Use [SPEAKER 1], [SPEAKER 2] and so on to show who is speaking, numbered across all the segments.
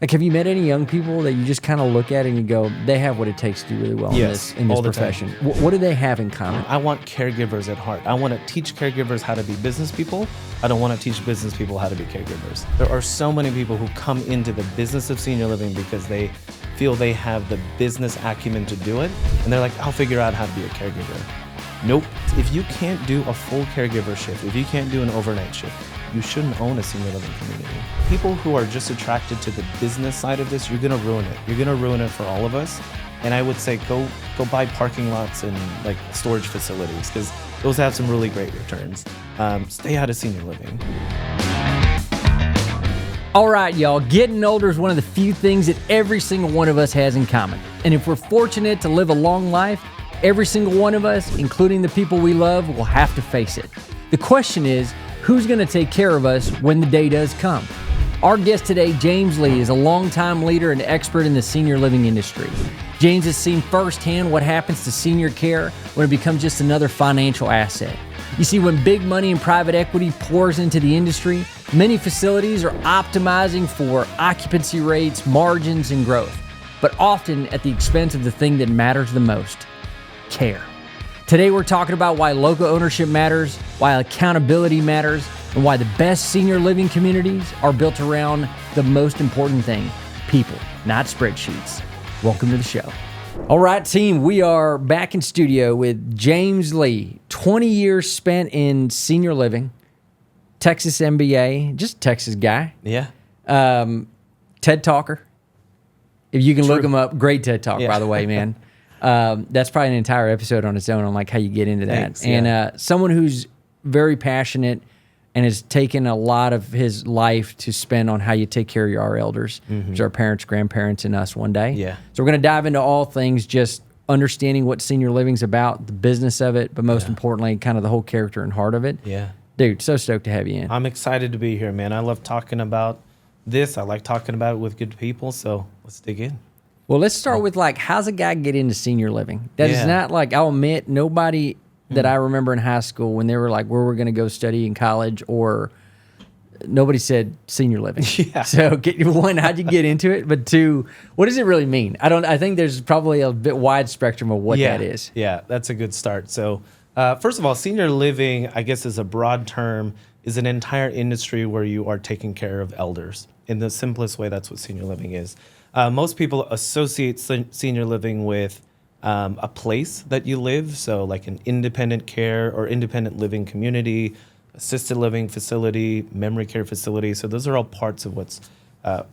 [SPEAKER 1] Like, have you met any young people that you just kind of look at and you go, they have what it takes to do really well in this profession? What do they have in common?
[SPEAKER 2] I want caregivers at heart. I want to teach caregivers how to be business people. I don't want to teach business people how to be caregivers. There are so many people who come into the business of senior living because they feel they have the business acumen to do it. And they're like, I'll figure out how to be a caregiver. Nope. If you can't do a full caregiver shift, if you can't do an overnight shift, you shouldn't own a senior living community. People who are just attracted to the business side of this, you're gonna ruin it. You're gonna ruin it for all of us. And I would say go buy parking lots and like storage facilities, because those have some really great returns. Stay out of senior living.
[SPEAKER 1] All right, y'all, getting older is one of the few things that every single one of us has in common. And if we're fortunate to live a long life, every single one of us, including the people we love, will have to face it. The question is, who's going to take care of us when the day does come? Our guest today, James Lee, is a longtime leader and expert in the senior living industry. James has seen firsthand what happens to senior care when it becomes just another financial asset. You see, when big money and private equity pours into the industry, many facilities are optimizing for occupancy rates, margins, and growth, but often at the expense of the thing that matters the most: care. Today we're talking about why local ownership matters, why accountability matters, and why the best senior living communities are built around the most important thing: people, not spreadsheets. Welcome to the show. All right, team, we are back in studio with James Lee. 20 years spent in senior living, Texas MBA, just Texas guy.
[SPEAKER 2] Yeah.
[SPEAKER 1] TED Talker. If you can
[SPEAKER 2] True.
[SPEAKER 1] look him up, great TED Talk, by the way, man. That's probably an entire episode on its own on like how you get into that.
[SPEAKER 2] Thanks, yeah.
[SPEAKER 1] And someone who's very passionate and has taken a lot of his life to spend on how you take care of our elders, which are our parents, grandparents, and us one day.
[SPEAKER 2] Yeah.
[SPEAKER 1] So we're going to dive into all things, just understanding what senior living's about, the business of it, but most importantly, kind of the whole character and heart of it.
[SPEAKER 2] Yeah.
[SPEAKER 1] Dude, so stoked to have you in.
[SPEAKER 2] I'm excited to be here, man. I love talking about this. I like talking about it with good people. So let's dig in.
[SPEAKER 1] Well, let's start with like, how's a guy get into senior living? That is not like, I'll admit, nobody that I remember in high school when they were like, where we're going to go study in college, or nobody said senior living.
[SPEAKER 2] Yeah.
[SPEAKER 1] So one, how'd you get into it? But two, what does it really mean? I think there's probably a bit wide spectrum of what that is.
[SPEAKER 2] Yeah, that's a good start. So first of all, senior living, I guess is a broad term, is an entire industry where you are taking care of elders. In the simplest way, that's what senior living is. Most people associate senior living with a place that you live, so like an independent care or independent living community, assisted living facility, memory care facility. So those are all parts of what's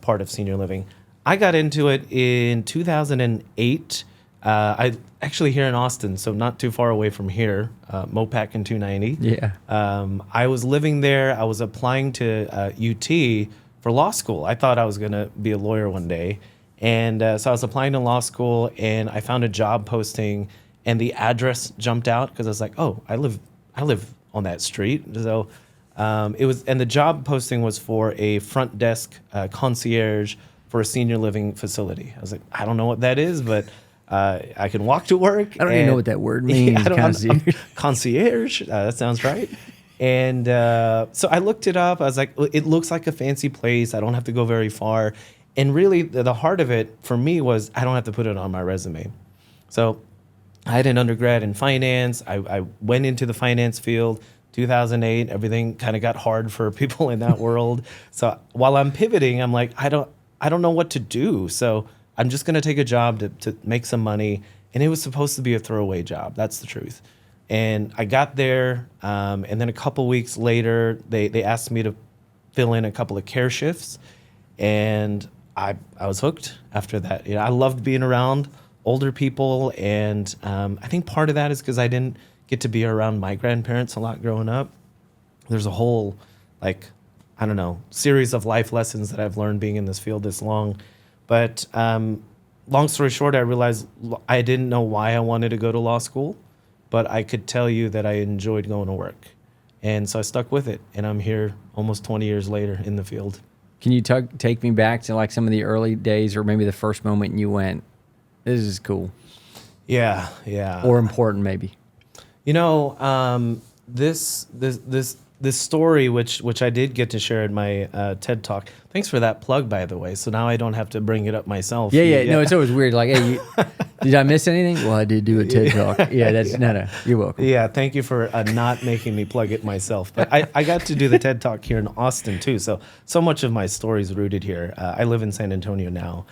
[SPEAKER 2] part of senior living. I got into it in 2008. I actually here in Austin, so not too far away from here, Mopac and 290.
[SPEAKER 1] Yeah.
[SPEAKER 2] I was living there. I was applying to UT for law school. I thought I was going to be a lawyer one day. And so I was applying to law school, and I found a job posting, and the address jumped out because I was like, oh, I live on that street. So it was, and the job posting was for a front desk concierge for a senior living facility. I was like, I don't know what that is, but I can walk to work.
[SPEAKER 1] I don't even know what that word means. Concierge.
[SPEAKER 2] Concierge. That sounds right. And so I looked it up. I was like, it looks like a fancy place. I don't have to go very far. And really, the heart of it for me was I don't have to put it on my resume. So I had an undergrad in finance. I went into the finance field. 2008, everything kind of got hard for people in that world. So while I'm pivoting, I'm like, I don't know what to do. So I'm just going to take a job to make some money. And it was supposed to be a throwaway job. That's the truth. And I got there, and then a couple weeks later, they asked me to fill in a couple of care shifts. And I was hooked after that. You know, I loved being around older people, and I think part of that is because I didn't get to be around my grandparents a lot growing up. There's a whole, series of life lessons that I've learned being in this field this long. But long story short, I realized I didn't know why I wanted to go to law school, but I could tell you that I enjoyed going to work. And so I stuck with it, and I'm here almost 20 years later in the field.
[SPEAKER 1] Can you take me back to like some of the early days, or maybe the first moment you went, this is cool? Yeah. Or important, maybe.
[SPEAKER 2] You know, this this story, which I did get to share in my TED Talk. Thanks for that plug, by the way. So now I don't have to bring it up myself.
[SPEAKER 1] Yeah. No, it's always weird. Like, hey, did I miss anything? Well, I did do a TED Talk. Yeah, that's no. You're welcome.
[SPEAKER 2] Yeah, thank you for not making me plug it myself. But I got to do the TED Talk here in Austin too. So much of my story is rooted here. I live in San Antonio now.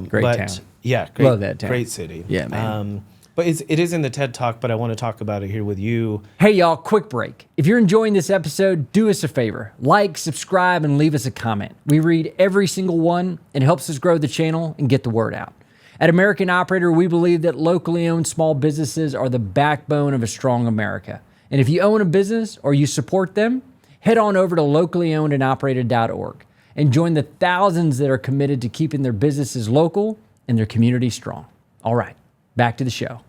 [SPEAKER 1] Great town.
[SPEAKER 2] Yeah, great,
[SPEAKER 1] Love that town.
[SPEAKER 2] Great city.
[SPEAKER 1] Yeah, man.
[SPEAKER 2] But it is in the TED Talk, but I want to talk about it here with you.
[SPEAKER 1] Hey, y'all, quick break. If you're enjoying this episode, do us a favor. Like, subscribe, and leave us a comment. We read every single one and helps us grow the channel and get the word out. At American Operator, we believe that locally owned small businesses are the backbone of a strong America. And if you own a business or you support them, head on over to locallyownedandoperated.org and join the thousands that are committed to keeping their businesses local and their community strong. All right, back to the show.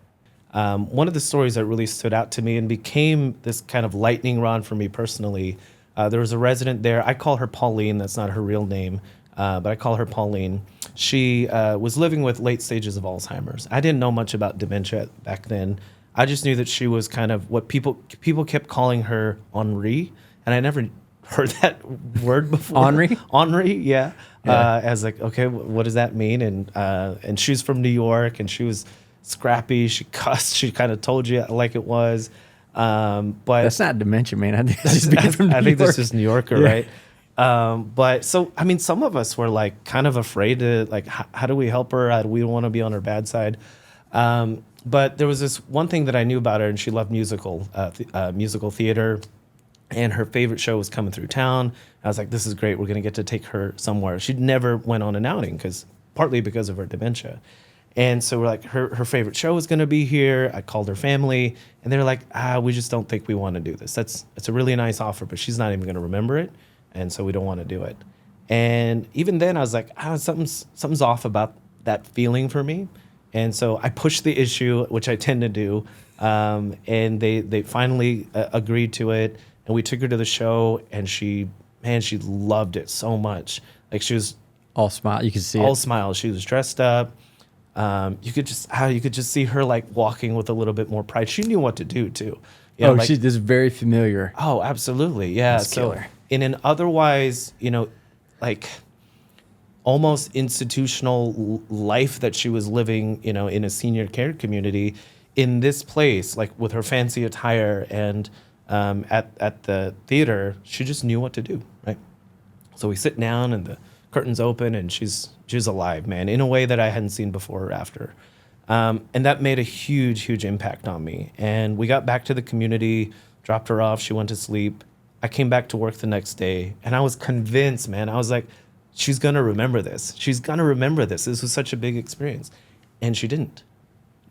[SPEAKER 2] One of the stories that really stood out to me and became this kind of lightning rod for me personally, there was a resident there. I call her Pauline. That's not her real name, but I call her Pauline. She was living with late stages of Alzheimer's. I didn't know much about dementia back then. I just knew that she was kind of what people kept calling her Henri, and I never heard that word before.
[SPEAKER 1] Henri?
[SPEAKER 2] Henri, yeah. I was like, okay, what does that mean? And she's from New York, and she was scrappy. She cussed. She kind of told you like it was. But
[SPEAKER 1] That's not dementia, man. I think that's just being from New
[SPEAKER 2] I think
[SPEAKER 1] York.
[SPEAKER 2] that's just New Yorker, right? But so, I mean, some of us were like kind of afraid to like, how do we help her? We don't want to be on her bad side. But there was this one thing that I knew about her, and she loved musical theater, and her favorite show was coming through town. I was like, this is great. We're going to get to take her somewhere. She never went on an outing partly because of her dementia. And so we're like, her favorite show is going to be here. I called her family, and they're like, we just don't think we want to do this. It's a really nice offer, but she's not even going to remember it, and so we don't want to do it. And even then, I was like, something's off about that feeling for me. And so I pushed the issue, which I tend to do, and they finally agreed to it. And we took her to the show, and she loved it so much. Like, she was
[SPEAKER 1] All smile. You can see
[SPEAKER 2] all
[SPEAKER 1] it.
[SPEAKER 2] smiles. She was dressed up. You could just see her like walking with a little bit more pride. She knew what to do too. You know, like,
[SPEAKER 1] this is very familiar.
[SPEAKER 2] oh, absolutely, yeah.
[SPEAKER 1] That's
[SPEAKER 2] So
[SPEAKER 1] killer.
[SPEAKER 2] in an otherwise, like almost institutional life that she was living, in a senior care community, in this place, like with her fancy attire and at the theater, she just knew what to do, right? So we sit down and the curtains open, and she's alive, man, in a way that I hadn't seen before or after. And that made a huge, huge impact on me. And we got back to the community, dropped her off. She went to sleep. I came back to work the next day, and I was convinced, man. I was like, she's going to remember this. She's going to remember this. This was such a big experience. And she didn't.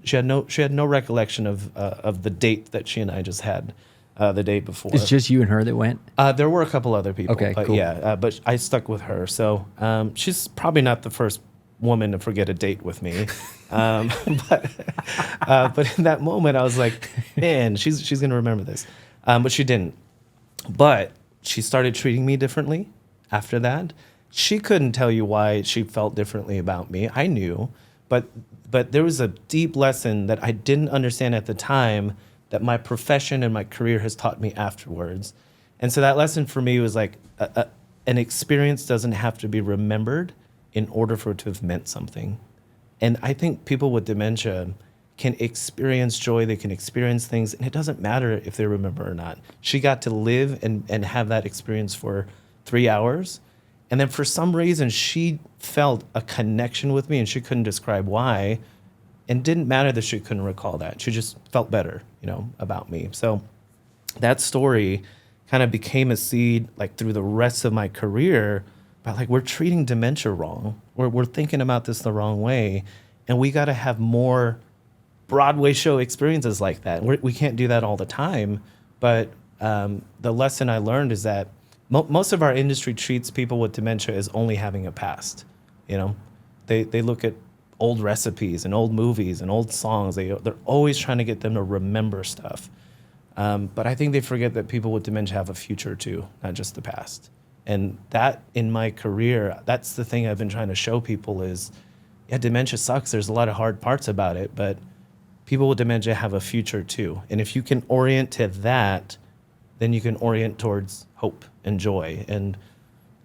[SPEAKER 2] She had no recollection of the date that she and I just had the day before.
[SPEAKER 1] It's just you and her that went?
[SPEAKER 2] There were a couple other people.
[SPEAKER 1] Okay,
[SPEAKER 2] but
[SPEAKER 1] cool.
[SPEAKER 2] Yeah, but I stuck with her. So she's probably not the first woman to forget a date with me. But in that moment, I was like, man, she's going to remember this. But she didn't. But she started treating me differently after that. She couldn't tell you why she felt differently about me. I knew. But there was a deep lesson that I didn't understand at the time that my profession and my career has taught me afterwards. And so that lesson for me was like, an experience doesn't have to be remembered in order for it to have meant something. And I think people with dementia can experience joy, they can experience things, and it doesn't matter if they remember or not. She got to live and have that experience for 3 hours. And then for some reason, she felt a connection with me, and she couldn't describe why. And didn't matter that she couldn't recall that. She just felt better, about me. So that story kind of became a seed, like through the rest of my career, about like, we're treating dementia wrong. We're thinking about this the wrong way. And we got to have more Broadway show experiences like that. We can't do that all the time. But the lesson I learned is that most of our industry treats people with dementia as only having a past. They look at old recipes and old movies and old songs. They're always trying to get them to remember stuff. But I think they forget that people with dementia have a future too, not just the past. And that in my career, that's the thing I've been trying to show people is, yeah, dementia sucks. There's a lot of hard parts about it, but people with dementia have a future too. And if you can orient to that, then you can orient towards hope and joy. And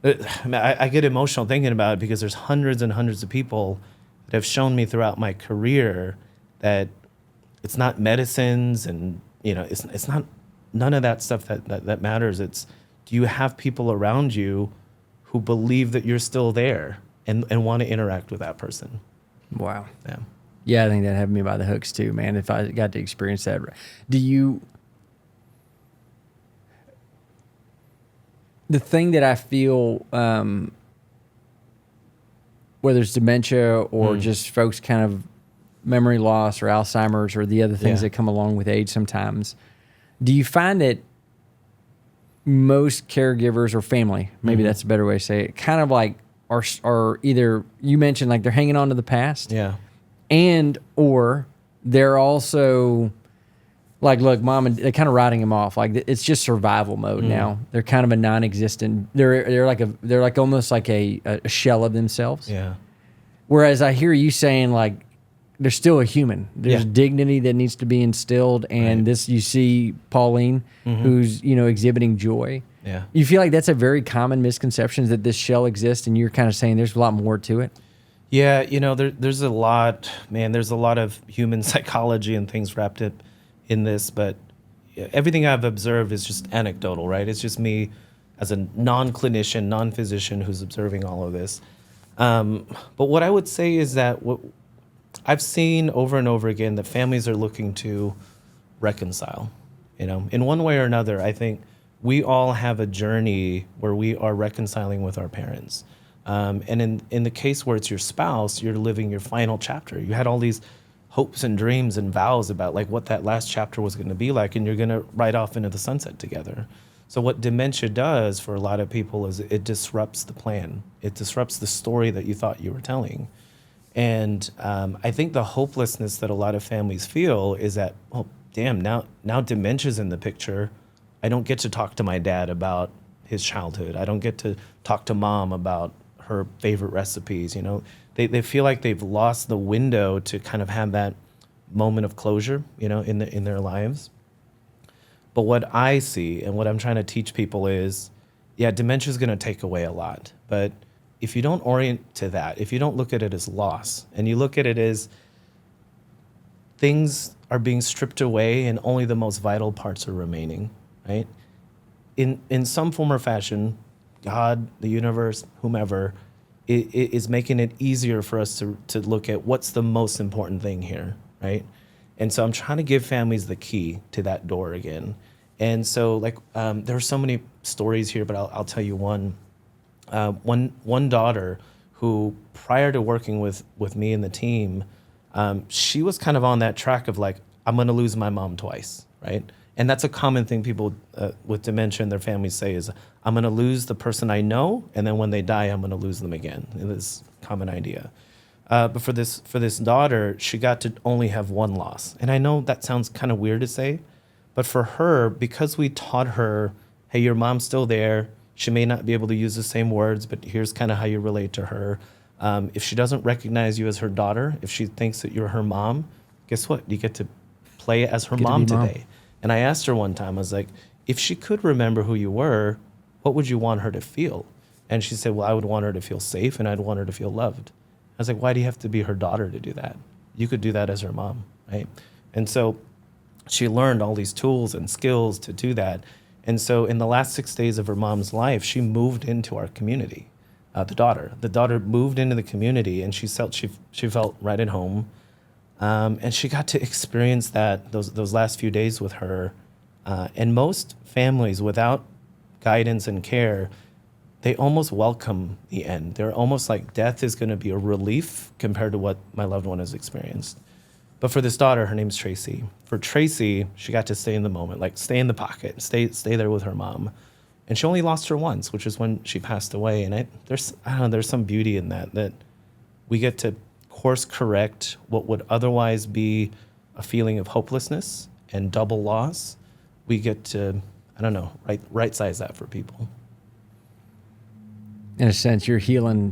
[SPEAKER 2] I get emotional thinking about it because there's hundreds and hundreds of people that have shown me throughout my career that it's not medicines and, it's not none of that stuff that matters. It's, do you have people around you who believe that you're still there and want to interact with that person?
[SPEAKER 1] Wow.
[SPEAKER 2] Yeah.
[SPEAKER 1] Yeah, I think that had me by the hooks too, man. If I got to experience that. The thing that I feel, whether it's dementia or just folks kind of memory loss or Alzheimer's or the other things that come along with age sometimes, do you find that most caregivers or family, maybe that's a better way to say it, kind of like are either, you mentioned like they're hanging on to the past, and or they're also like, look, mom, and they're kind of writing them off. Like it's just survival mode now. They're kind of a non-existent. They're like almost like a shell of themselves.
[SPEAKER 2] Yeah.
[SPEAKER 1] Whereas I hear you saying like they're still a human. There's dignity that needs to be instilled, and this you see Pauline, who's exhibiting joy.
[SPEAKER 2] Yeah.
[SPEAKER 1] You feel like that's a very common misconception that this shell exists, and you're kind of saying there's a lot more to it.
[SPEAKER 2] Yeah, there's a lot, man. There's a lot of human psychology and things wrapped up in this, but everything I've observed is just anecdotal, right? It's just me as a non-clinician, non-physician who's observing all of this. But what I would say is that what I've seen over and over again that families are looking to reconcile. In one way or another, I think we all have a journey where we are reconciling with our parents. And in the case where it's your spouse, you're living your final chapter. You had all these hopes and dreams and vows about like what that last chapter was going to be like, and you're going to ride off into the sunset together. So what dementia does for a lot of people is it disrupts the plan. It disrupts the story that you thought you were telling. And I think the hopelessness that a lot of families feel is that, oh, damn, now dementia's in the picture. I don't get to talk to my dad about his childhood. I don't get to talk to mom about her favorite recipes. They feel like they've lost the window to kind of have that moment of closure, in their lives. But what I see and what I'm trying to teach people is, dementia is going to take away a lot. But if you don't orient to that, if you don't look at it as loss, and you look at it as things are being stripped away and only the most vital parts are remaining, right? In some form or fashion, God, the universe, whomever, it is making it easier for us to look at what's the most important thing here, right? And so I'm trying to give families the key to that door again. And so there are so many stories here, but I'll tell you one. One daughter who, prior to working with me and the team, she was kind of on that track of like, I'm going to lose my mom twice, right? And that's a common thing people with dementia and their families say is, I'm going to lose the person I know, and then when they die, I'm going to lose them again. And this common idea. But for this daughter, she got to only have one loss. And I know that sounds kind of weird to say, but for her, because we taught her, hey, your mom's still there. She may not be able to use the same words, but here's kind of how you relate to her. If she doesn't recognize you as her daughter, if she thinks that you're her mom, guess what? You get to play as her mom today. And I asked her one time, I was like, if she could remember who you were, what would you want her to feel? And she said, well, I would want her to feel safe and I'd want her to feel loved. I was like, why do you have to be her daughter to do that? You could do that as her mom, right? And so she learned all these tools and skills to do that. And so in the last 6 days of her mom's life, she moved into our community. The daughter moved into the community, and she felt right at home. And she got to experience those last few days with her. And most families without guidance and care, they almost welcome the end. They're almost like death is going to be a relief compared to what my loved one has experienced. But for this daughter, her name's Tracy. For Tracy, she got to stay in the moment, like stay in the pocket, stay there with her mom. And she only lost her once, which is when she passed away. And there's some beauty in that we get to course correct what would otherwise be a feeling of hopelessness and double loss. We get to, right size that for people.
[SPEAKER 1] In a sense, you're healing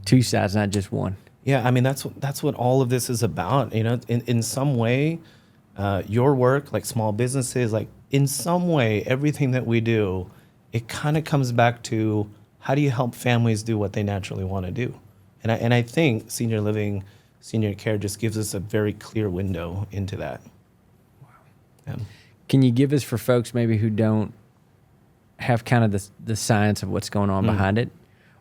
[SPEAKER 1] two sides, not just one.
[SPEAKER 2] Yeah, I mean, that's what all of this is about. In some way, your work, like small businesses, like in some way, everything that we do, it kind of comes back to how do you help families do what they naturally want to do? And I think senior living, senior care just gives us a very clear window into that. Wow. Yeah.
[SPEAKER 1] Can you give us, for folks maybe who don't have kind of the science of what's going on behind it,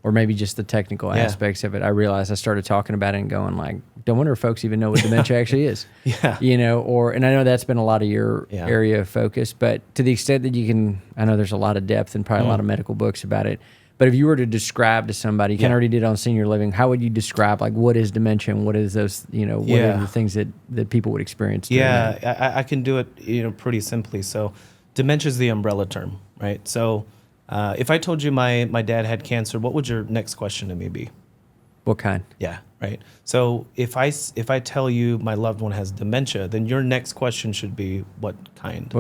[SPEAKER 1] or maybe just the technical aspects of it? I realized I started talking about it and going like, don't wonder if folks even know what dementia actually is.
[SPEAKER 2] Yeah.
[SPEAKER 1] You know, and I know that's been a lot of your area of focus, but to the extent that you can, I know there's a lot of depth and probably a lot of medical books about it. But if you were to describe to somebody, you kind of already did on senior living, how would you describe, like, what is dementia and what is those, you know, what are the things that people would experience?
[SPEAKER 2] I can do it, you know, pretty simply. So dementia is the umbrella term, right? So if I told you my dad had cancer, what would your next question to me be?
[SPEAKER 1] What kind?
[SPEAKER 2] Yeah, right. So if I tell you my loved one has dementia, then your next question should be what kind?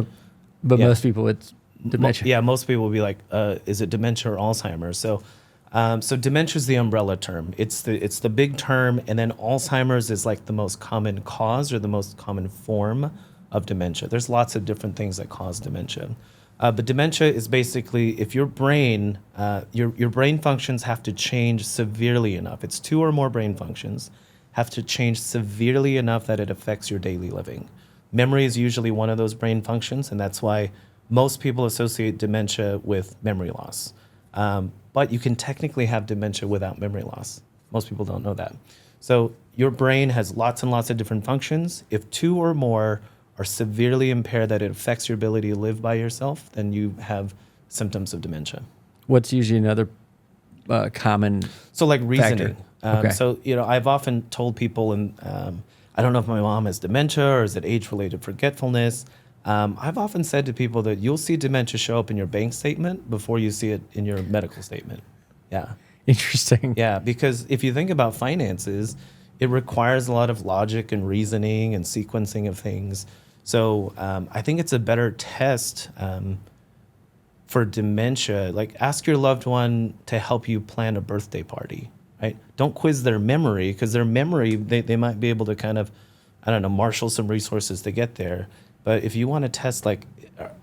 [SPEAKER 1] But most people, it's dementia.
[SPEAKER 2] Most people will be like, is it dementia or Alzheimer's? So dementia is the umbrella term. It's the big term, and then Alzheimer's is like the most common cause or the most common form of dementia. There's lots of different things that cause dementia. But dementia is basically if your brain, your brain functions have to change severely enough. It's 2 or more brain functions have to change severely enough that it affects your daily living. Memory is usually one of those brain functions, and that's why most people associate dementia with memory loss. But you can technically have dementia without memory loss. Most people don't know that. So your brain has lots and lots of different functions. If 2 or more are severely impaired that it affects your ability to live by yourself, then you have symptoms of dementia.
[SPEAKER 1] What's usually another common
[SPEAKER 2] So like reasoning.
[SPEAKER 1] Okay.
[SPEAKER 2] So, you know, I've often told people, and I don't know if my mom has dementia or is it age-related forgetfulness. I've often said to people that you'll see dementia show up in your bank statement before you see it in your medical statement. Yeah.
[SPEAKER 1] Interesting.
[SPEAKER 2] Yeah, because if you think about finances, it requires a lot of logic and reasoning and sequencing of things. So I think it's a better test for dementia. Like, ask your loved one to help you plan a birthday party, right? Don't quiz their memory, because their memory, they might be able to kind of, I don't know, marshal some resources to get there. But if you want to test, like,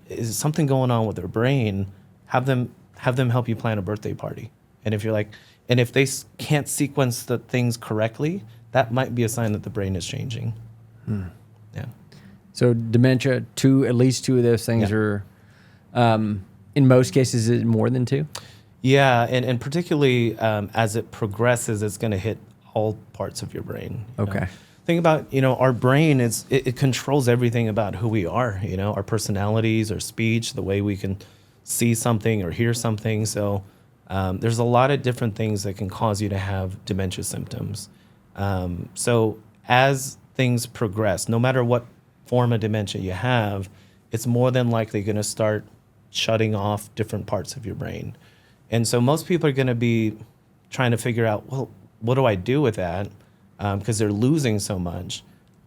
[SPEAKER 2] is something going on with their brain, have them help you plan a birthday party. And if you're like, and if they can't sequence the things correctly, that might be a sign that the brain is changing. Yeah.
[SPEAKER 1] So dementia, at least 2 of those things are, in most cases, is it more than 2?
[SPEAKER 2] Yeah, and particularly as it progresses, it's going to hit all parts of your brain.
[SPEAKER 1] Okay.
[SPEAKER 2] Think about, you know, our brain it controls everything about who we are, you know, our personalities, our speech, the way we can see something or hear something. So there's a lot of different things that can cause you to have dementia symptoms. So as things progress, no matter what form of dementia you have, it's more than likely going to start shutting off different parts of your brain. And so most people are going to be trying to figure out, well, what do I do with that? Because they're losing so much.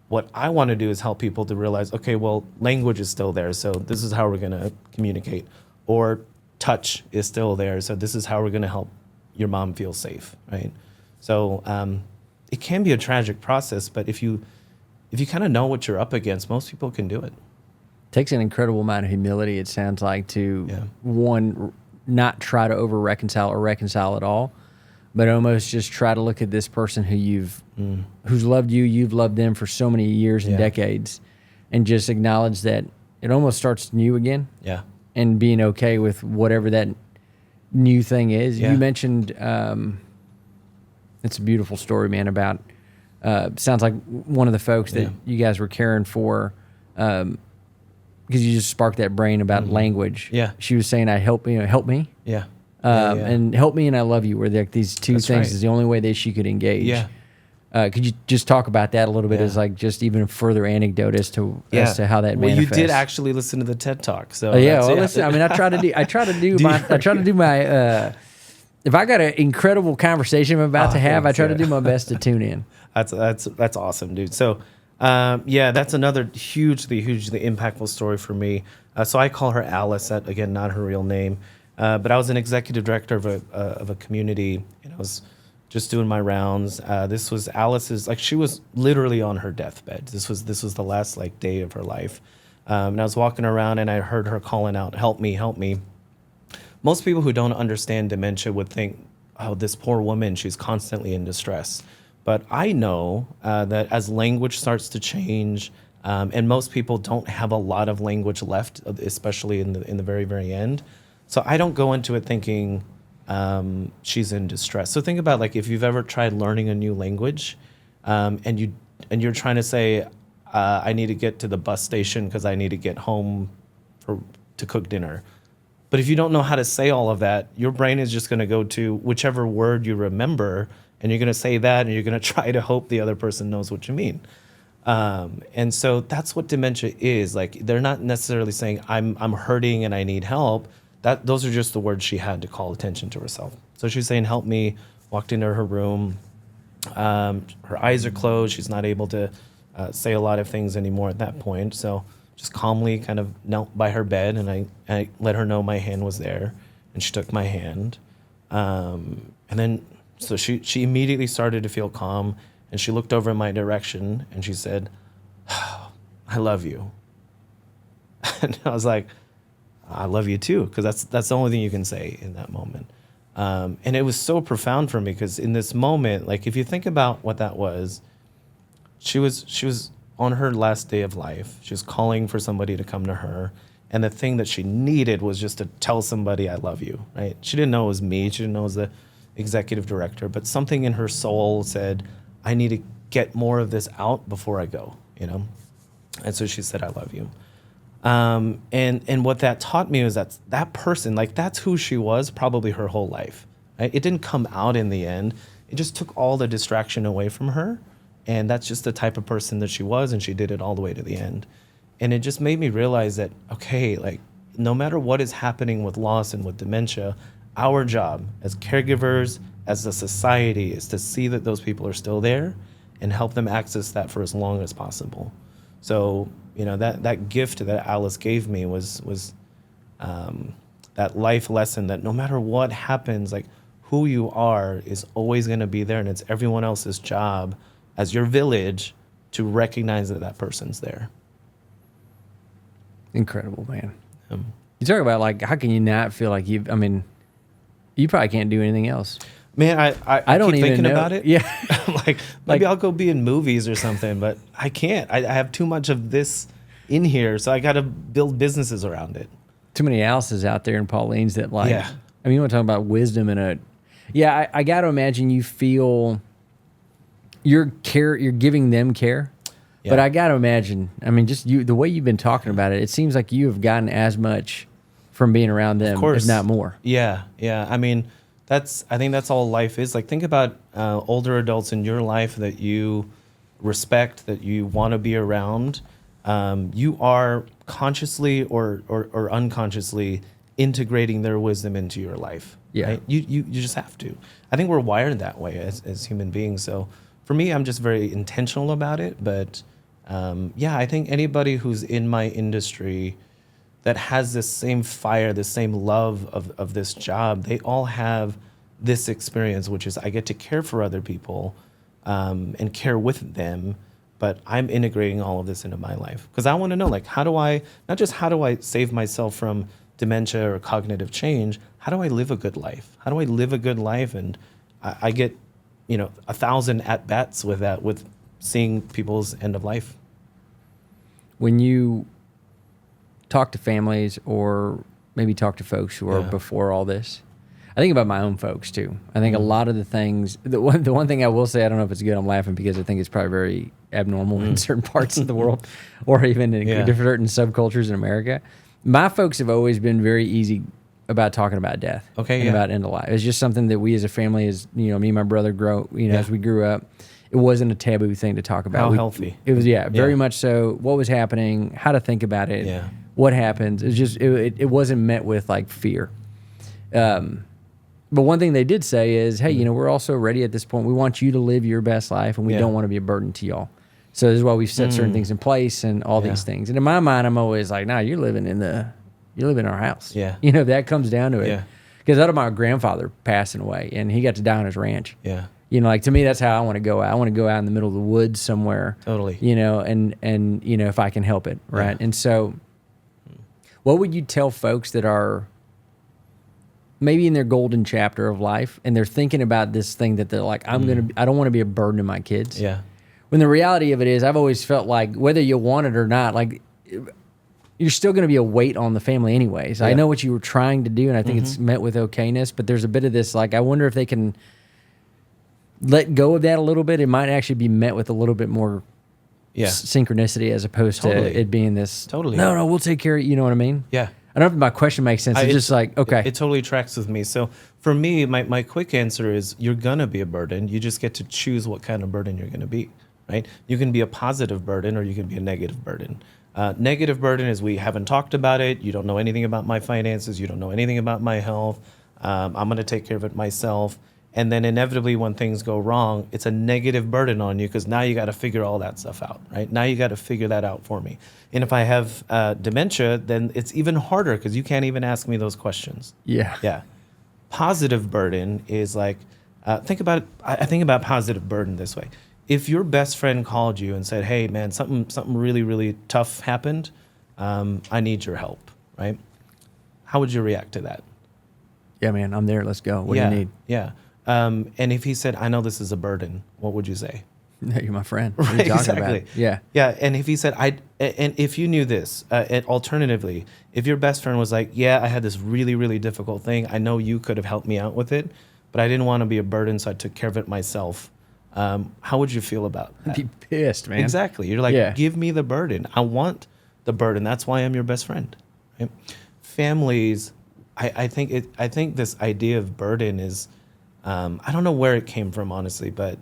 [SPEAKER 2] What I want to do is help people to realize, okay, well, language is still there, so this is how we're going to communicate. Or touch is still there, so this is how we're going to help your mom feel safe, right? So it can be a tragic process, but if you kind of know what you're up against, most people can do it.
[SPEAKER 1] Takes an incredible amount of humility, it sounds like, to one, not try to over reconcile or reconcile at all, but almost just try to look at this person who who's loved you, you've loved them for so many years and decades, and just acknowledge that it almost starts new again.
[SPEAKER 2] Yeah.
[SPEAKER 1] And being okay with whatever that new thing is.
[SPEAKER 2] Yeah.
[SPEAKER 1] You mentioned, it's a beautiful story, man, about, sounds like one of the folks that you guys were caring for, because you just sparked that brain about language.
[SPEAKER 2] Yeah.
[SPEAKER 1] She was saying, help me.
[SPEAKER 2] Yeah.
[SPEAKER 1] And help me and I love you were like these 2
[SPEAKER 2] That's
[SPEAKER 1] things
[SPEAKER 2] right.
[SPEAKER 1] is the only way that she could engage.
[SPEAKER 2] Yeah.
[SPEAKER 1] Could you just talk about that a little bit as like just even further anecdote as to how that
[SPEAKER 2] well,
[SPEAKER 1] manifests?
[SPEAKER 2] you did actually listen to the TED Talk, so
[SPEAKER 1] listen. I mean, I try to do my. If I got an incredible conversation I'm about to have, I try to do my best to tune in.
[SPEAKER 2] That's awesome, dude. So, that's another hugely impactful story for me. So I call her Alice. That, again, not her real name, but I was an executive director of a community, and I was just doing my rounds. This was Alice's, like, she was literally on her deathbed. This was the last, like, day of her life. And I was walking around and I heard her calling out, "Help me, help me." Most people who don't understand dementia would think, "Oh, this poor woman, she's constantly in distress." But I know that as language starts to change, and most people don't have a lot of language left, especially in the very, very end. So I don't go into it thinking she's in distress. So think about, like, if you've ever tried learning a new language, and you're trying to say, "I need to get to the bus station because I need to get home to cook dinner." But if you don't know how to say all of that, your brain is just going to go to whichever word you remember, and you're going to say that, and you're going to try to hope the other person knows what you mean. And so that's what dementia is. Like, they're not necessarily saying, I'm hurting and I need help. Those are just the words she had to call attention to herself. So she's saying, "Help me," walked into her room. Her eyes are closed. She's not able to say a lot of things anymore at that point. So just calmly kind of knelt by her bed, and I let her know my hand was there, and she took my hand. And then, so she immediately started to feel calm, and she looked over in my direction, and she said, "I love you." And I was like, "I love you too," because that's the only thing you can say in that moment. And it was so profound for me, because in this moment, like, if you think about what that was, she was on her last day of life. She was calling for somebody to come to her. And the thing that she needed was just to tell somebody, "I love you," right? She didn't know it was me. She didn't know it was the executive director. But something in her soul said, "I need to get more of this out before I go," you know? And so she said, "I love you." And what that taught me was that person, like, that's who she was probably her whole life. Right? It didn't come out in the end. It just took all the distraction away from her. And that's just the type of person that she was, and she did it all the way to the end. And it just made me realize that, okay, like, no matter what is happening with loss and with dementia, our job as caregivers, as a society, is to see that those people are still there and help them access that for as long as possible. So, you know, that gift that Alice gave me was that life lesson that no matter what happens, like, who you are is always going to be there, and it's everyone else's job as your village to recognize that that person's there.
[SPEAKER 1] Incredible, man. You talk about, like, how can you not feel like you probably can't do anything else.
[SPEAKER 2] Man, I
[SPEAKER 1] don't
[SPEAKER 2] keep
[SPEAKER 1] even
[SPEAKER 2] thinking
[SPEAKER 1] know.
[SPEAKER 2] about it.
[SPEAKER 1] Yeah.
[SPEAKER 2] I'm like, maybe I'll go be in movies or something, but I can't. I have too much of this in here, so I got to build businesses around it.
[SPEAKER 1] Too many Alice's out there and Paulines that, like,
[SPEAKER 2] Yeah.
[SPEAKER 1] I mean, you want to talk about wisdom and I got to imagine you feel you're giving them care.
[SPEAKER 2] Yeah.
[SPEAKER 1] But I got to imagine, I mean, just the way you've been talking about it, it seems like you have gotten as much from being around them, if not more.
[SPEAKER 2] Yeah. I mean, I think that's all life is. Like, think about older adults in your life that you respect, that you want to be around. You are consciously or unconsciously integrating their wisdom into your life.
[SPEAKER 1] Yeah.
[SPEAKER 2] Right? You just have to. I think we're wired that way as human beings. So for me, I'm just very intentional about it. But I think anybody who's in my industry that has this same fire, this same love of this job, they all have this experience, which is I get to care for other people and care with them, but I'm integrating all of this into my life. Because I want to know, like, how do I save myself from dementia or cognitive change? How do I live a good life? How do I live a good life? And I get, 1,000 at-bats with that, with seeing people's end of life.
[SPEAKER 1] When you talk to families or maybe talk to folks who are before all this, I think about my own folks too. I think a lot of the things, the one thing I will say, I don't know if it's good, I'm laughing because I think it's probably very abnormal in certain parts of the world or even in certain subcultures in America. My folks have always been very easy about talking about death and about end of life. It's just something that we as a family, me and my brother as we grew up, it wasn't a taboo thing to talk about.
[SPEAKER 2] How healthy.
[SPEAKER 1] It was, very much so. What was happening, how to think about it, what happens. It's just, it wasn't met with, like, fear. But one thing they did say is, hey, we're also ready at this point. We want you to live your best life, and we don't want to be a burden to y'all. So this is why we've set certain things in place and all these things. And in my mind, I'm always like, nah, you live in our house.
[SPEAKER 2] Yeah.
[SPEAKER 1] That comes down to it.
[SPEAKER 2] Yeah.
[SPEAKER 1] Because out of my grandfather passing away, and he got to die on his ranch.
[SPEAKER 2] Yeah.
[SPEAKER 1] You know, like to me, that's how I want to go out. I want to go out in the middle of the woods somewhere.
[SPEAKER 2] Totally.
[SPEAKER 1] You know, and you know, if I can help it, right?
[SPEAKER 2] Yeah.
[SPEAKER 1] And so, what would you tell folks that are maybe in their golden chapter of life and they're thinking about this thing that they're like, I don't want to be a burden to my kids.
[SPEAKER 2] Yeah.
[SPEAKER 1] When the reality of it is, I've always felt like whether you want it or not, like you're still going to be a weight on the family anyways. I know what you were trying to do, and I think it's met with okayness, but there's a bit of this, like, I wonder if they can let go of that a little bit. It might actually be met with a little bit more synchronicity as opposed to it being this, no, we'll take care of you know what I mean?
[SPEAKER 2] Yeah.
[SPEAKER 1] I don't know if my question makes sense. It's just like, okay.
[SPEAKER 2] It totally tracks with me. So for me, my quick answer is you're going to be a burden. You just get to choose what kind of burden you're going to be, right? You can be a positive burden or you can be a negative burden. Negative burden is we haven't talked about it. You don't know anything about my finances. You don't know anything about my health. I'm going to take care of it myself. And then inevitably when things go wrong, it's a negative burden on you because now you got to figure all that stuff out, right? Now you got to figure that out for me. And if I have dementia, then it's even harder because you can't even ask me those questions.
[SPEAKER 1] Yeah.
[SPEAKER 2] Yeah. Positive burden is like, I think about positive burden this way. If your best friend called you and said, hey, man, something really, really tough happened. I need your help, right? How would you react to that?
[SPEAKER 1] Yeah, man, I'm there. Let's go. What do you need?
[SPEAKER 2] Yeah. And if he said, I know this is a burden, what would you say?
[SPEAKER 1] No, you're my friend. What are you talking
[SPEAKER 2] Exactly.
[SPEAKER 1] about? Yeah.
[SPEAKER 2] Yeah. And if he said, and if you knew this, and alternatively, if your best friend was like, yeah, I had this really, really difficult thing. I know you could have helped me out with it, but I didn't want to be a burden, so I took care of it myself. How would you feel about that?
[SPEAKER 1] I'd be pissed, man.
[SPEAKER 2] Exactly. You're like, give me the burden. I want the burden. That's why I'm your best friend. Right? Families, I think this idea of burden is, I don't know where it came from, honestly, but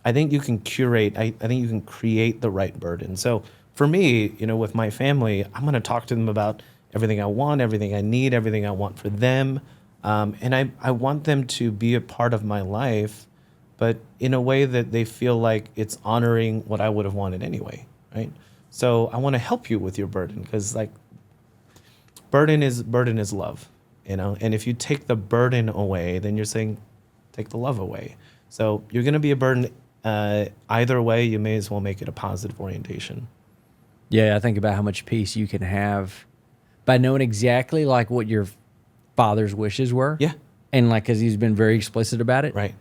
[SPEAKER 2] I think you can curate, I think you can create the right burden. So for me, you know, with my family, I'm going to talk to them about everything I want, everything I need, everything I want for them. And I want them to be a part of my life, but in a way that they feel like it's honoring what I would have wanted anyway, right? So I want to help you with your burden because like burden is love, you know? And if you take the burden away, then you're saying take the love away. So you're going to be a burden either way. You may as well make it a positive orientation.
[SPEAKER 1] Yeah, I think about how much peace you can have by knowing exactly like what your father's wishes were.
[SPEAKER 2] Yeah.
[SPEAKER 1] And like, cause he's been very explicit about it.
[SPEAKER 2] Right.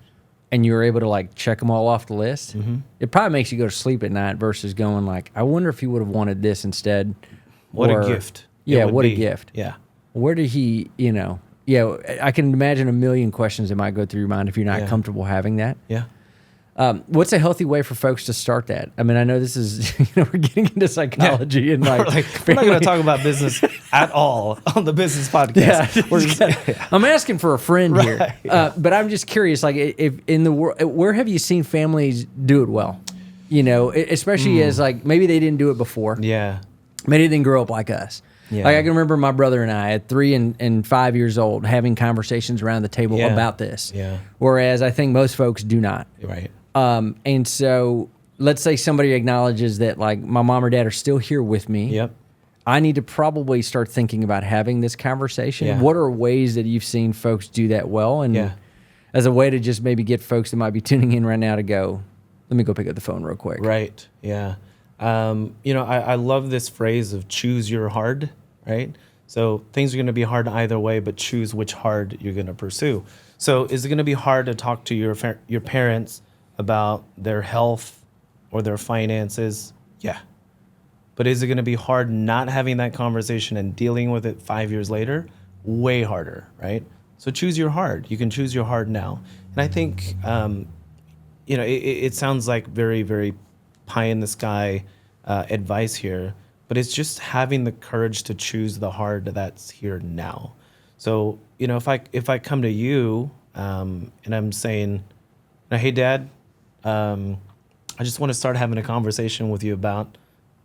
[SPEAKER 1] And you were able to like check them all off the list.
[SPEAKER 2] Mm-hmm.
[SPEAKER 1] It probably makes you go to sleep at night versus going like, I wonder if he would have wanted this instead.
[SPEAKER 2] What a gift.
[SPEAKER 1] Yeah. What a gift.
[SPEAKER 2] Yeah.
[SPEAKER 1] Where did he, you know, I can imagine a million questions that might go through your mind if you're not comfortable having that.
[SPEAKER 2] Yeah.
[SPEAKER 1] What's a healthy way for folks to start that? I mean, I know this is, we're getting into psychology and like
[SPEAKER 2] we're not going to talk about business at all on the business podcast.
[SPEAKER 1] Yeah, I'm asking for a friend here, but I'm just curious, like if in the world, where have you seen families do it well? You know, especially as like, maybe they didn't do it before.
[SPEAKER 2] Yeah.
[SPEAKER 1] Maybe they didn't grow up like us.
[SPEAKER 2] Yeah.
[SPEAKER 1] Like I can remember my brother and I at 3 and 5 years old having conversations around the table about this.
[SPEAKER 2] Yeah.
[SPEAKER 1] Whereas I think most folks do not.
[SPEAKER 2] Right.
[SPEAKER 1] And so let's say somebody acknowledges that like my mom or dad are still here with me.
[SPEAKER 2] Yep.
[SPEAKER 1] I need to probably start thinking about having this conversation.
[SPEAKER 2] Yeah.
[SPEAKER 1] What are ways that you've seen folks do that well? And as a way to just maybe get folks that might be tuning in right now to go, let me go pick up the phone real quick.
[SPEAKER 2] Right. Yeah. You know, I love this phrase of choose your hard, right? So things are going to be hard either way, but choose which hard you're going to pursue. So is it going to be hard to talk to your parents about their health or their finances? Yeah. But is it going to be hard not having that conversation and dealing with it 5 years later? Way harder, right? So choose your hard. You can choose your hard now. And I think, you know, it sounds like very, very pie in the sky advice here, but it's just having the courage to choose the hard that's here now. So, you know, if I come to you and I'm saying, hey, Dad, I just want to start having a conversation with you about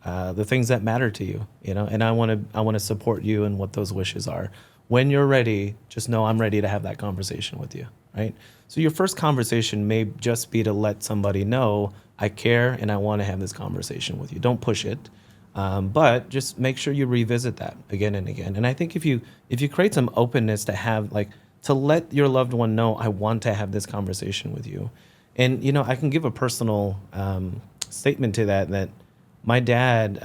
[SPEAKER 2] the things that matter to you, you know, and I want to support you in what those wishes are. When you're ready, just know I'm ready to have that conversation with you, right? So your first conversation may just be to let somebody know I care and I want to have this conversation with you. Don't push it, but just make sure you revisit that again and again. And I think if you create some openness to have like to let your loved one know, I want to have this conversation with you. And, I can give a personal statement to that my dad,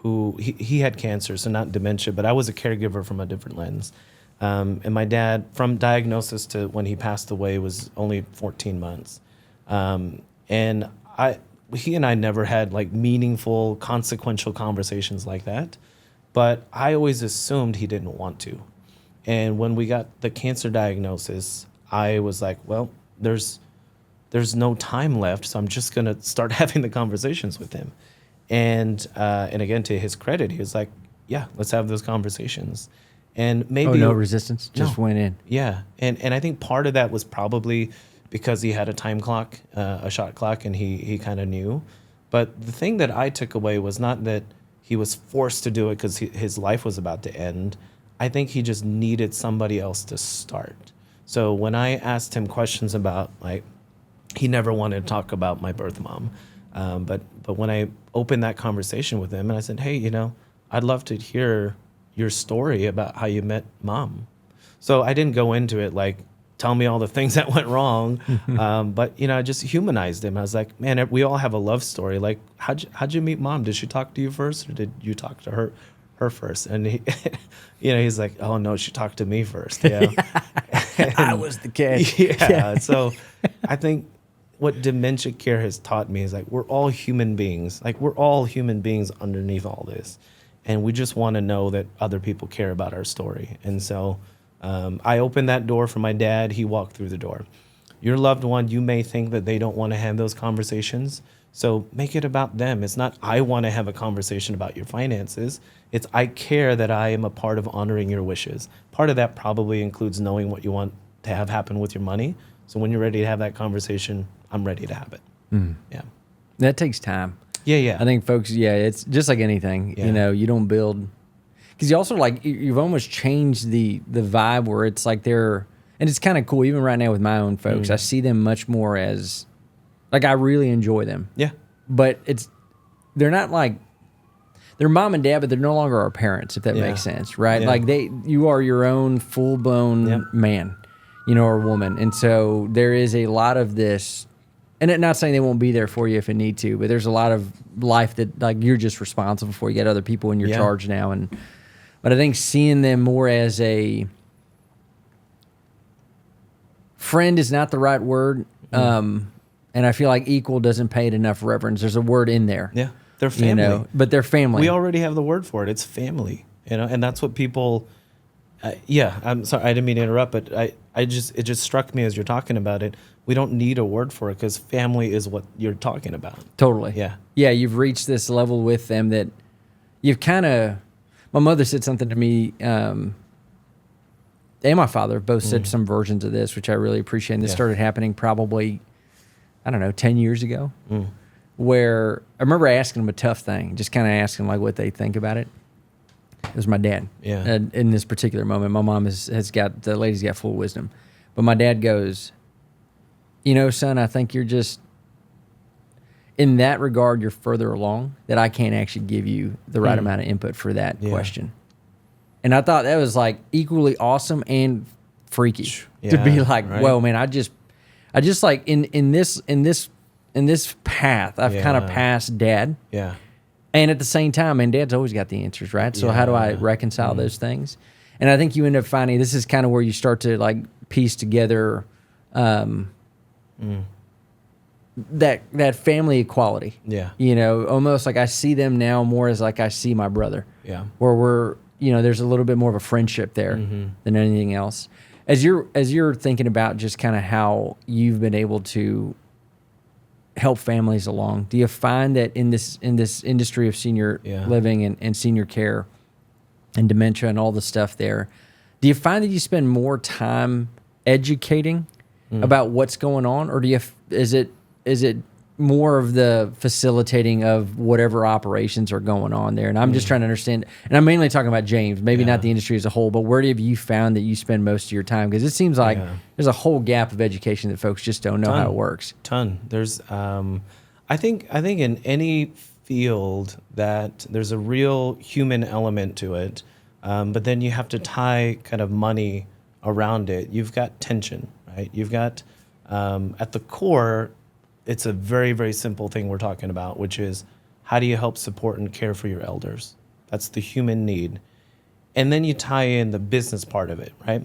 [SPEAKER 2] who he had cancer, so not dementia, but I was a caregiver from a different lens. And my dad, from diagnosis to when he passed away, was only 14 months. And he and I never had like meaningful, consequential conversations like that. But I always assumed he didn't want to. And when we got the cancer diagnosis, I was like, well, there's no time left, so I'm just gonna start having the conversations with him. And again, to his credit, he was like, yeah, let's have those conversations. And maybe
[SPEAKER 1] no resistance, just went in.
[SPEAKER 2] Yeah, and I think part of that was probably because he had a time clock, a shot clock, and he kind of knew. But the thing that I took away was not that he was forced to do it because his life was about to end. I think he just needed somebody else to start. So when I asked him questions about, like, he never wanted to talk about my birth mom, but when I opened that conversation with him and I said, hey, I'd love to hear your story about how you met mom. So I didn't go into it like, tell me all the things that went wrong. But, I just humanized him. I was like, man, we all have a love story. Like, how'd you meet mom? Did she talk to you first or did you talk to her first? And he, he's like, oh no, she talked to me first. Yeah.
[SPEAKER 1] I was the kid.
[SPEAKER 2] Yeah. So I think what dementia care has taught me is like, we're all human beings. Like, we're all human beings underneath all this. And we just want to know that other people care about our story. And so I opened that door for my dad. He walked through the door. Your loved one, you may think that they don't want to have those conversations. So make it about them. It's not, I want to have a conversation about your finances. It's, I care that I am a part of honoring your wishes. Part of that probably includes knowing what you want to have happen with your money. So when you're ready to have that conversation, I'm ready to have it. Yeah.
[SPEAKER 1] That takes time.
[SPEAKER 2] Yeah.
[SPEAKER 1] I think folks, it's just like anything, you don't build, because you also you've almost changed the vibe where it's like and it's kind of cool, even right now with my own folks, I see them much more as, like, I really enjoy them.
[SPEAKER 2] Yeah.
[SPEAKER 1] But they're not like, they're mom and dad, but they're no longer our parents, if that makes sense, right?
[SPEAKER 2] Yeah.
[SPEAKER 1] Like you are your own full-blown man, or woman. And so there is a lot of this, and I'm not saying they won't be there for you if it need to, but there's a lot of life that, like, you're just responsible for. You got other people in your charge now. But I think seeing them more as a friend is not the right word. And I feel like equal doesn't pay it enough reverence. There's a word in there.
[SPEAKER 2] Yeah. They're family.
[SPEAKER 1] But they're family.
[SPEAKER 2] We already have the word for it. It's family, and that's what people, I'm sorry, I didn't mean to interrupt, but it just struck me as you're talking about it. We don't need a word for it because family is what you're talking about.
[SPEAKER 1] Totally.
[SPEAKER 2] Yeah.
[SPEAKER 1] Yeah, you've reached this level with them that you've kind of, my mother said something to me, and my father both said some versions of this, which I really appreciate. And this started happening probably, 10 years ago, where I remember asking them a tough thing, just kind of asking like what they think about it. It was my dad.
[SPEAKER 2] Yeah.
[SPEAKER 1] And in this particular moment, my mom has got, the lady's got full wisdom. But my dad goes, son, I think you're just, in that regard, you're further along that I can't actually give you the right amount of input for that question. And I thought that was like equally awesome and freaky to be like, well, man, I just like in this path, I've kind of passed dad.
[SPEAKER 2] Yeah.
[SPEAKER 1] And at the same time, man, dad's always got the answers, right? So how do I reconcile those things? And I think you end up finding, this is kind of where you start to like piece together that family equality. Yeah. Almost like I see them now more as like I see my brother. Yeah. Where we're, there's a little bit more of a friendship there than anything else. As you're thinking about just kind of how you've been able to help families along, do you find that in this industry of senior living and senior care and dementia and all the stuff there, do you find that you spend more time educating about what's going on, or is it more of the facilitating of whatever operations are going on there? And I'm just trying to understand, and I'm mainly talking about James, maybe not the industry as a whole, but where have you found that you spend most of your time? Because it seems like there's a whole gap of education that folks just don't know how it works.
[SPEAKER 2] There's, I think in any field that there's a real human element to it, but then you have to tie kind of money around it, you've got tension, right? You've got, at the core, it's a very, very simple thing we're talking about, which is how do you help support and care for your elders? That's the human need. And then you tie in the business part of it, right?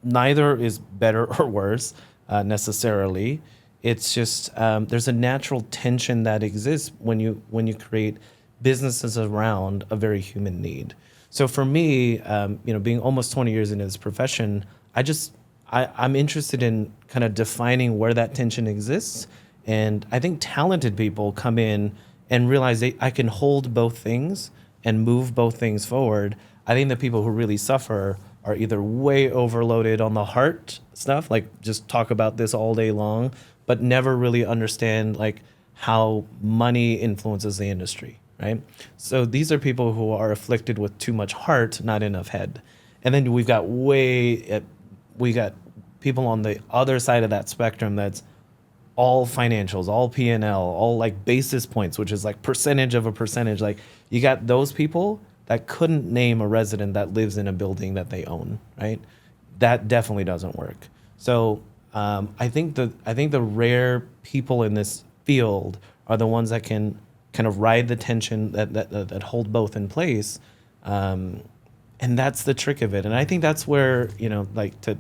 [SPEAKER 2] Neither is better or worse necessarily. It's just there's a natural tension that exists when you create businesses around a very human need. So for me, being almost 20 years into this profession, I'm interested in kind of defining where that tension exists. And I think talented people come in and realize I can hold both things and move both things forward. I think the people who really suffer are either way overloaded on the heart stuff, like just talk about this all day long, but never really understand like how money influences the industry, right? So these are people who are afflicted with too much heart, not enough head. And then we got people on the other side of that spectrum that's all financials, all P&L, all like basis points, which is like percentage of a percentage. Like you got those people that couldn't name a resident that lives in a building that they own, right? That definitely doesn't work. So I think the rare people in this field are the ones that can kind of ride the tension that hold both in place, and that's the trick of it. And I think that's where like to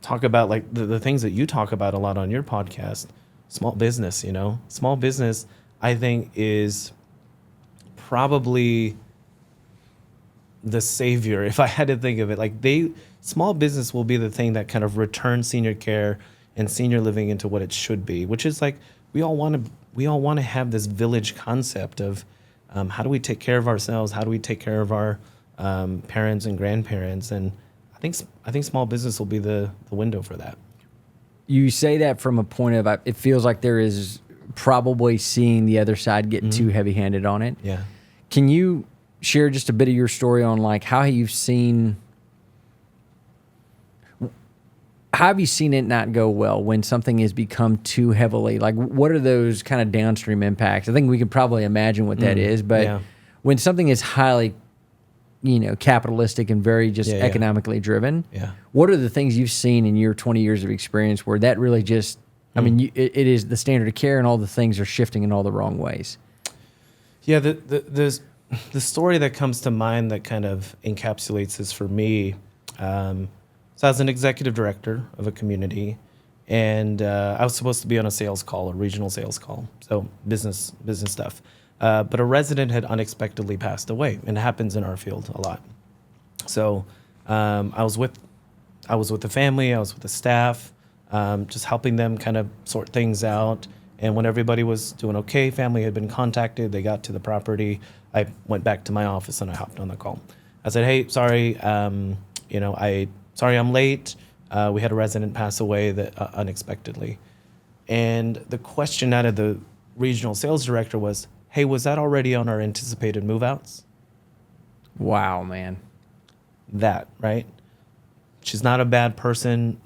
[SPEAKER 2] talk about like the things that you talk about a lot on your podcast, small business. Small business I think is probably the savior, if I had to think of it. Like small business will be the thing that kind of returns senior care and senior living into what it should be, which is like we all want to have this village concept of how do we take care of ourselves, how do we take care of our parents and grandparents, and I think small business will be the window for that.
[SPEAKER 1] You say that from a point of it feels like there is probably seeing the other side get too heavy-handed on it.
[SPEAKER 2] Yeah.
[SPEAKER 1] Can you share just a bit of your story on like how have you seen it not go well when something has become too heavily? Like what are those kind of downstream impacts? I think we can probably imagine what that is, but when something is highly capitalistic and very just economically driven, what are the things you've seen in your 20 years of experience where that really just, I mean, it is the standard of care and all the things are shifting in all the wrong ways?
[SPEAKER 2] Yeah, the story that comes to mind that kind of encapsulates this for me, so I was an executive director of a community, and I was supposed to be on a sales call, a regional sales call, so business stuff. But a resident had unexpectedly passed away, and it happens in our field a lot. So I was with the family, I was with the staff, just helping them kind of sort things out. And when everybody was doing okay, family had been contacted, they got to the property, I went back to my office and I hopped on the call. I said, hey, sorry, sorry I'm late. We had a resident pass away unexpectedly. And the question out of the regional sales director was, hey, was that already on our anticipated move-outs?
[SPEAKER 1] Wow, man.
[SPEAKER 2] That, right? She's not a bad person.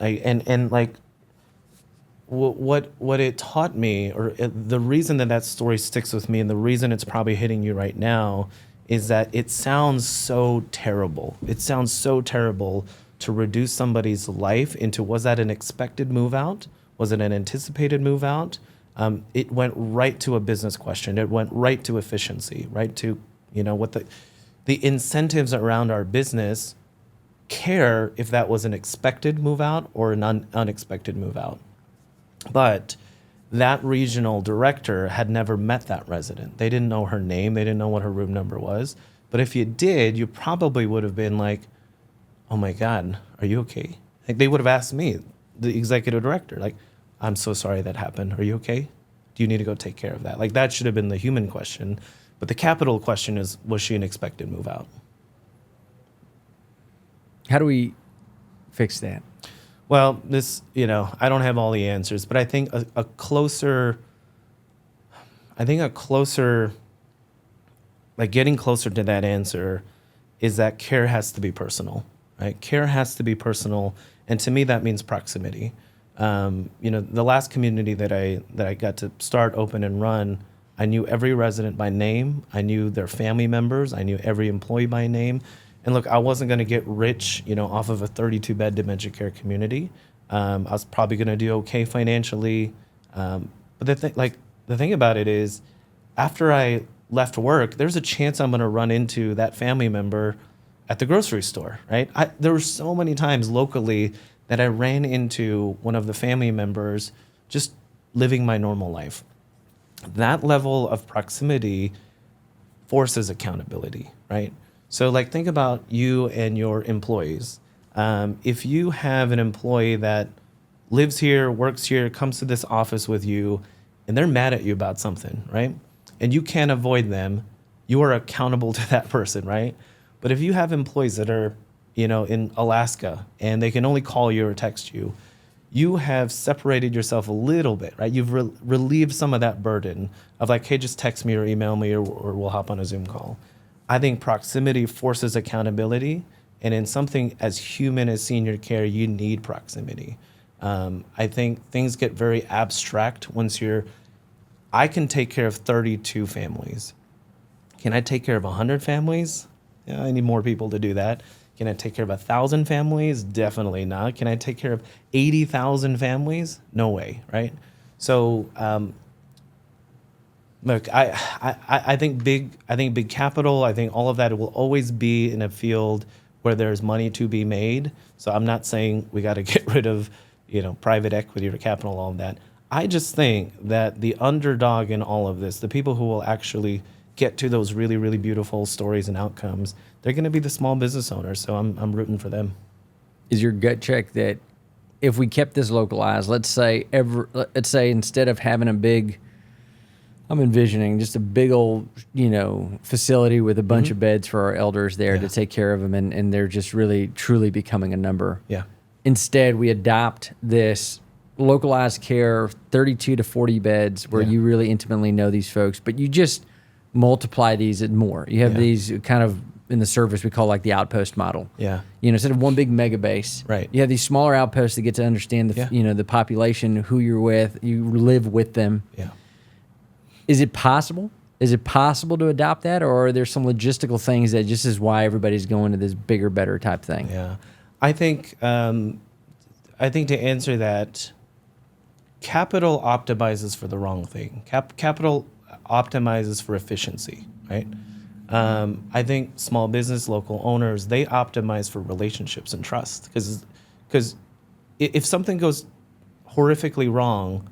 [SPEAKER 2] What it taught me, the reason that story sticks with me and the reason it's probably hitting you right now is that it sounds so terrible. It sounds so terrible to reduce somebody's life into, was that an expected move-out? Was it an anticipated move-out? It went right to a business question. It went right to efficiency, right to, what the incentives around our business care if that was an expected move out or an unexpected move out. But that regional director had never met that resident. They didn't know her name. They didn't know what her room number was. But if you did, you probably would have been like, oh my God, are you okay? Like they would have asked me, the executive director, like, I'm so sorry that happened. Are you okay? Do you need to go take care of that? Like that should have been the human question. But the capital question is, was she an expected move out?
[SPEAKER 1] How do we fix that?
[SPEAKER 2] Well, I don't have all the answers, but I think a closer, like getting closer to that answer is that care has to be personal, right? Care has to be personal. And to me, that means proximity. The last community that I got to start, open, and run, I knew every resident by name. I knew their family members. I knew every employee by name. And look, I wasn't going to get rich, off of a 32-bed dementia care community. I was probably going to do okay financially. But the thing about it is, after I left work, there's a chance I'm going to run into that family member at the grocery store, right? There were so many times locally that I ran into one of the family members just living my normal life. That level of proximity forces accountability, right? So think about you and your employees. If you have an employee that lives here, works here, comes to this office with you, and they're mad at you about something, right? And you can't avoid them, you are accountable to that person, right? But if you have employees that are, in Alaska and they can only call you or text you, you have separated yourself a little bit, right? You've relieved some of that burden of hey, just text me or email me or we'll hop on a Zoom call. I think proximity forces accountability. And in something as human as senior care, you need proximity. I think things get very abstract once I can take care of 32 families. Can I take care of 100 families? Yeah, I need more people to do that. Can I take care of 1,000 families? Definitely not. Can I take care of 80,000 families? No way, right? So, look, I think big capital. I think all of that will always be in a field where there's money to be made. So I'm not saying we got to get rid of, private equity or capital, all of that. I just think that the underdog in all of this, the people who will actually get to those really, really beautiful stories and outcomes, they're going to be the small business owners. So I'm rooting for them.
[SPEAKER 1] Is your gut check that if we kept this localized, let's say instead of having a big, I'm envisioning just a big old, facility with a bunch of beds for our elders there to take care of them, and they're just really, truly becoming a number.
[SPEAKER 2] Yeah.
[SPEAKER 1] Instead, we adopt this localized care, 32 to 40 beds, where you really intimately know these folks, but you just multiply these and more. You have these kind of in the service we call the outpost model.
[SPEAKER 2] Yeah.
[SPEAKER 1] Instead of one big mega base,
[SPEAKER 2] right,
[SPEAKER 1] you have these smaller outposts that get to understand the the population, who you're with, you live with them.
[SPEAKER 2] Yeah.
[SPEAKER 1] Is it possible? Is it possible to adopt that, or are there some logistical things that just is why everybody's going to this bigger, better type thing?
[SPEAKER 2] Yeah. I think to answer that, capital optimizes for the wrong thing. Capital optimizes for efficiency, right? I think small business, local owners, they optimize for relationships and trust. Because if something goes horrifically wrong,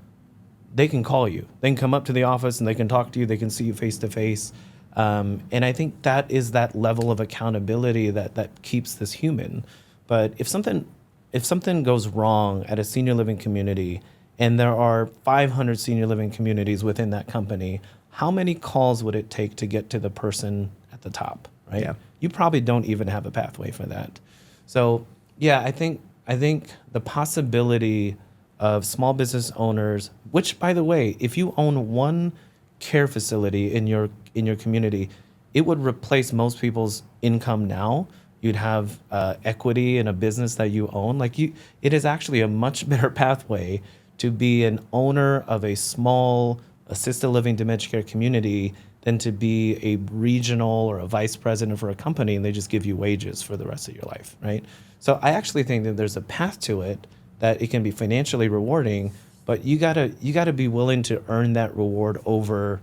[SPEAKER 2] they can call you. They can come up to the office and they can talk to you. They can see you face to face. And I think that is that level of accountability that keeps this human. But if something goes wrong at a senior living community, and there are 500 senior living communities within that company, how many calls would it take to get to the person at the top, right?
[SPEAKER 1] Yeah.
[SPEAKER 2] You probably don't even have a pathway for that. So yeah, I think the possibility of small business owners, which by the way, if you own one care facility in your community, it would replace most people's income now. You'd have equity in a business that you own. It is actually a much better pathway to be an owner of a small assisted living dementia care community than to be a regional or a vice president for a company and they just give you wages for the rest of your life, right? So I actually think that there's a path to it, that it can be financially rewarding, but you gotta be willing to earn that reward over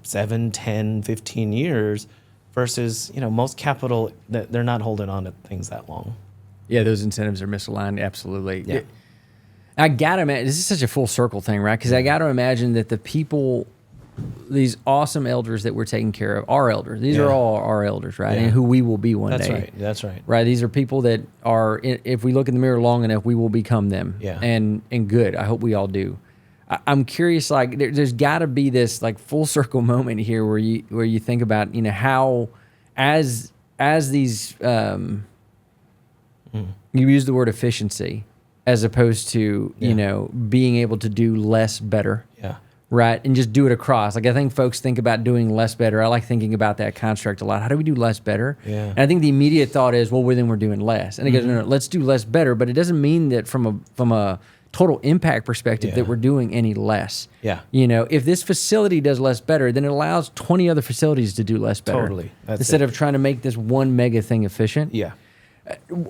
[SPEAKER 2] 7, 10, 15 years versus, most capital, that they're not holding on to things that long.
[SPEAKER 1] Yeah, those incentives are misaligned. Absolutely.
[SPEAKER 2] Yeah.
[SPEAKER 1] I gotta imagine, this is such a full circle thing, right? Because I gotta imagine that the people, these awesome elders that we're taking care of, our elders, these are all our elders, right?
[SPEAKER 2] Yeah.
[SPEAKER 1] And who we will be one day.
[SPEAKER 2] That's right.
[SPEAKER 1] Right. These are people that are, if we look in the mirror long enough, we will become them.
[SPEAKER 2] Yeah.
[SPEAKER 1] And good. I hope we all do. I'm curious, there's got to be this full circle moment here where you think about, how as these, you use the word efficiency as opposed to, being able to do less better.
[SPEAKER 2] Yeah.
[SPEAKER 1] Right. And just do it across. I think folks think about doing less better. I like thinking about that construct a lot. How do we do less better?
[SPEAKER 2] Yeah.
[SPEAKER 1] And I think the immediate thought is, well, then we're doing less. And it goes, no, let's do less better. But it doesn't mean that from a total impact perspective
[SPEAKER 2] Yeah.
[SPEAKER 1] that we're doing any less.
[SPEAKER 2] Yeah.
[SPEAKER 1] You know, if this facility does less better, then it allows 20 other facilities to do less better.
[SPEAKER 2] Totally. That's
[SPEAKER 1] instead
[SPEAKER 2] it.
[SPEAKER 1] of trying to make this one mega thing efficient.
[SPEAKER 2] Yeah.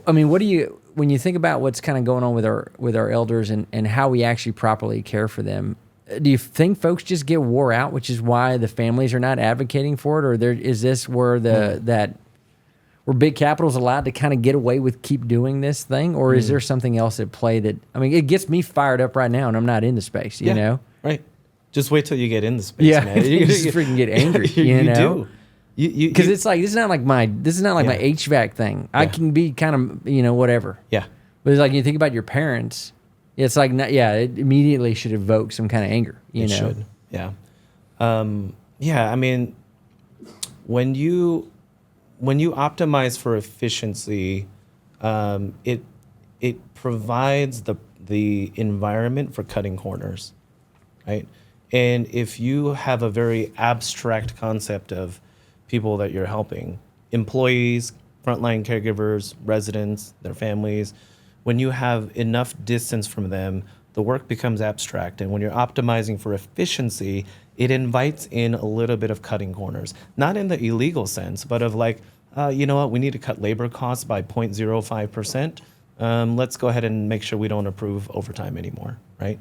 [SPEAKER 1] I mean, when you think about what's kind of going on with our elders and how we actually properly care for them, do you think folks just get wore out, which is why the families are not advocating for it, or is this where where big capital is allowed to kind of get away with keep doing this thing, or is there something else at play that, I mean, it gets me fired up right now, and I'm not in the space, you know?
[SPEAKER 2] Right. Just wait till you get in the space, man.
[SPEAKER 1] You just freaking get angry, you know?
[SPEAKER 2] Do.
[SPEAKER 1] Because it's like, this is not like my HVAC thing. I can be kind of, you know, whatever.
[SPEAKER 2] Yeah.
[SPEAKER 1] But it's like, you think about your parents, it's like, it immediately should evoke some kind of anger, you know?
[SPEAKER 2] Should. Yeah. I mean, when you optimize for efficiency, it provides the environment for cutting corners, right? And if you have a very abstract concept of people that you're helping, employees, frontline caregivers, residents, their families, when you have enough distance from them, the work becomes abstract. And when you're optimizing for efficiency, it invites in a little bit of cutting corners, not in the illegal sense, but of like, you know what, we need to cut labor costs by 0.05%. Let's go ahead and make sure we don't approve overtime anymore, right?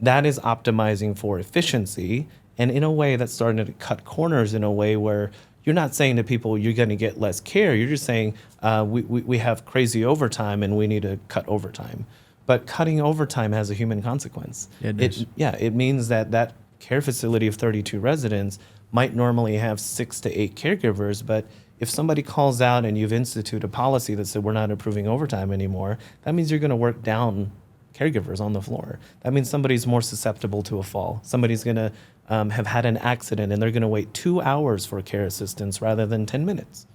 [SPEAKER 2] That is optimizing for efficiency. And in a way, that's starting to cut corners in a way where you're not saying to people, you're going to get less care. You're just saying, we have crazy overtime and we need to cut overtime. But cutting overtime has a human consequence. It means that care facility of 32 residents might normally have 6 to 8 caregivers, but if somebody calls out and you've instituted a policy that said we're not approving overtime anymore, that means you're going to work down caregivers on the floor. That means somebody's more susceptible to a fall. Somebody's going to have had an accident and they're going to wait 2 hours for care assistance rather than 10 minutes.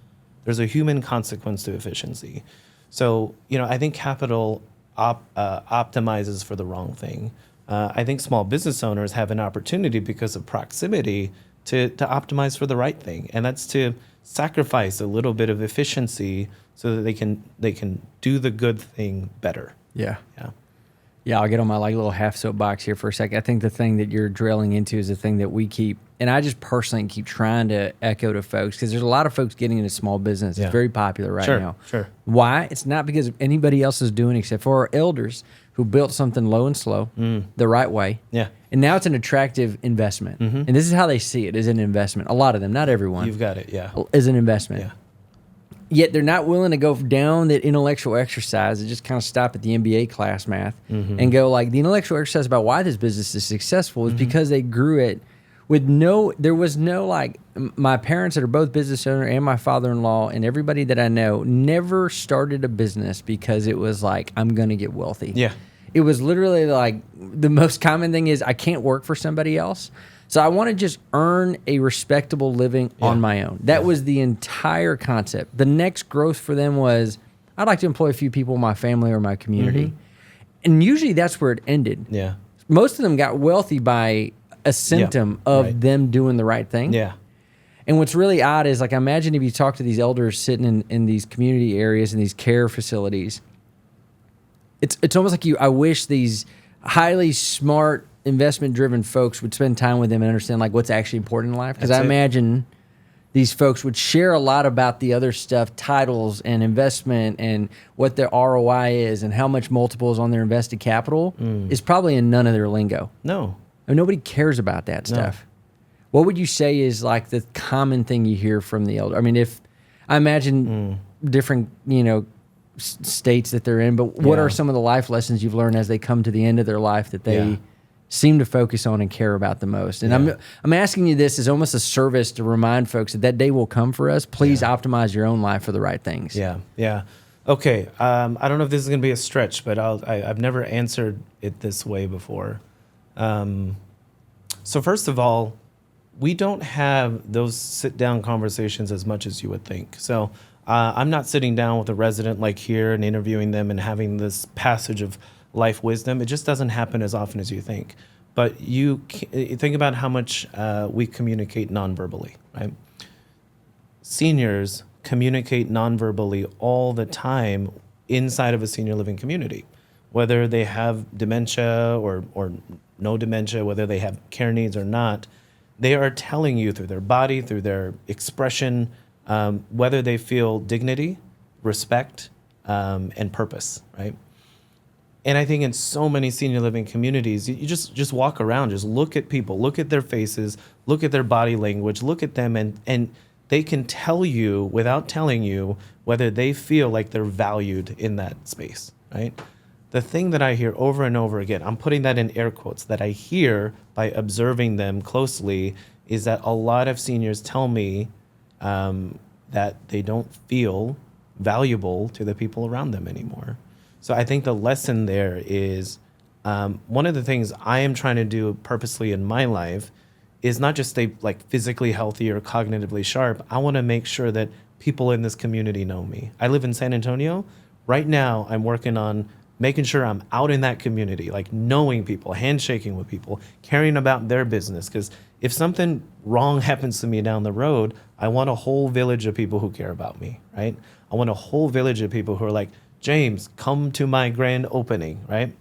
[SPEAKER 2] There's a human consequence to efficiency. So, you know, I think capital optimizes for the wrong thing. I think small business owners have an opportunity because of proximity to optimize for the right thing, and that's to sacrifice a little bit of efficiency so that they can do the good thing better.
[SPEAKER 1] Yeah. I'll get on my like little half soapbox here for a second. I think the thing that you're drilling into is the thing that we keep, and I just personally keep trying to echo to folks, because there's a lot of folks getting into small business. It's very popular right now.
[SPEAKER 2] Sure.
[SPEAKER 1] Why? It's not because anybody else is doing, except for our elders who built something low and slow the right way.
[SPEAKER 2] Yeah.
[SPEAKER 1] And now it's an attractive investment. And this is how they see it, as an investment. A lot of them, not everyone.
[SPEAKER 2] You've got it, yeah.
[SPEAKER 1] Is an investment.
[SPEAKER 2] Yeah.
[SPEAKER 1] Yet they're not willing to go down that intellectual exercise and just kind of stop at the MBA class math and go like, the intellectual exercise about why this business is successful is because they grew it with there was no like, my parents that are both business owners and my father-in-law and everybody that I know never started a business because it was like, I'm going to get wealthy.
[SPEAKER 2] Yeah.
[SPEAKER 1] It was literally like, the most common thing is I can't work for somebody else. So I want to just earn a respectable living on my own. That was the entire concept. The next growth for them was, I'd like to employ a few people in my family or my community. And usually that's where it ended.
[SPEAKER 2] Yeah.
[SPEAKER 1] Most of them got wealthy by a symptom of them doing the right thing.
[SPEAKER 2] Yeah.
[SPEAKER 1] And what's really odd is, like, imagine if you talk to these elders sitting in these community areas and these care facilities. It's almost like I wish these highly smart, investment-driven folks would spend time with them and understand like what's actually important in life. Because I imagine these folks would share a lot about the other stuff, titles and investment and what their ROI is and how much multiples on their invested capital is probably in none of their lingo.
[SPEAKER 2] No.
[SPEAKER 1] I mean, nobody cares about that stuff. What would you say is like the common thing you hear from the elder? I mean, if I imagine different, you know, states that they're in, but what are some of the life lessons you've learned as they come to the end of their life that they seem to focus on and care about the most? And I'm asking you this as almost a service to remind folks that day will come for us. Please optimize your own life for the right things.
[SPEAKER 2] Yeah. Okay. I don't know if this is going to be a stretch, but I've never answered it this way before. So first of all, we don't have those sit-down conversations as much as you would think. So I'm not sitting down with a resident like here and interviewing them and having this passage of life wisdom. It just doesn't happen as often as you think. But you think about how much we communicate non-verbally, right? Seniors communicate non-verbally all the time inside of a senior living community. whether they have dementia or no dementia, whether they have care needs or not, they are telling you through their body, through their expression, whether they feel dignity, respect, and purpose, right? And I think in so many senior living communities, you just walk around, just look at people, look at their faces, look at their body language, look at them, and they can tell you without telling you whether they feel like they're valued in that space, right? The thing that I hear over and over again, I'm putting that in air quotes, that I hear by observing them closely, is that a lot of seniors tell me that they don't feel valuable to the people around them anymore. So I think the lesson there is one of the things I am trying to do purposely in my life is not just stay like physically healthy or cognitively sharp. I want to make sure that people in this community know me. I live in San Antonio. Right now, I'm working on making sure I'm out in that community, like knowing people, handshaking with people, caring about their business. Because if something wrong happens to me down the road, I want a whole village of people who care about me, right? I want a whole village of people who are like, James, come to my grand opening, right?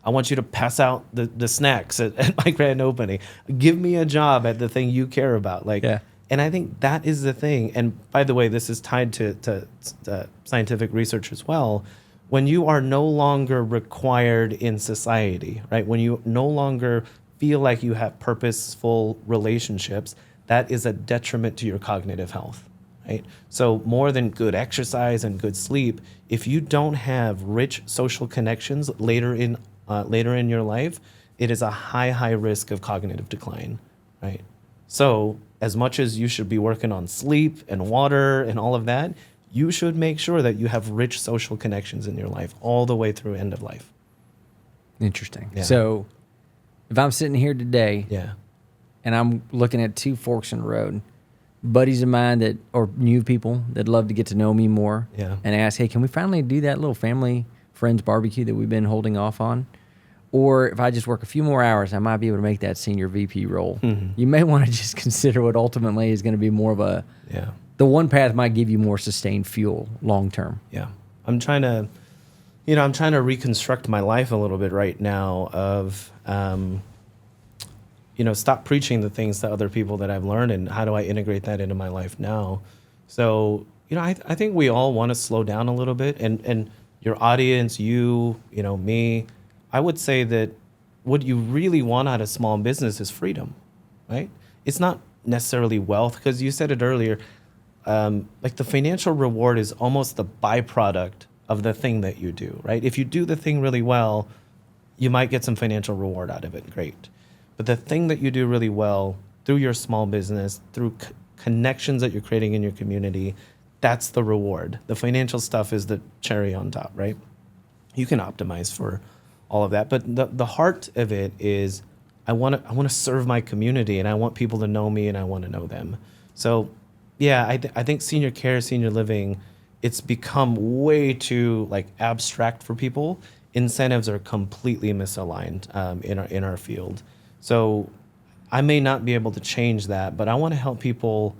[SPEAKER 2] I want you to pass out the snacks at my grand opening. Give me a job at the thing you care about. Like, yeah. And I think that is the thing. And by the way, this is tied to scientific research as well. When you are no longer required in society, right? When you no longer feel like you have purposeful relationships, that is a detriment to your cognitive health. Right? So more than good exercise and good sleep, if you don't have rich social connections later in your life, it is a high risk of cognitive decline, right? So as much as you should be working on sleep and water and all of that, you should make sure that you have rich social connections in your life all the way through end of life.
[SPEAKER 1] Interesting. Yeah. So if I'm sitting here today,
[SPEAKER 2] yeah,
[SPEAKER 1] and I'm looking at two forks in the road, buddies of mine that, or new people that love to get to know me more,
[SPEAKER 2] yeah,
[SPEAKER 1] and ask, hey, can we finally do that little family friends barbecue that we've been holding off on? Or if I just work a few more hours, I might be able to make that senior VP role. Mm-hmm. You may want to just consider what ultimately is going to be more of a, the one path might give you more sustained fuel long term.
[SPEAKER 2] Yeah. I'm trying to reconstruct my life a little bit right now of, stop preaching the things to other people that I've learned, and how do I integrate that into my life now? So, I think we all want to slow down a little bit, and your audience, me, I would say that what you really want out of small business is freedom, right? It's not necessarily wealth, because you said it earlier, like the financial reward is almost the byproduct of the thing that you do, right? If you do the thing really well, you might get some financial reward out of it, great. But the thing that you do really well through your small business, through connections that you're creating in your community, that's the reward. The financial stuff is the cherry on top, right? You can optimize for all of that, but the heart of it is I want to serve my community, and I want people to know me, and I want to know them. So, yeah, I think senior care, senior living, it's become way too like abstract for people. Incentives are completely misaligned in our field. So I may not be able to change that, but I want to help people.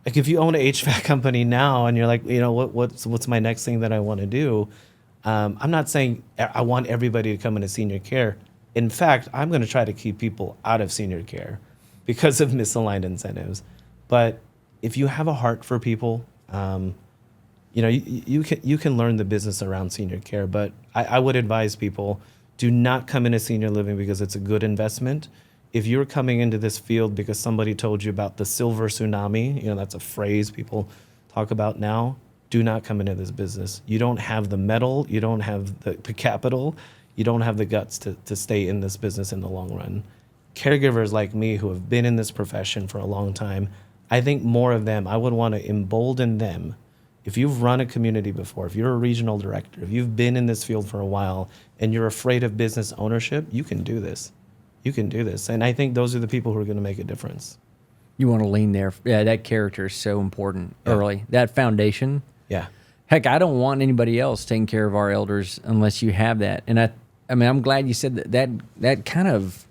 [SPEAKER 2] Like if you own an HVAC company now and you're like, what's my next thing that I want to do? I'm not saying I want everybody to come into senior care. In fact, I'm going to try to keep people out of senior care because of misaligned incentives. But if you have a heart for people, you can learn the business around senior care. But I would advise people, do not come into senior living because it's a good investment. If you're coming into this field because somebody told you about the silver tsunami, that's a phrase people talk about now, do not come into this business. You don't have the metal, you don't have the capital, you don't have the guts to stay in this business in the long run. Caregivers like me who have been in this profession for a long time, I think more of them, I would want to embolden them. If you've run a community before, if you're a regional director, if you've been in this field for a while and you're afraid of business ownership, you can do this. You can do this. And I think those are the people who are going to make a difference.
[SPEAKER 1] You want to lean there. Yeah, that character is so important early. That foundation.
[SPEAKER 2] Yeah.
[SPEAKER 1] Heck, I don't want anybody else taking care of our elders unless you have that. And I mean, I'm glad you said that kind of,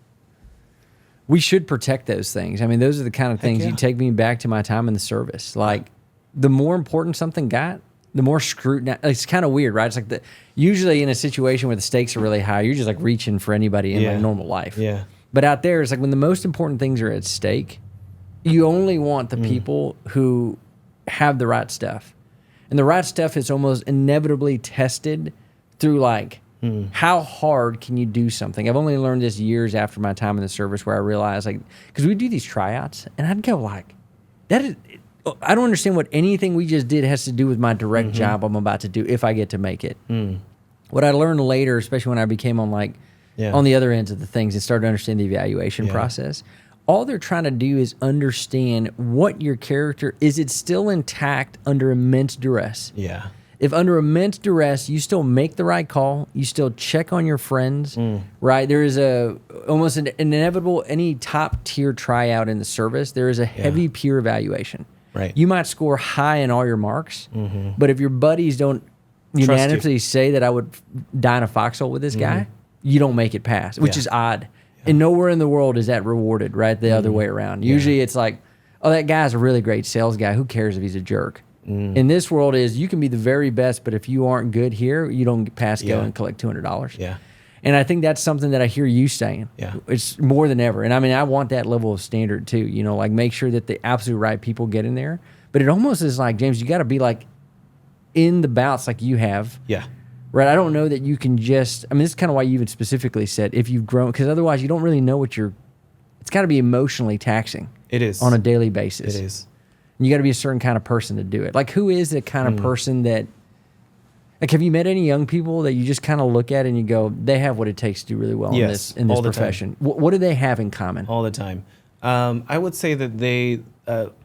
[SPEAKER 1] we should protect those things. I mean, those are the kind of things you take me back to my time in the service. Like, the more important something got, the more scrutiny. It's kind of weird, right? It's like usually in a situation where the stakes are really high, you're just like reaching for anybody in like normal life.
[SPEAKER 2] Yeah.
[SPEAKER 1] But out there, it's like when the most important things are at stake, you only want the people who have the right stuff. And the right stuff is almost inevitably tested through like how hard can you do something. I've only learned this years after my time in the service where I realized like, because we do these tryouts and I'd go like, that is, I don't understand what anything we just did has to do with my direct job I'm about to do if I get to make it. What I learned later, especially when I became on like on the other ends of the things and started to understand the evaluation process, all they're trying to do is understand what your character is. It still intact under immense duress?
[SPEAKER 2] Yeah.
[SPEAKER 1] If under immense duress, you still make the right call, you still check on your friends, right? There is almost an inevitable, any top tier tryout in the service, there is a heavy peer evaluation.
[SPEAKER 2] Right.
[SPEAKER 1] You might score high in all your marks, but if your buddies don't unanimously say that I would die in a foxhole with this guy, you don't make it past, which is odd. And nowhere in the world is that rewarded, right? The other way around. Usually it's like, oh, that guy's a really great sales guy. Who cares if he's a jerk? In this world is you can be the very best, but if you aren't good here, you don't get past go and collect $200.
[SPEAKER 2] Yeah.
[SPEAKER 1] And I think that's something that I hear you saying.
[SPEAKER 2] Yeah.
[SPEAKER 1] It's more than ever. And I mean, I want that level of standard too, you know, like make sure that the absolute right people get in there. But it almost is like, James, you got to be like in the bouts like you have.
[SPEAKER 2] Yeah.
[SPEAKER 1] Right. I don't know that you can just, I mean, this is kind of why you even specifically said if you've grown, because otherwise you don't really know what it's got to be emotionally taxing.
[SPEAKER 2] It is.
[SPEAKER 1] On a daily basis.
[SPEAKER 2] It is.
[SPEAKER 1] And you got to be a certain kind of person to do it. Like who is the kind of person that, like, have you met any young people that you just kind of look at and you go, they have what it takes to do really well in this profession? What do they have in common?
[SPEAKER 2] All the time. I would say that they,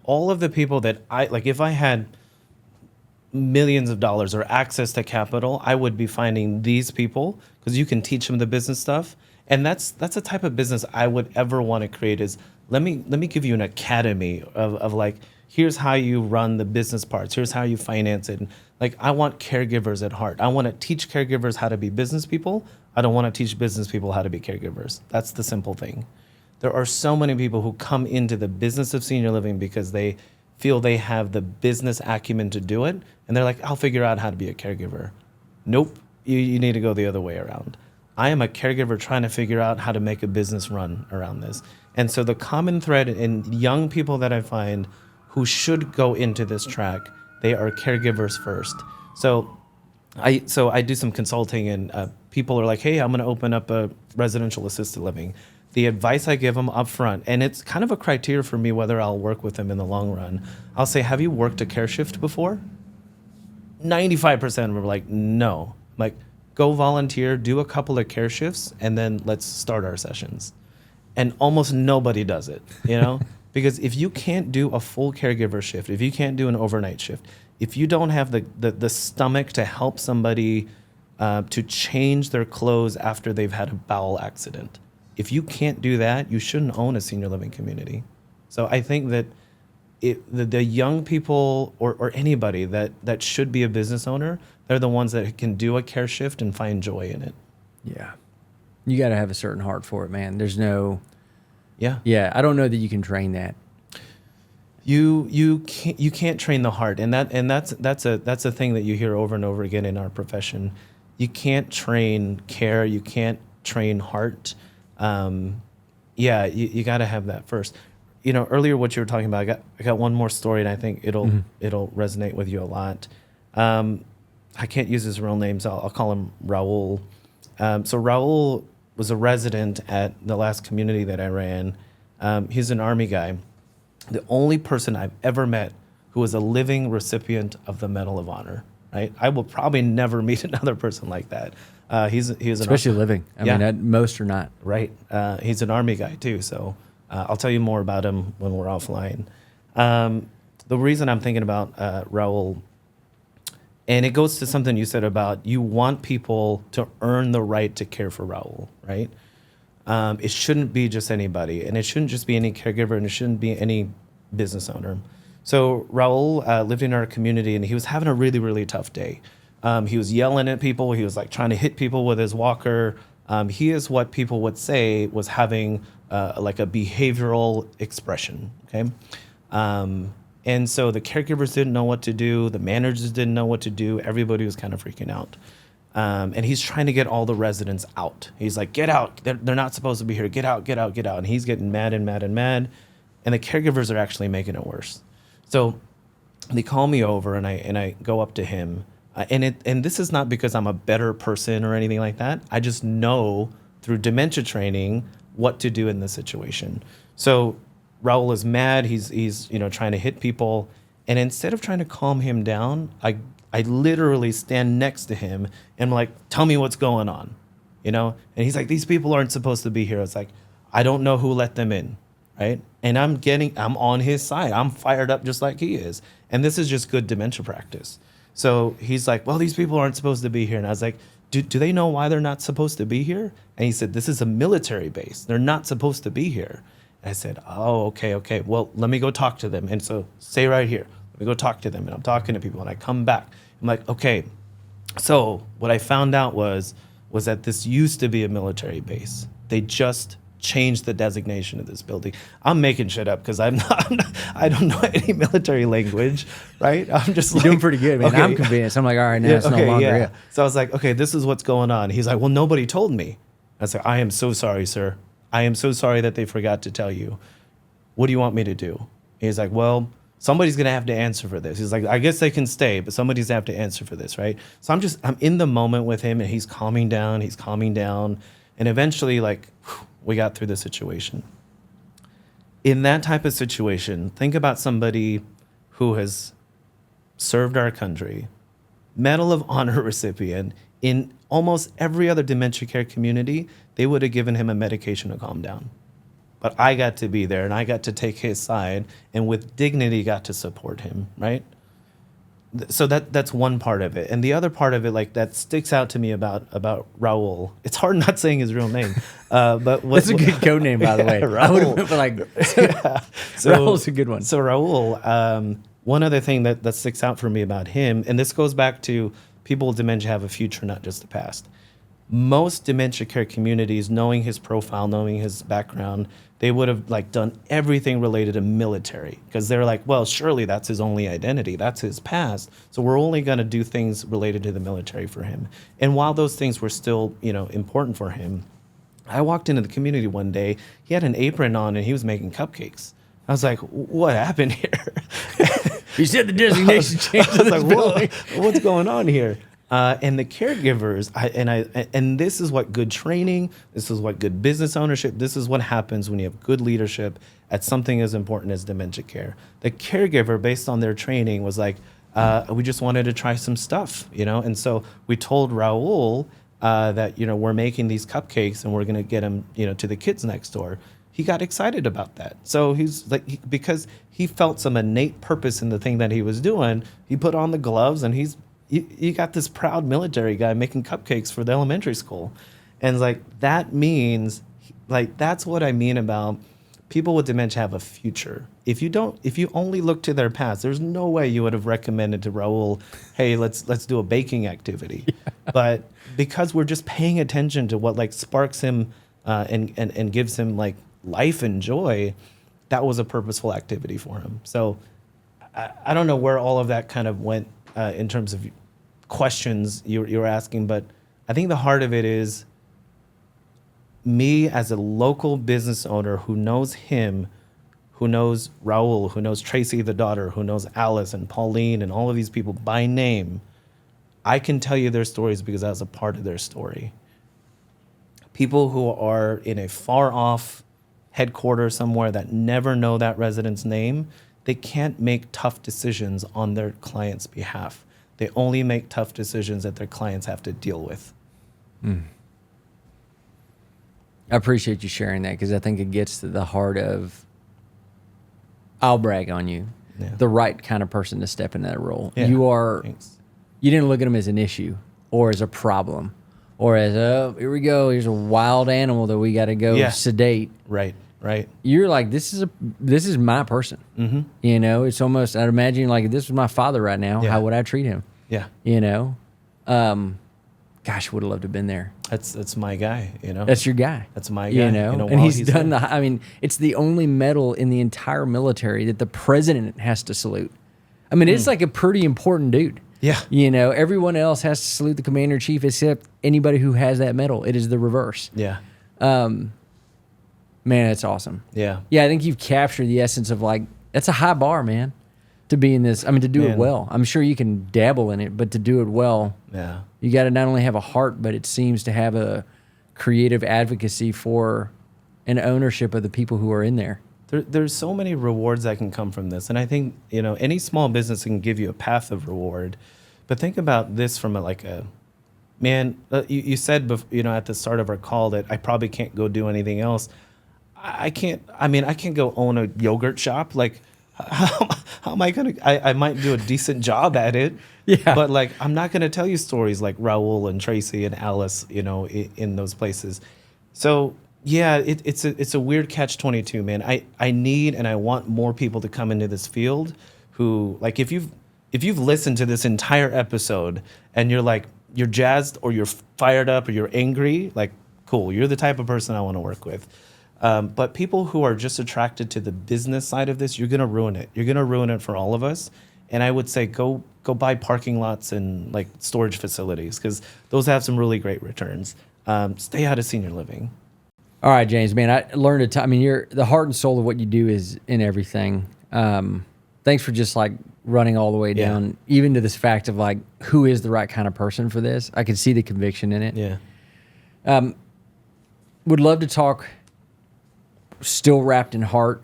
[SPEAKER 2] all of the people that if I had millions of dollars or access to capital, I would be finding these people because you can teach them the business stuff. And that's the type of business I would ever want to create is let me give you an academy of like, here's how you run the business parts. Here's how you finance it. And like, I want caregivers at heart. I want to teach caregivers how to be business people. I don't want to teach business people how to be caregivers. That's the simple thing. There are so many people who come into the business of senior living because they feel they have the business acumen to do it. And they're like, I'll figure out how to be a caregiver. Nope, you need to go the other way around. I am a caregiver trying to figure out how to make a business run around this. And so the common thread in young people that I find who should go into this track, they are caregivers first. So I do some consulting and people are like, hey, I'm gonna open up a residential assisted living. The advice I give them up front, and it's kind of a criteria for me whether I'll work with them in the long run. I'll say, have you worked a care shift before? 95% of them are like, no. I'm like, go volunteer, do a couple of care shifts, and then let's start our sessions. And almost nobody does it, you know? Because if you can't do a full caregiver shift, if you can't do an overnight shift, if you don't have the stomach to help somebody to change their clothes after they've had a bowel accident, if you can't do that, you shouldn't own a senior living community. So I think that the young people or anybody that should be a business owner, they're the ones that can do a care shift and find joy in it.
[SPEAKER 1] Yeah. You got to have a certain heart for it, man. There's no...
[SPEAKER 2] Yeah.
[SPEAKER 1] Yeah, I don't know that you can train that.
[SPEAKER 2] You can't train the heart, and that's a thing that you hear over and over again in our profession. You can't train care. You can't train heart. You got to have that first. You know, earlier what you were talking about, I got one more story, and I think it'll resonate with you a lot. I can't use his real name, so I'll call him Raul. So Raul was a resident at the last community that I ran. He's an Army guy. The only person I've ever met who was a living recipient of the Medal of Honor, right? I will probably never meet another person like that. He's
[SPEAKER 1] especially living. I mean, most are not.
[SPEAKER 2] Right. He's an Army guy too, so I'll tell you more about him when we're offline. The reason I'm thinking about Raul, and it goes to something you said about you want people to earn the right to care for Raul, right? It shouldn't be just anybody, and it shouldn't just be any caregiver, and it shouldn't be any business owner. So Raul lived in our community, and he was having a really, really tough day. He was yelling at people. He was like trying to hit people with his walker. He is what people would say was having like a behavioral expression, okay? And so the caregivers didn't know what to do. The managers didn't know what to do. Everybody was kind of freaking out. And he's trying to get all the residents out. He's like, get out. They're not supposed to be here. Get out, get out, get out. And he's getting mad and mad and mad. And the caregivers are actually making it worse. So they call me over and I go up to him. And this is not because I'm a better person or anything like that. I just know through dementia training what to do in this situation. So Raul is mad. He's trying to hit people. And instead of trying to calm him down, I literally stand next to him and I'm like, tell me what's going on, And he's like, these people aren't supposed to be here. It's like, I don't know who let them in, right? And I'm on his side. I'm fired up just like he is. And this is just good dementia practice. So he's like, well, these people aren't supposed to be here. And I was like, do they know why they're not supposed to be here? And he said, this is a military base. They're not supposed to be here. And I said, oh, okay. Well, let me go talk to them. And so stay right here. Let me go talk to them. And I'm talking to people and I come back. I'm like, okay. So what I found out was that this used to be a military base. They just changed the designation of this building. I'm making shit up because I don't know any military language, right? I'm just
[SPEAKER 1] You're doing pretty good, man. Okay. I'm convinced. I'm like, all right, now it's no longer. Yeah.
[SPEAKER 2] So I was like, okay, this is what's going on. He's like, well, nobody told me. I was like, I am so sorry, sir. I am so sorry that they forgot to tell you. What do you want me to do? He's like, well, somebody's going to have to answer for this. He's like, I guess they can stay, but somebody's going to have to answer for this, right? So I'm in the moment with him and he's calming down. And eventually, we got through the situation. In that type of situation, think about somebody who has served our country, Medal of Honor recipient. In almost every other dementia care community, they would have given him a medication to calm down. But I got to be there and I got to take his side and with dignity got to support him, right? So that's one part of it. And the other part of it, that sticks out to me about Raul. It's hard not saying his real name. But
[SPEAKER 1] that's a good code name, by the way.
[SPEAKER 2] Raul.
[SPEAKER 1] I would have went for Raul's a good one.
[SPEAKER 2] So Raul, one other thing that sticks out for me about him, and this goes back to people with dementia have a future, not just a past. Most dementia care communities, knowing his profile, knowing his background, they would have done everything related to military because they're like, well, surely that's his only identity. That's his past. So we're only going to do things related to the military for him. And while those things were still, important for him, I walked into the community one day. He had an apron on and he was making cupcakes. I was like, what happened here?
[SPEAKER 1] You said the designation changed.
[SPEAKER 2] I was like, what's going on here? And the caregivers, and this is what good training, this is what good business ownership, this is what happens when you have good leadership at something as important as dementia care. The caregiver, based on their training, was like, we just wanted to try some stuff, And so we told Raul that, we're making these cupcakes and we're going to get them, to the kids next door. He got excited about that. So he's like, because he felt some innate purpose in the thing that he was doing, he put on the gloves and you got this proud military guy making cupcakes for the elementary school. And that means, that's what I mean about people with dementia have a future. If you only look to their past, there's no way you would have recommended to Raul, hey, let's do a baking activity. Yeah. But because we're just paying attention to what sparks him and gives him life and joy, that was a purposeful activity for him. So I don't know where all of that kind of went in terms of questions you were asking, but I think the heart of it is me as a local business owner who knows him, who knows Raul, who knows Tracy, the daughter, who knows Alice and Pauline and all of these people by name. I can tell you their stories because I was a part of their story. People who are in a far off headquarters somewhere that never know that resident's name, they can't make tough decisions on their client's behalf. They only make tough decisions that their clients have to deal with.
[SPEAKER 1] I appreciate you sharing that because I think it gets to the heart of, I'll brag on you, the right kind of person to step into that role.
[SPEAKER 2] Yeah,
[SPEAKER 1] You didn't look at them as an issue or as a problem or as, here we go, here's a wild animal that we got to go sedate.
[SPEAKER 2] Right.
[SPEAKER 1] You're like, this is my person. Mm-hmm. It's almost, I'd imagine if this was my father right now, how would I treat him?
[SPEAKER 2] Yeah.
[SPEAKER 1] gosh, would have loved to have been there.
[SPEAKER 2] That's my guy, you know.
[SPEAKER 1] That's your guy.
[SPEAKER 2] That's my guy.
[SPEAKER 1] You know, and
[SPEAKER 2] while
[SPEAKER 1] he's done
[SPEAKER 2] there.
[SPEAKER 1] I mean, it's the only medal in the entire military that the president has to salute. I mean, it's like a pretty important dude.
[SPEAKER 2] Yeah.
[SPEAKER 1] You know, everyone else has to salute the commander-in-chief except anybody who has that medal. It is the reverse.
[SPEAKER 2] Yeah.
[SPEAKER 1] Man, that's awesome.
[SPEAKER 2] Yeah.
[SPEAKER 1] Yeah, I think you've captured the essence of like, that's a high bar, man, to be in this. I mean, to do it
[SPEAKER 2] Man.
[SPEAKER 1] well. I'm sure you can dabble in it, but to do it well,
[SPEAKER 2] Yeah.
[SPEAKER 1] you got to not only have a heart, but it seems to have a creative advocacy for an ownership of the people who are in there.
[SPEAKER 2] There's so many rewards that can come from this. And I think, you know, any small business can give you a path of reward. But think about this from you said, you know, at the start of our call that I probably can't go do anything else. I can't go own a yogurt shop. Like, how am I going to, I might do a decent job at it.
[SPEAKER 1] Yeah.
[SPEAKER 2] But like, I'm not going to tell you stories like Raul and Tracy and Alice, you know, in those places. So yeah, it's a weird catch-22, man. I need and I want more people to come into this field who, like, if you've listened to this entire episode and you're jazzed or you're fired up or you're angry, like, cool, you're the type of person I want to work with. But people who are just attracted to the business side of this, you're gonna ruin it. You're gonna ruin it for all of us. And I would say go buy parking lots and like storage facilities because those have some really great returns. Stay out of senior living.
[SPEAKER 1] All right, James, man, I learned a ton. I mean, you're the heart and soul of what you do is in everything. Thanks for just like running all the way down, even to this fact of like, who is the right kind of person for this? I can see the conviction in it.
[SPEAKER 2] Yeah.
[SPEAKER 1] Would love to talk, still wrapped in heart,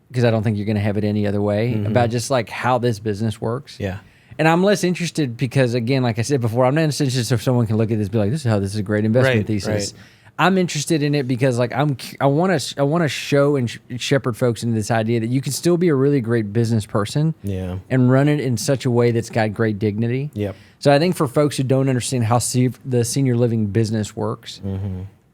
[SPEAKER 1] because I don't think you're going to have it any other way, about just like how this business works.
[SPEAKER 2] Yeah.
[SPEAKER 1] And I'm less interested because, again, like I said before, I'm not interested if someone can look at this and be like, this is a great investment thesis.
[SPEAKER 2] Right.
[SPEAKER 1] I'm interested in it because like I want to show and shepherd folks into this idea that you can still be a really great business person and run it in such a way that's got great dignity.
[SPEAKER 2] Yep.
[SPEAKER 1] So I think for folks who don't understand how the senior living business works,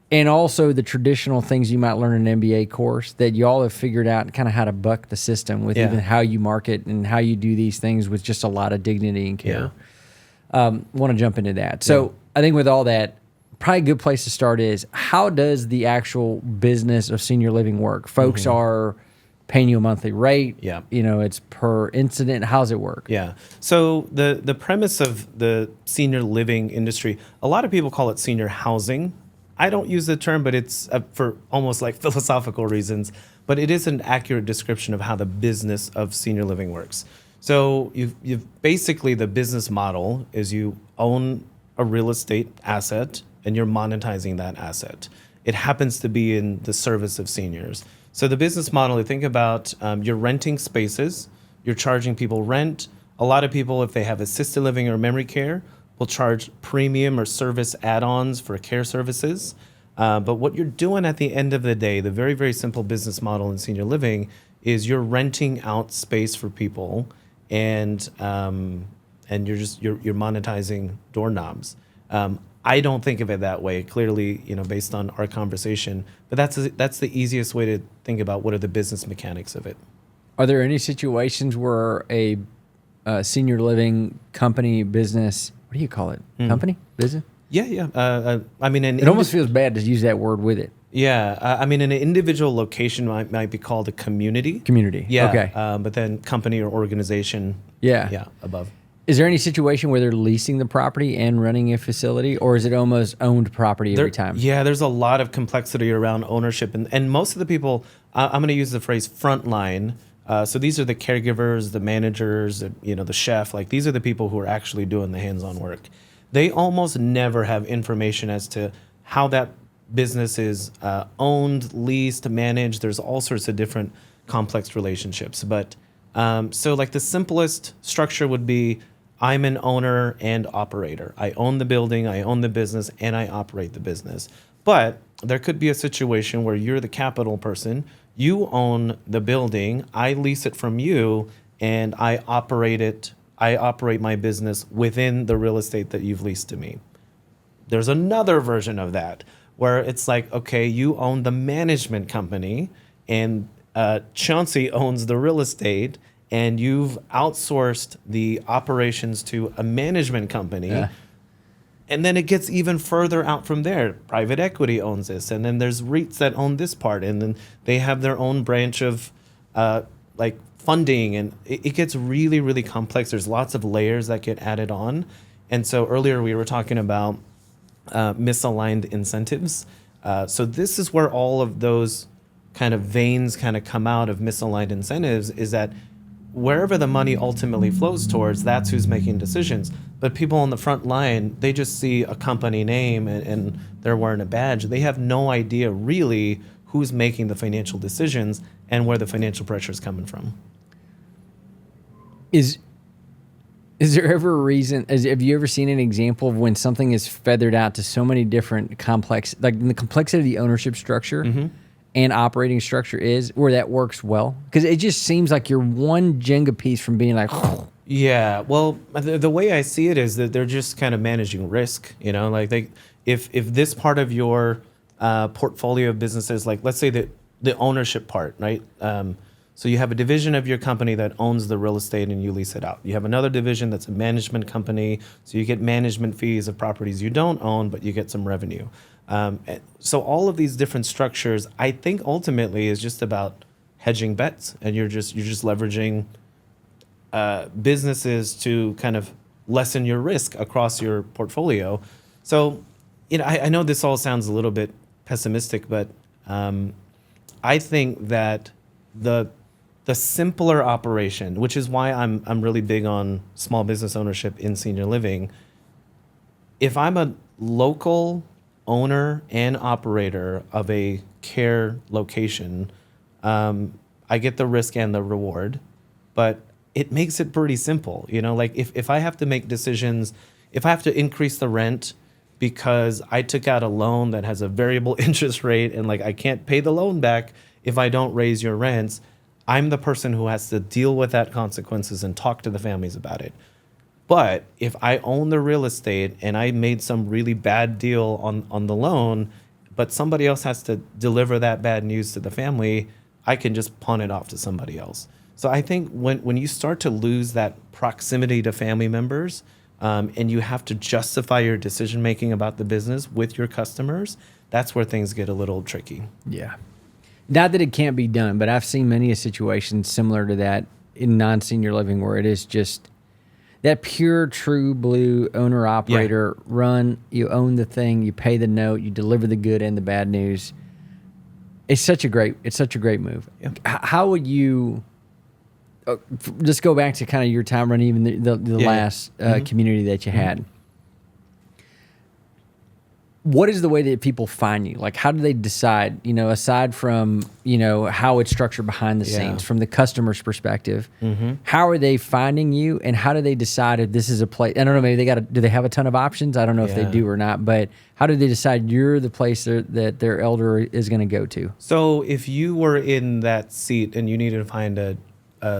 [SPEAKER 1] and also the traditional things you might learn in an MBA course, that y'all have figured out kind of how to buck the system with even how you market and how you do these things with just a lot of dignity and care. Want to jump into that. So I think with all that, probably a good place to start is, how does the actual business of senior living work? Folks are paying you a monthly rate.
[SPEAKER 2] Yeah.
[SPEAKER 1] You know, it's per incident. How's it work?
[SPEAKER 2] Yeah. So the premise of the senior living industry, a lot of people call it senior housing. I don't use the term, but it's for almost like philosophical reasons, but it is an accurate description of how the business of senior living works. So you've basically, the business model is you own a real estate asset and you're monetizing that asset. It happens to be in the service of seniors. So the business model, you think about, you're renting spaces, you're charging people rent. A lot of people, if they have assisted living or memory care, will charge premium or service add-ons for care services. But what you're doing at the end of the day, the very, very simple business model in senior living, is you're renting out space for people, and you're monetizing doorknobs. I don't think of it that way, clearly, you know, based on our conversation. But that's the easiest way to think about what are the business mechanics of it.
[SPEAKER 1] Are there any situations where a senior living company, business, what do you call it? Company? Business?
[SPEAKER 2] Yeah. I mean,
[SPEAKER 1] it almost feels bad to use that word with it.
[SPEAKER 2] Yeah. I mean, an individual location might be called a community.
[SPEAKER 1] Community.
[SPEAKER 2] Yeah.
[SPEAKER 1] Okay.
[SPEAKER 2] But then company or organization.
[SPEAKER 1] Yeah.
[SPEAKER 2] Yeah. Above.
[SPEAKER 1] Is there any situation where they're leasing the property and running a facility, or is it almost owned property every time?
[SPEAKER 2] Yeah, there's a lot of complexity around ownership. And most of the people, I'm going to use the phrase frontline. So these are the caregivers, the managers, the chef. Like, these are the people who are actually doing the hands-on work. They almost never have information as to how that business is owned, leased, managed. There's all sorts of different complex relationships. But so like the simplest structure would be, I'm an owner and operator. I own the building, I own the business, and I operate the business. But there could be a situation where you're the capital person, you own the building, I lease it from you, and I operate it. I operate my business within the real estate that you've leased to me. There's another version of that where it's like, okay, you own the management company, and Chauncey owns the real estate, and you've outsourced the operations to a management company. And then it gets even further out from there. Private equity owns this, and then there's REITs that own this part, and then they have their own branch of like funding, and it gets really, really complex. There's lots of layers that get added on. And so earlier we were talking about misaligned incentives. So this is where all of those kind of veins kind of come out of misaligned incentives, is that wherever the money ultimately flows towards, that's who's making decisions. But people on the front line, they just see a company name and they're wearing a badge. They have no idea really who's making the financial decisions and where the financial pressure is coming from.
[SPEAKER 1] Is there ever a reason, have you ever seen an example of when something is feathered out to so many different complex, like the complexity of the ownership structure and operating structure is, where that works well? Because it just seems like you're one Jenga piece from being like,
[SPEAKER 2] yeah, well, the way I see it is that they're just kind of managing risk, you know, like if this part of your portfolio of businesses, like let's say that the ownership part, right? So you have a division of your company that owns the real estate and you lease it out. You have another division that's a management company, so you get management fees of properties you don't own, but you get some revenue. So all of these different structures, I think ultimately is just about hedging bets, and you're just leveraging businesses to kind of lessen your risk across your portfolio. So, you know, I know this all sounds a little bit pessimistic, but I think that the simpler operation, which is why I'm really big on small business ownership in senior living. If I'm a local owner and operator of a care location, I get the risk and the reward, but it makes it pretty simple. You know, like if I have to make decisions, if I have to increase the rent because I took out a loan that has a variable interest rate and like I can't pay the loan back if I don't raise your rents, I'm the person who has to deal with that consequences and talk to the families about it. But if I own the real estate and I made some really bad deal on the loan, but somebody else has to deliver that bad news to the family, I can just pawn it off to somebody else. So I think when you start to lose that proximity to family members, and you have to justify your decision making about the business with your customers, that's where things get a little tricky.
[SPEAKER 1] yeah. Not that it can't be done, but I've seen many a situation similar to that in non-senior living where it is just that pure, true blue owner-operator run. You own the thing, you pay the note, you deliver the good and the bad news. It's such a great move.
[SPEAKER 2] Yeah.
[SPEAKER 1] How would you just go back to kind of your time running even the last community that you had? What is the way that people find you? Like, how do they decide, you know, aside from, you know, how it's structured behind the scenes from the customer's perspective, how are they finding you, and how do they decide if this is a place? I don't know, maybe do they have a ton of options? I don't know if they do or not, but how do they decide you're the place that their elder is going to go to?
[SPEAKER 2] So if you were in that seat and you needed to find a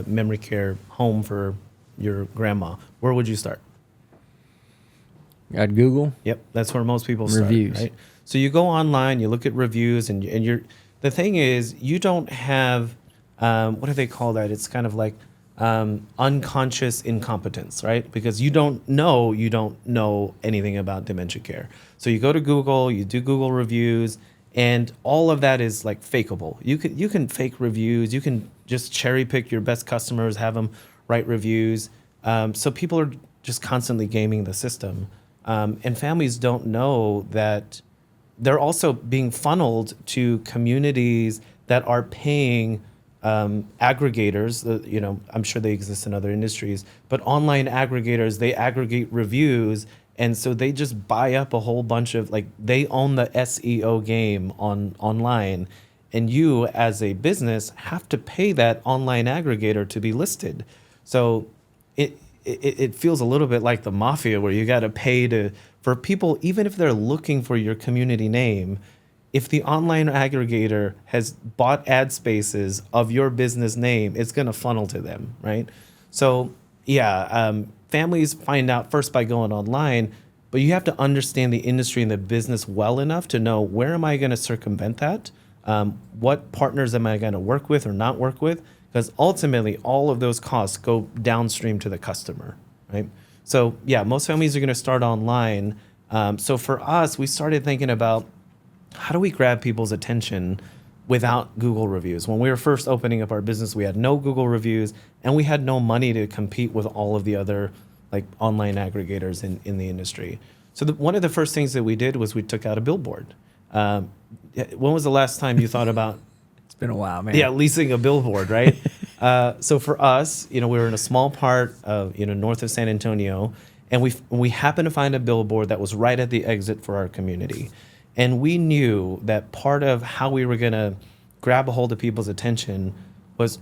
[SPEAKER 2] memory care home for your grandma, where would you start?
[SPEAKER 1] At Google?
[SPEAKER 2] Yep, that's where most people start.
[SPEAKER 1] Reviews.
[SPEAKER 2] Right? So you go online, you look at reviews, and you're. The thing is, you don't have what do they call that? It's kind of like unconscious incompetence, right? Because you don't know anything about dementia care. So you go to Google, you do Google reviews, and all of that is like fakeable. You can fake reviews. You can just cherry pick your best customers, have them write reviews. So people are just constantly gaming the system. And families don't know that they're also being funneled to communities that are paying aggregators. You know, I'm sure they exist in other industries, but online aggregators, they aggregate reviews. And so they just buy up a whole bunch of, like, they own the SEO game online. And you as a business have to pay that online aggregator to be listed. So it feels a little bit like the mafia, where you got to pay for people, even if they're looking for your community name. If the online aggregator has bought ad spaces of your business name, it's going to funnel to them, right? So families find out first by going online, but you have to understand the industry and the business well enough to know, where am I going to circumvent that? What partners am I going to work with or not work with? Because ultimately, all of those costs go downstream to the customer, right? So most families are going to start online, So for us, we started thinking about how do we grab people's attention without Google reviews. When we were first opening up our business, we had no Google reviews and we had no money to compete with all of the other like online aggregators in the industry. So one of the first things that we did was we took out a billboard. When was the last time you thought about
[SPEAKER 1] It's been a while, man.
[SPEAKER 2] yeah, leasing a billboard, right? So for us, we were in a small part of, north of San Antonio, and we happened to find a billboard that was right at the exit for our community. And we knew that part of how we were going to grab a hold of people's attention was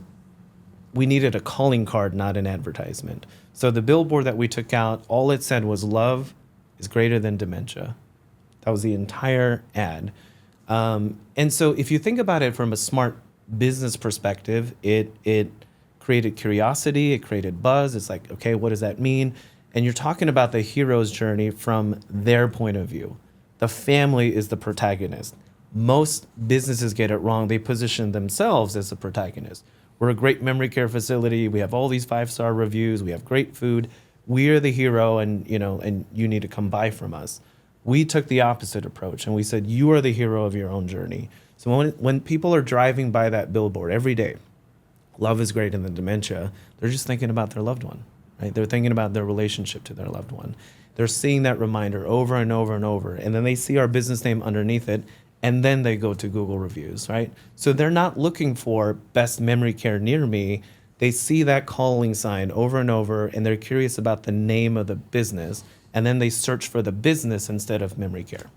[SPEAKER 2] we needed a calling card, not an advertisement. So the billboard that we took out, all it said was love is greater than dementia. That was the entire ad. And so if you think about it from a smart business perspective, it created curiosity, it created buzz. It's like, okay, what does that mean? And you're talking about the hero's journey from their point of view. The family is the protagonist. Most businesses get it wrong. They position themselves as the protagonist. We're a great memory care facility. We have all these 5-star reviews. We have great food. We're the hero, and you need to come buy from us. We took the opposite approach, and we said, you are the hero of your own journey. So when people are driving by that billboard every day, love is greater than dementia, they're just thinking about their loved one, right? They're thinking about their relationship to their loved one. They're seeing that reminder over and over and over, and then they see our business name underneath it, and then they go to Google reviews, right? So they're not looking for best memory care near me. They see that calling sign over and over, and they're curious about the name of the business, and then they search for the business instead of memory care.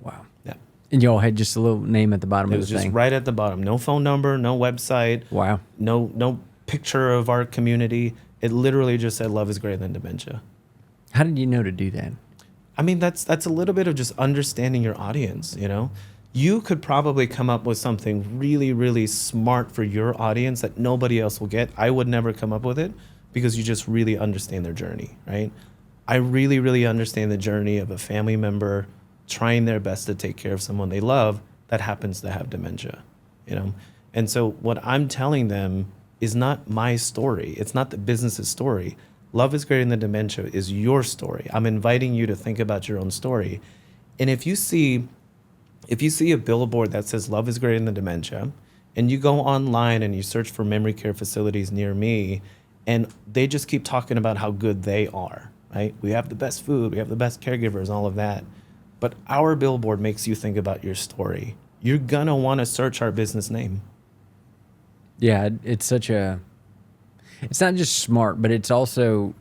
[SPEAKER 1] Wow.
[SPEAKER 2] Yeah.
[SPEAKER 1] And y'all had just a little name at the bottom
[SPEAKER 2] It
[SPEAKER 1] of
[SPEAKER 2] was
[SPEAKER 1] the
[SPEAKER 2] just
[SPEAKER 1] thing.
[SPEAKER 2] right at the bottom. No phone number, no website.
[SPEAKER 1] Wow.
[SPEAKER 2] No picture of our community. It literally just said love is greater than dementia.
[SPEAKER 1] How did you know to do that?
[SPEAKER 2] I mean, that's a little bit of just understanding your audience, You could probably come up with something really, really smart for your audience that nobody else will get. I would never come up with it because you just really understand their journey, right? I really, really understand the journey of a family member trying their best to take care of someone they love that happens to have dementia, And so what I'm telling them is not my story. It's not the business's story. Love is greater than dementia is your story. I'm inviting you to think about your own story. And if you see a billboard that says love is greater than dementia, and you go online and you search for memory care facilities near me, and they just keep talking about how good they are, right? We have the best food, we have the best caregivers, all of that. But our billboard makes you think about your story. You're gonna wanna search our business name.
[SPEAKER 1] Yeah, it's not just smart, but it's also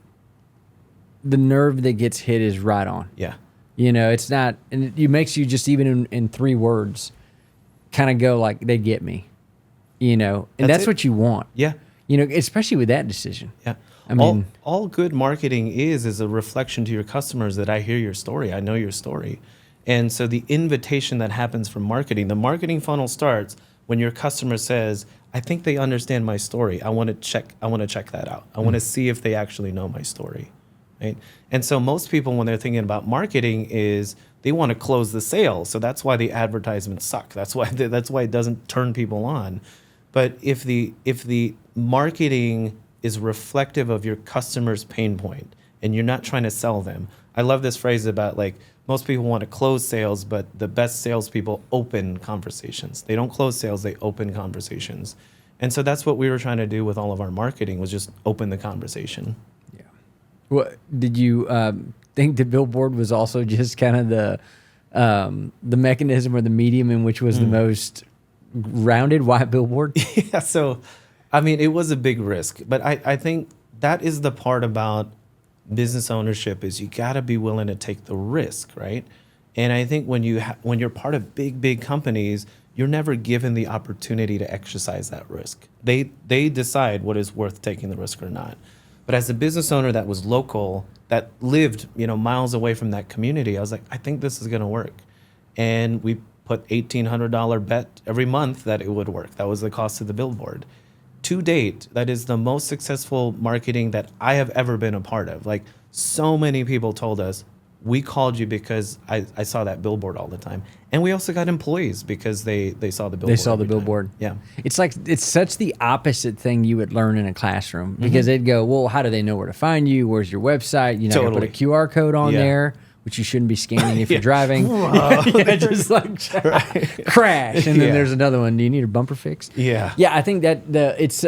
[SPEAKER 1] the nerve that gets hit is right on.
[SPEAKER 2] Yeah.
[SPEAKER 1] It's not, and it makes you just even in 3 words kind of go like, they get me, and that's what you want.
[SPEAKER 2] Yeah.
[SPEAKER 1] Especially with that decision.
[SPEAKER 2] Yeah.
[SPEAKER 1] I mean,
[SPEAKER 2] all good marketing is a reflection to your customers that I hear your story, I know your story. And so the invitation that happens from marketing, the marketing funnel starts when your customer says, I think they understand my story. I want to check that out. I want to see if they actually know my story. Right? And so most people, when they're thinking about marketing, is they want to close the sale. So that's why the advertisements suck. That's why it doesn't turn people on. But if the marketing is reflective of your customer's pain point and you're not trying to sell them. I love this phrase about like most people want to close sales, but the best salespeople open conversations. They don't close sales, they open conversations. And so that's what we were trying to do with all of our marketing was just open the conversation.
[SPEAKER 1] Yeah. Well, did you think the billboard was also just kind of the mechanism or the medium in which was the most rounded? Why billboard?
[SPEAKER 2] Yeah, so, I mean, it was a big risk. But I think that is the part about business ownership is you got to be willing to take the risk, right? And I think when you're part of big companies, you're never given the opportunity to exercise that risk. They decide what is worth taking the risk or not. But as a business owner that was local, that lived miles away from that community, I was like, I think this is going to work. And we put $1,800 bet every month that it would work. That was the cost of the billboard. To date, that is the most successful marketing that I have ever been a part of. Like so many people told us, we called you because I saw that billboard all the time. And we also got employees because they saw the billboard.
[SPEAKER 1] They saw the billboard.
[SPEAKER 2] Yeah.
[SPEAKER 1] It's like, it's such the opposite thing you would learn in a classroom because they'd go, well, how do they know where to find you? Where's your website? You're not going to put a QR code on there. which you shouldn't be scanning if you're driving. Just like crash. And then there's another one. Do you need a bumper fixed?
[SPEAKER 2] Yeah.
[SPEAKER 1] Yeah, I think that it's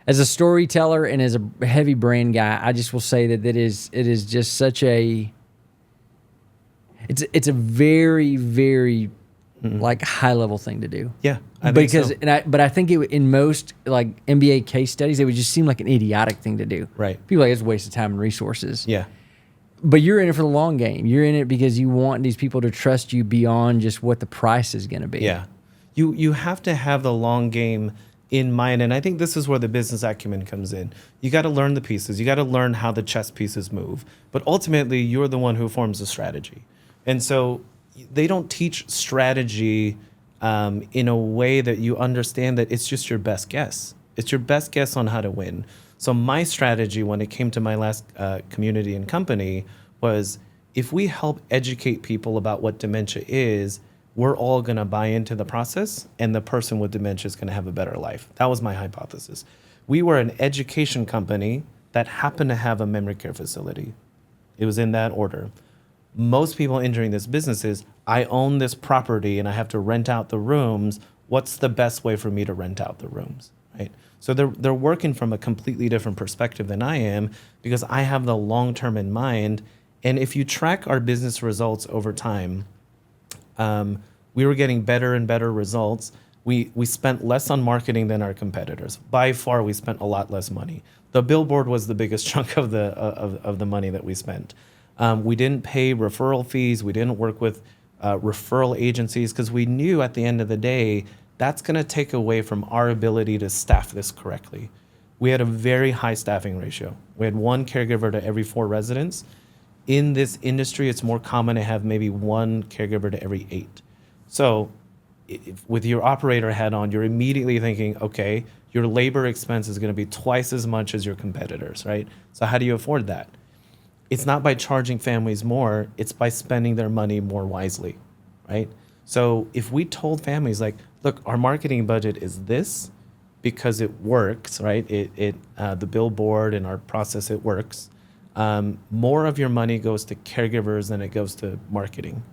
[SPEAKER 1] as a storyteller and as a heavy brand guy, I just will say that it is just such a it's a very, very like high level thing to do.
[SPEAKER 2] Yeah, I think so.
[SPEAKER 1] But I think in most like MBA case studies, it would just seem like an idiotic thing to do.
[SPEAKER 2] Right.
[SPEAKER 1] People are like, it's a waste of time and resources.
[SPEAKER 2] Yeah.
[SPEAKER 1] But you're in it for the long game. You're in it because you want these people to trust you beyond just what the price is going to be.
[SPEAKER 2] Yeah. You have to have the long game in mind. And I think this is where the business acumen comes in. You got to learn the pieces. You got to learn how the chess pieces move. But ultimately, you're the one who forms the strategy. And so they don't teach strategy in a way that you understand that it's just your best guess. It's your best guess on how to win. So my strategy when it came to my last community and company was, if we help educate people about what dementia is, we're all going to buy into the process, and the person with dementia is going to have a better life. That was my hypothesis. We were an education company that happened to have a memory care facility. It was in that order. Most people entering this business is, I own this property and I have to rent out the rooms. What's the best way for me to rent out the rooms, right? So they're working from a completely different perspective than I am, because I have the long term in mind. And if you track our business results over time, we were getting better and better results. We spent less on marketing than our competitors. By far, we spent a lot less money. The billboard was the biggest chunk of the money that we spent. We didn't pay referral fees. We didn't work with referral agencies, because we knew at the end of the day, that's going to take away from our ability to staff this correctly. We had a very high staffing ratio. We had 1 caregiver to every 4 residents. In this industry, it's more common to have maybe 1 caregiver to every 8. So with your operator hat on, you're immediately thinking, okay, your labor expense is going to be twice as much as your competitors, right? So how do you afford that? It's not by charging families more, it's by spending their money more wisely, right? So if we told families like, look, our marketing budget is this because it works, right? The billboard and our process, it works. More of your money goes to caregivers than it goes to marketing.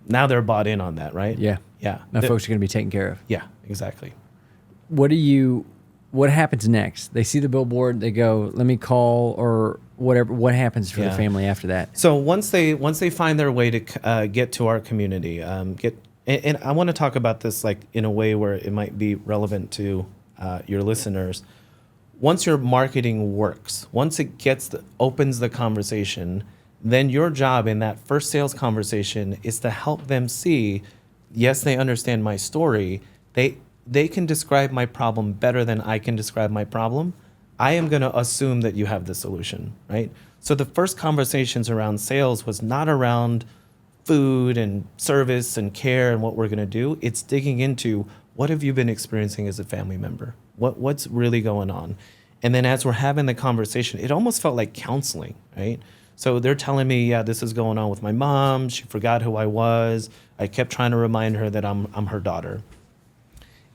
[SPEAKER 2] Now they're bought in on that, right?
[SPEAKER 1] Yeah.
[SPEAKER 2] Yeah.
[SPEAKER 1] Now folks are going to be taken care of.
[SPEAKER 2] Yeah, exactly.
[SPEAKER 1] What happens next? They see the billboard, they go, let me call, or whatever. What happens for the family after that?
[SPEAKER 2] So once they find their way to get to our community, and I want to talk about this like in a way where it might be relevant to your listeners. Once your marketing works, once it opens the conversation, then your job in that first sales conversation is to help them see, yes, they understand my story. They can describe my problem better than I can describe my problem. I am going to assume that you have the solution, right? So the first conversations around sales was not around food and service and care and what we're going to do. It's digging into, what have you been experiencing as a family member? What's really going on? And then as we're having the conversation, it almost felt like counseling, right? So they're telling me, yeah, this is going on with my mom. She forgot who I was. I kept trying to remind her that I'm her daughter.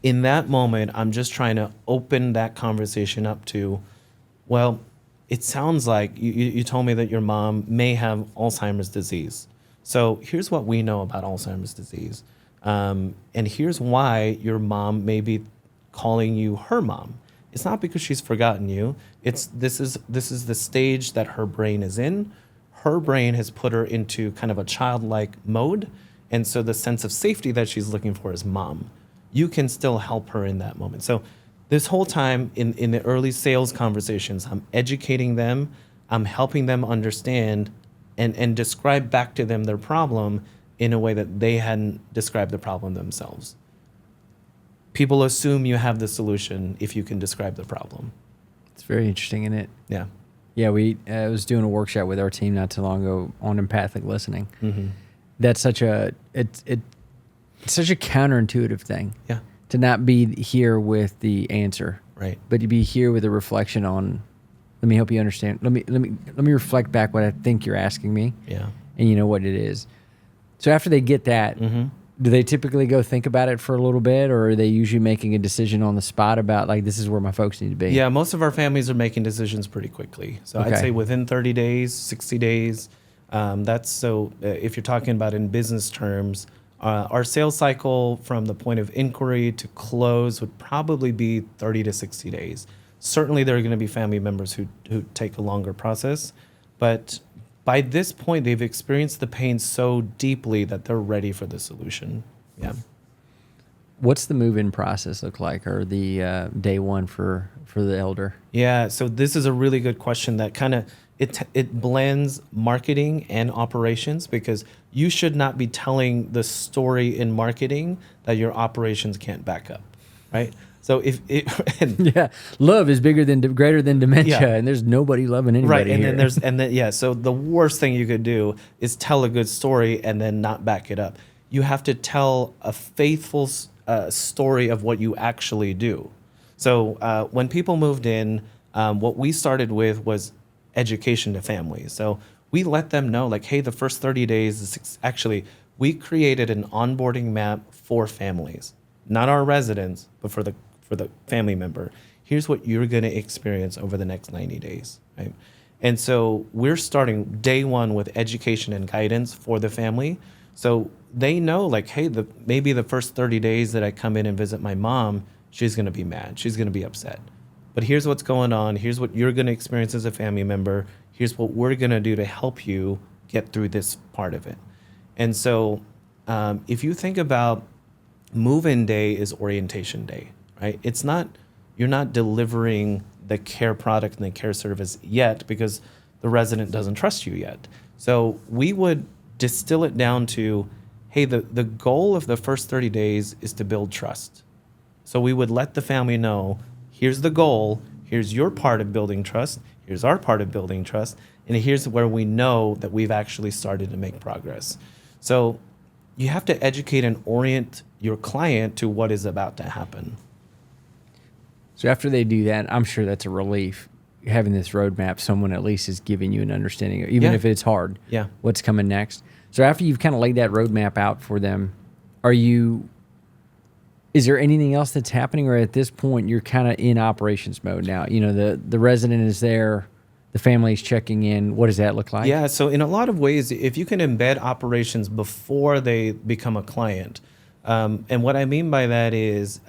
[SPEAKER 2] In that moment, I'm just trying to open that conversation up to, well, it sounds like you told me that your mom may have Alzheimer's disease. So here's what we know about Alzheimer's disease. And here's why your mom may be calling you her mom. It's not because she's forgotten you. This is the stage that her brain is in. Her brain has put her into kind of a childlike mode. And so the sense of safety that she's looking for is mom. You can still help her in that moment. So this whole time in the early sales conversations, I'm educating them. I'm helping them understand and describe back to them their problem in a way that they hadn't described the problem themselves. People assume you have the solution if you can describe the problem.
[SPEAKER 1] It's very interesting, isn't it?
[SPEAKER 2] Yeah.
[SPEAKER 1] Yeah, I was doing a workshop with our team not too long ago on empathic listening.
[SPEAKER 2] Mm-hmm.
[SPEAKER 1] That's such it's such a counterintuitive thing.
[SPEAKER 2] Yeah.
[SPEAKER 1] To not be here with the answer.
[SPEAKER 2] Right.
[SPEAKER 1] But to be here with a reflection on, let me help you understand. Let me reflect back what I think you're asking me.
[SPEAKER 2] Yeah.
[SPEAKER 1] And you know what it is. So after they get that,
[SPEAKER 2] mm-hmm.
[SPEAKER 1] Do they typically go think about it for a little bit, or are they usually making a decision on the spot about, like, this is where my folks need to be?
[SPEAKER 2] Yeah, most of our families are making decisions pretty quickly. So I'd
[SPEAKER 1] Okay.
[SPEAKER 2] say within 30 days, 60 days. If you're talking about in business terms, our sales cycle from the point of inquiry to close would probably be 30 to 60 days. Certainly, there are going to be family members who take a longer process, but by this point, they've experienced the pain so deeply that they're ready for the solution. Yeah.
[SPEAKER 1] What's the move-in process look like, or the day one for the elder?
[SPEAKER 2] Yeah, so this is a really good question that kind of it blends marketing and operations, because you should not be telling the story in marketing that your operations can't back up, right? So if it
[SPEAKER 1] Yeah, love is greater than dementia,
[SPEAKER 2] Yeah.
[SPEAKER 1] and there's nobody loving anybody
[SPEAKER 2] right, and
[SPEAKER 1] here.
[SPEAKER 2] then yeah, so the worst thing you could do is tell a good story and then not back it up. You have to tell a faithful story of what you actually do. So when people moved in, what we started with was education to families. So we let them know, like, hey, the first 30 days is actually, we created an onboarding map for families, not our residents, but for the family member. Here's what you're going to experience over the next 90 days, right? And so we're starting day one with education and guidance for the family. So they know, like, hey, maybe the first 30 days that I come in and visit my mom, she's going to be mad. She's going to be upset. But here's what's going on. Here's what you're going to experience as a family member. Here's what we're going to do to help you get through this part of it. And so if you think about move-in day is orientation day, right? It's not, you're not delivering the care product and the care service yet because the resident doesn't trust you yet. So we would distill it down to, hey, the goal of the first 30 days is to build trust. So we would let the family know, here's the goal, here's your part of building trust, here's our part of building trust, and here's where we know that we've actually started to make progress. So you have to educate and orient your client to what is about to happen.
[SPEAKER 1] So after they do that, I'm sure that's a relief, having this roadmap. Someone at least is giving you an understanding, even if it's hard,
[SPEAKER 2] Yeah.
[SPEAKER 1] what's coming next. So after you've kind of laid that roadmap out for them, is there anything else that's happening, or at this point you're kind of in operations mode now? You know, the resident is there, the family's checking in. What does that look like?
[SPEAKER 2] Yeah, so in a lot of ways, if you can embed operations before they become a client, and what I mean by that is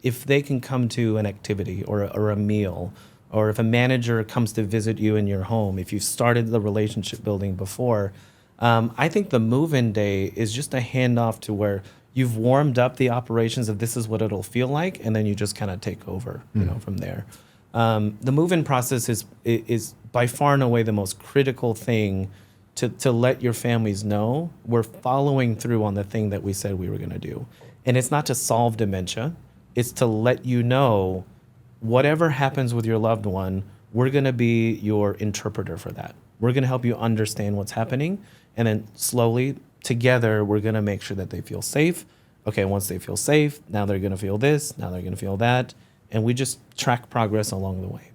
[SPEAKER 2] if they can come to an activity or a meal, or if a manager comes to visit you in your home, if you've started the relationship building before, I think the move-in day is just a handoff to where you've warmed up the operations of this is what it'll feel like, and then you just kind of take over, you know, from there. The move-in process is by far and away the most critical thing to let your families know we're following through on the thing that we said we were going to do. And it's not to solve dementia, it's to let you know whatever happens with your loved one, we're going to be your interpreter for that. We're going to help you understand what's happening, and then slowly together we're going to make sure that they feel safe. Okay, once they feel safe, now they're going to feel this, now they're going to feel that, and we just track progress along the way.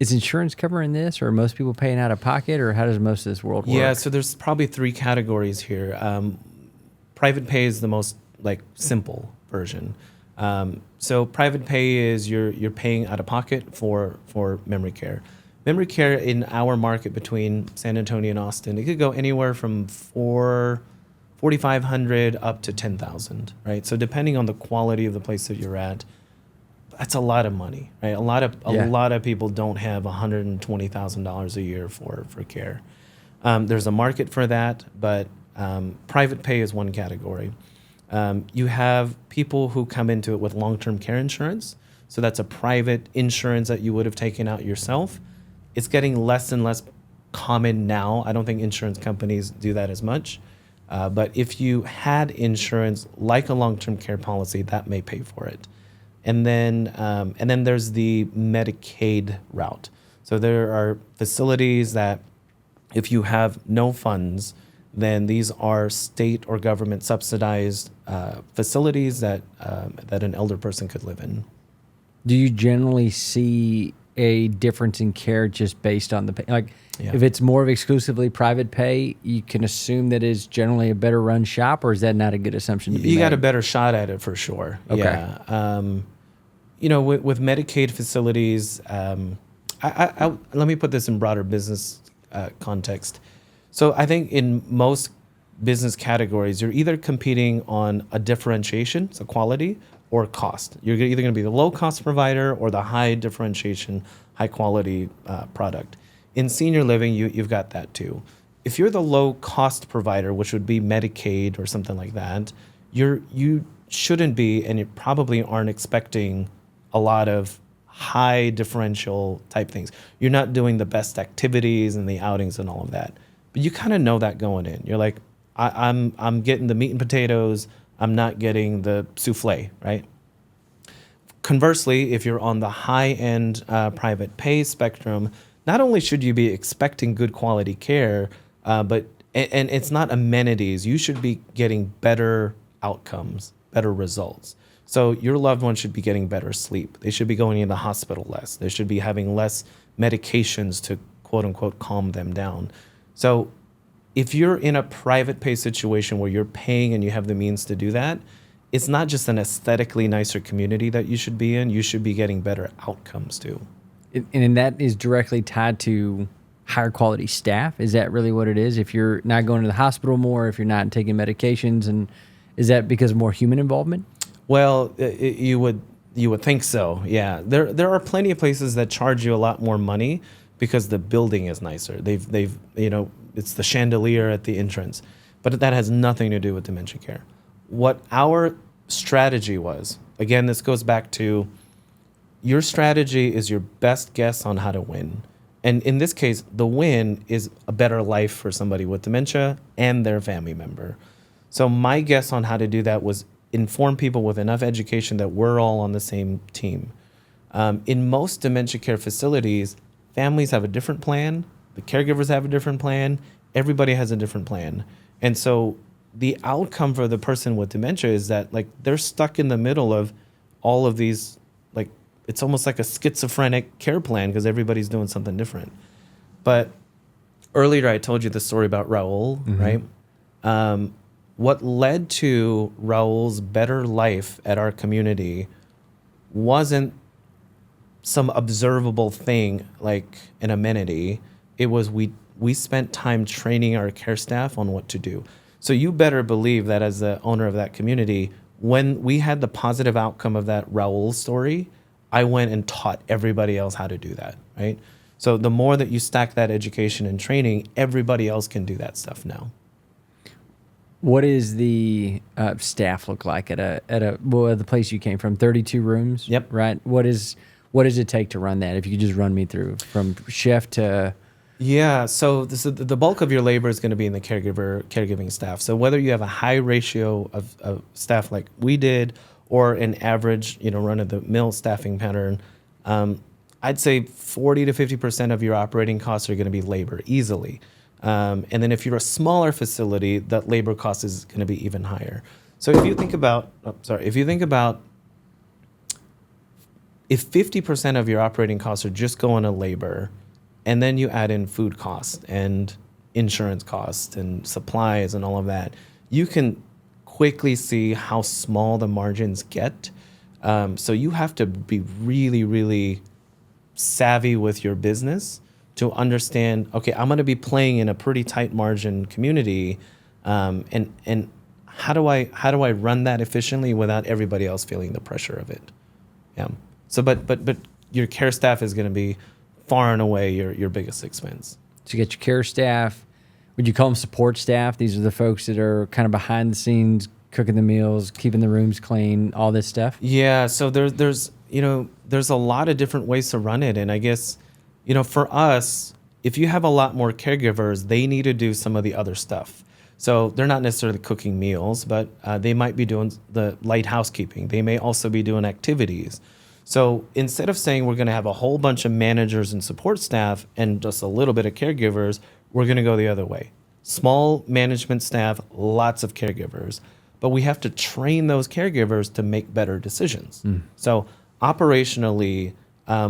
[SPEAKER 1] Is insurance covering this, or are most people paying out of pocket, or how does most of this world work?
[SPEAKER 2] Yeah, so there's probably three categories here. Private pay is the most simple version. So private pay is you're paying out of pocket for memory care. Memory care in our market between San Antonio and Austin, it could go anywhere from $4,500 up to $10,000, right? So depending on the quality of the place that you're at, that's a lot of money, right? A lot of people don't have $120,000 a year for care. There's a market for that, but private pay is one category. You have people who come into it with long-term care insurance. So that's a private insurance that you would have taken out yourself. It's getting less and less common now. I don't think insurance companies do that as much. But if you had insurance like a long-term care policy, that may pay for it. And then there's the Medicaid route. So there are facilities that if you have no funds, then these are state or government subsidized facilities that an elder person could live in.
[SPEAKER 1] Do you generally see a difference in care just based on the pay? Like,
[SPEAKER 2] Yeah.
[SPEAKER 1] if it's more of exclusively private pay, you can assume that it's generally a better run shop, or is that not a good assumption to be
[SPEAKER 2] You
[SPEAKER 1] made?
[SPEAKER 2] got a better shot at it for sure.
[SPEAKER 1] Okay.
[SPEAKER 2] Yeah. With Medicaid facilities, let me put this in broader business context. So I think in most business categories, you're either competing on a differentiation, so quality, or cost. You're either going to be the low cost provider or the high differentiation, high quality product. In senior living, you've got that too. If you're the low cost provider, which would be Medicaid or something like that, you shouldn't be, and you probably aren't expecting a lot of high differential type things. You're not doing the best activities and the outings and all of that. But you kind of know that going in. You're like, I'm getting the meat and potatoes. I'm not getting the souffle, right? Conversely, if you're on the high-end private pay spectrum, not only should you be expecting good quality care, but it's not amenities. You should be getting better outcomes, better results. So your loved one should be getting better sleep. They should be going in the hospital less. They should be having less medications to quote unquote calm them down. So if you're in a private pay situation where you're paying and you have the means to do that, it's not just an aesthetically nicer community that you should be in. You should be getting better outcomes too.
[SPEAKER 1] And that is directly tied to higher quality staff. Is that really what it is? If you're not going to the hospital more, if you're not taking medications, and is that because of more human involvement?
[SPEAKER 2] Well, you would think so. Yeah, there are plenty of places that charge you a lot more money because the building is nicer. They've it's the chandelier at the entrance, but that has nothing to do with dementia care. What our strategy was, again, this goes back to your strategy is your best guess on how to win. And in this case, the win is a better life for somebody with dementia and their family member. So my guess on how to do that was inform people with enough education that we're all on the same team. In most dementia care facilities, families have a different plan. The caregivers have a different plan. Everybody has a different plan. And so the outcome for the person with dementia is that like they're stuck in the middle of all of these, like it's almost like a schizophrenic care plan because everybody's doing something different. But earlier I told you the story about Raul, right? What led to Raul's better life at our community wasn't some observable thing like an amenity. It was we spent time training our care staff on what to do. So you better believe that as the owner of that community, when we had the positive outcome of that Raul story, I went and taught everybody else how to do that, right? So the more that you stack that education and training, everybody else can do that stuff now.
[SPEAKER 1] What is the staff look like at the place you came from? 32 rooms.
[SPEAKER 2] Yep.
[SPEAKER 1] Right. What does it take to run that? If you could just run me through from chef to.
[SPEAKER 2] Yeah. So the bulk of your labor is going to be in the caregiving staff. So whether you have a high ratio of staff like we did, or an average, run of the mill staffing pattern, I'd say 40 to 50% of your operating costs are going to be labor easily. And then if you're a smaller facility, that labor cost is going to be even higher. So if you think about, if 50% of your operating costs are just going to labor, and then you add in food costs and insurance costs and supplies and all of that, you can quickly see how small the margins get. So you have to be really, really savvy with your business to understand, okay, I'm going to be playing in a pretty tight margin community, and how do I run that efficiently without everybody else feeling the pressure of it? Yeah. So, but your care staff is going to be far and away your biggest expense.
[SPEAKER 1] So you get your care staff. Would you call them support staff? These are the folks that are kind of behind the scenes, cooking the meals, keeping the rooms clean, all this stuff.
[SPEAKER 2] Yeah. So there's a lot of different ways to run it, and I guess, for us, if you have a lot more caregivers, they need to do some of the other stuff. So they're not necessarily cooking meals, but they might be doing the light housekeeping. They may also be doing activities. So instead of saying we're going to have a whole bunch of managers and support staff and just a little bit of caregivers, we're going to go the other way. Small management staff, lots of caregivers, but we have to train those caregivers to make better decisions. So operationally,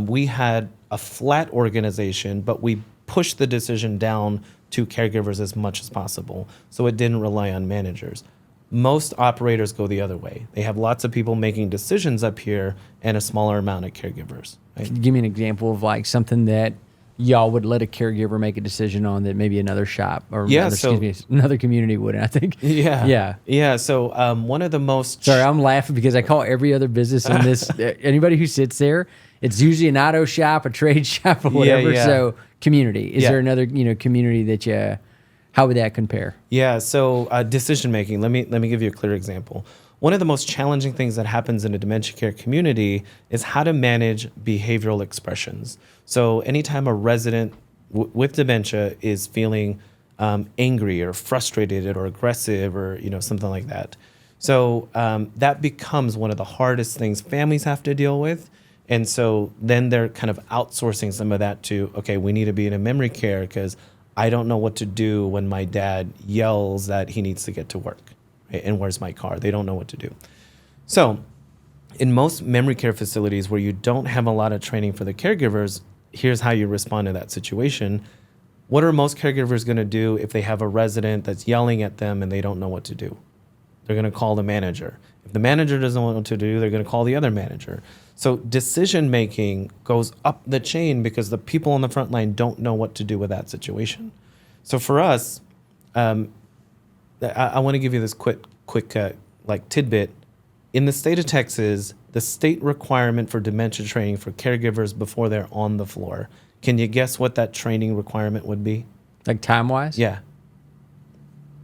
[SPEAKER 2] we had a flat organization, but we pushed the decision down to caregivers as much as possible. So it didn't rely on managers. Most operators go the other way. They have lots of people making decisions up here and a smaller amount of caregivers. Right?
[SPEAKER 1] Give me an example of like something that y'all would let a caregiver make a decision on that maybe another shop or another community wouldn't, I think.
[SPEAKER 2] Yeah. So one of the most...
[SPEAKER 1] Sorry, I'm laughing because I call every other business in this, anybody who sits there, it's usually an auto shop, a trade shop, or whatever.
[SPEAKER 2] Yeah.
[SPEAKER 1] So community. Is there another community that you... How would that compare?
[SPEAKER 2] Yeah, so decision making. Let me give you a clear example. One of the most challenging things that happens in a dementia care community is how to manage behavioral expressions. So anytime a resident with dementia is feeling angry or frustrated or aggressive or something like that, so that becomes one of the hardest things families have to deal with. And so then they're kind of outsourcing some of that to, okay, we need to be in a memory care because I don't know what to do when my dad yells that he needs to get to work, right? And where's my car? They don't know what to do. So in most memory care facilities where you don't have a lot of training for the caregivers, here's how you respond to that situation. What are most caregivers going to do if they have a resident that's yelling at them and they don't know what to do? They're going to call the manager. If the manager doesn't know what to do, they're going to call the other manager. So decision making goes up the chain because the people on the front line don't know what to do with that situation. So for us, I want to give you this quick tidbit. In the state of Texas, the state requirement for dementia training for caregivers before they're on the floor. Can you guess what that training requirement would be?
[SPEAKER 1] Like time-wise?
[SPEAKER 2] Yeah.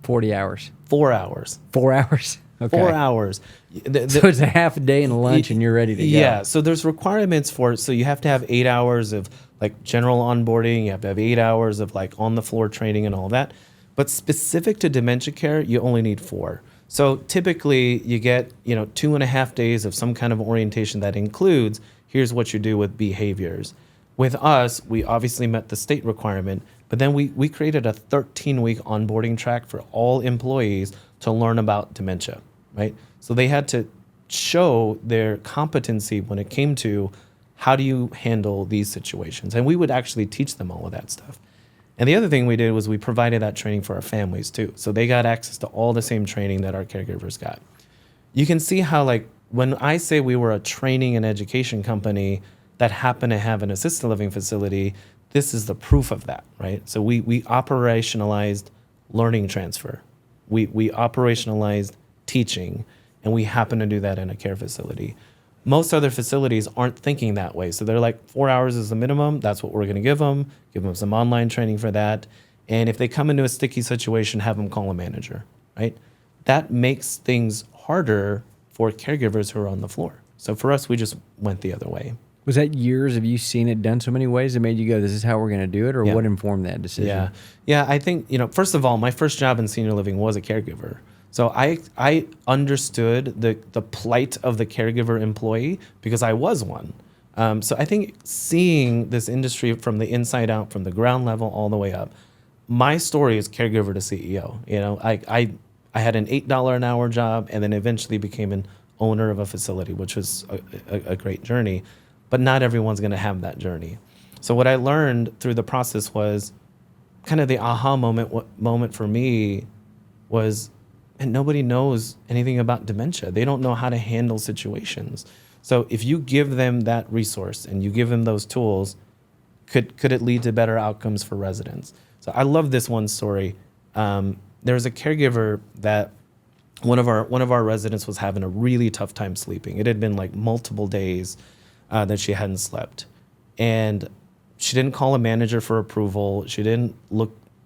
[SPEAKER 1] 40 hours.
[SPEAKER 2] 4 hours.
[SPEAKER 1] 4 hours? Okay.
[SPEAKER 2] 4 hours.
[SPEAKER 1] So it's a half a day and a lunch and you're ready to go.
[SPEAKER 2] Yeah. So there's requirements for it. So you have to have 8 hours of like general onboarding. You have to have 8 hours of like on the floor training and all that. But specific to dementia care, you only need 4. So typically you get, 2.5 days of some kind of orientation that includes, here's what you do with behaviors. With us, we obviously met the state requirement, but then we created a 13-week onboarding track for all employees to learn about dementia, right? So they had to show their competency when it came to how do you handle these situations. And we would actually teach them all of that stuff. And the other thing we did was we provided that training for our families too. So they got access to all the same training that our caregivers got. You can see how like when I say we were a training and education company that happened to have an assisted living facility, this is the proof of that, right? So we operationalized learning transfer. We operationalized teaching, and we happen to do that in a care facility. Most other facilities aren't thinking that way. So they're like 4 hours is the minimum. That's what we're going to give them some online training for that. And if they come into a sticky situation, have them call a manager, right? That makes things harder for caregivers who are on the floor. So for us, we just went the other way.
[SPEAKER 1] Was that years of you seeing it done so many ways that made you go, this is how we're going to do it? Or what informed that decision?
[SPEAKER 2] Yeah, I think, first of all, my first job in senior living was a caregiver. So I understood the plight of the caregiver employee because I was one. So I think seeing this industry from the inside out, from the ground level all the way up, my story is caregiver to CEO. I had an $8 an hour job and then eventually became an owner of a facility, which was a great journey. But not everyone's going to have that journey. So what I learned through the process was kind of the aha moment for me was, and nobody knows anything about dementia. They don't know how to handle situations. So if you give them that resource and you give them those tools, could it lead to better outcomes for residents? So I love this one story. There was a caregiver that one of our residents was having a really tough time sleeping. It had been like multiple days that she hadn't slept. And she didn't call a manager for approval. She didn't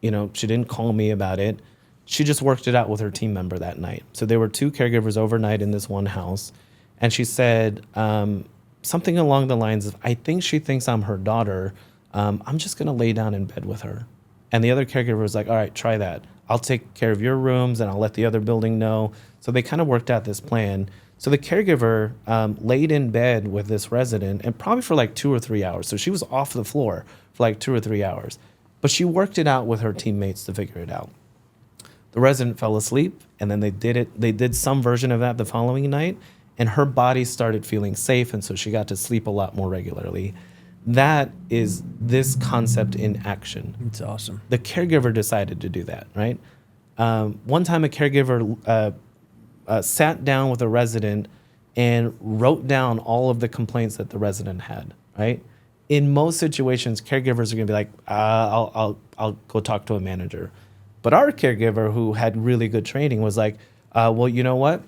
[SPEAKER 2] she didn't call me about it. She just worked it out with her team member that night. So there were 2 caregivers overnight in this one house. And she said something along the lines of, I think she thinks I'm her daughter. I'm just going to lay down in bed with her. And the other caregiver was like, all right, try that. I'll take care of your rooms and I'll let the other building know. So they kind of worked out this plan. So the caregiver laid in bed with this resident and probably for like 2 or 3 hours. So she was off the floor for like 2 or 3 hours. But she worked it out with her teammates to figure it out. The resident fell asleep and then they did some version of that the following night and her body started feeling safe and so she got to sleep a lot more regularly. That is this concept in action.
[SPEAKER 1] It's awesome.
[SPEAKER 2] The caregiver decided to do that, right? One time a caregiver sat down with a resident and wrote down all of the complaints that the resident had, right? In most situations, caregivers are going to be like, I'll go talk to a manager. But our caregiver, who had really good training, was like, well, you know what?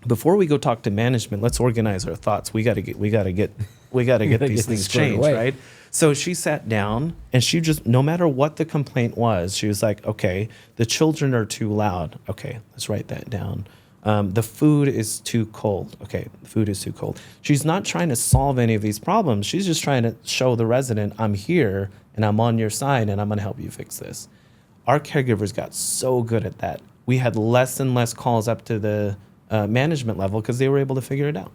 [SPEAKER 2] Before we go talk to management, let's organize our thoughts. We got to get these things changed, right? So she sat down and she just, no matter what the complaint was, she was like, okay, the children are too loud. Okay, let's write that down. The food is too cold. Okay, the food is too cold. She's not trying to solve any of these problems. She's just trying to show the resident, I'm here and I'm on your side and I'm going to help you fix this. Our caregivers got so good at that. We had less and less calls up to the management level because they were able to figure it out.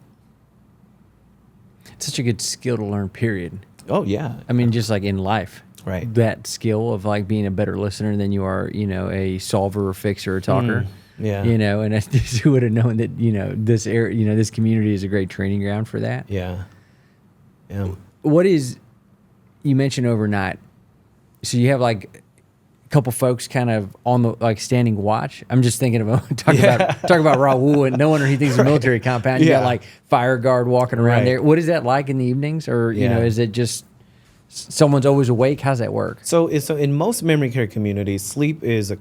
[SPEAKER 1] It's such a good skill to learn, period.
[SPEAKER 2] Oh, yeah.
[SPEAKER 1] I mean, just like in life.
[SPEAKER 2] Right.
[SPEAKER 1] That skill of like being a better listener than you are, a solver or fixer or talker.
[SPEAKER 2] Yeah.
[SPEAKER 1] And I just would have known that, this area, this community is a great training ground for that.
[SPEAKER 2] Yeah. Yeah.
[SPEAKER 1] You mentioned overnight. So you have like a couple folks kind of on the like standing watch. I'm just thinking about talk about Raul, and no wonder he thinks it's a military compound. You got like fire guard walking around there. What is that like in the evenings? Or, is it just someone's always awake? How's that work?
[SPEAKER 2] So in most memory care communities, sleep is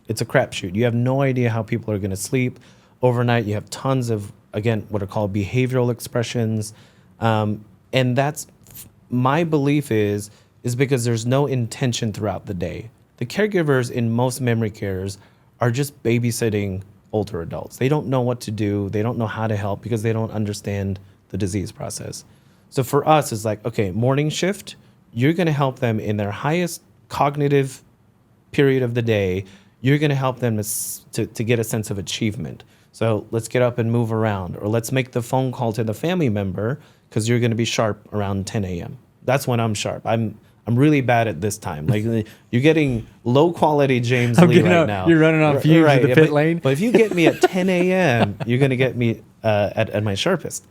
[SPEAKER 2] it's a crapshoot. You have no idea how people are going to sleep overnight. You have tons of, again, what are called behavioral expressions. And that's my belief is because there's no intention throughout the day. The caregivers in most memory cares are just babysitting older adults. They don't know what to do. They don't know how to help because they don't understand the disease process. So for us, it's like, okay, morning shift, you're going to help them in their highest cognitive period of the day. You're going to help them to get a sense of achievement. So let's get up and move around, or let's make the phone call to the family member because you're going to be sharp around 10 a.m. That's when I'm sharp. I'm really bad at this time. Like you're getting low quality James Lee right now.
[SPEAKER 1] You're running on fumes in the pit lane.
[SPEAKER 2] But if you get me at 10 a.m., you're going to get me at my sharpest.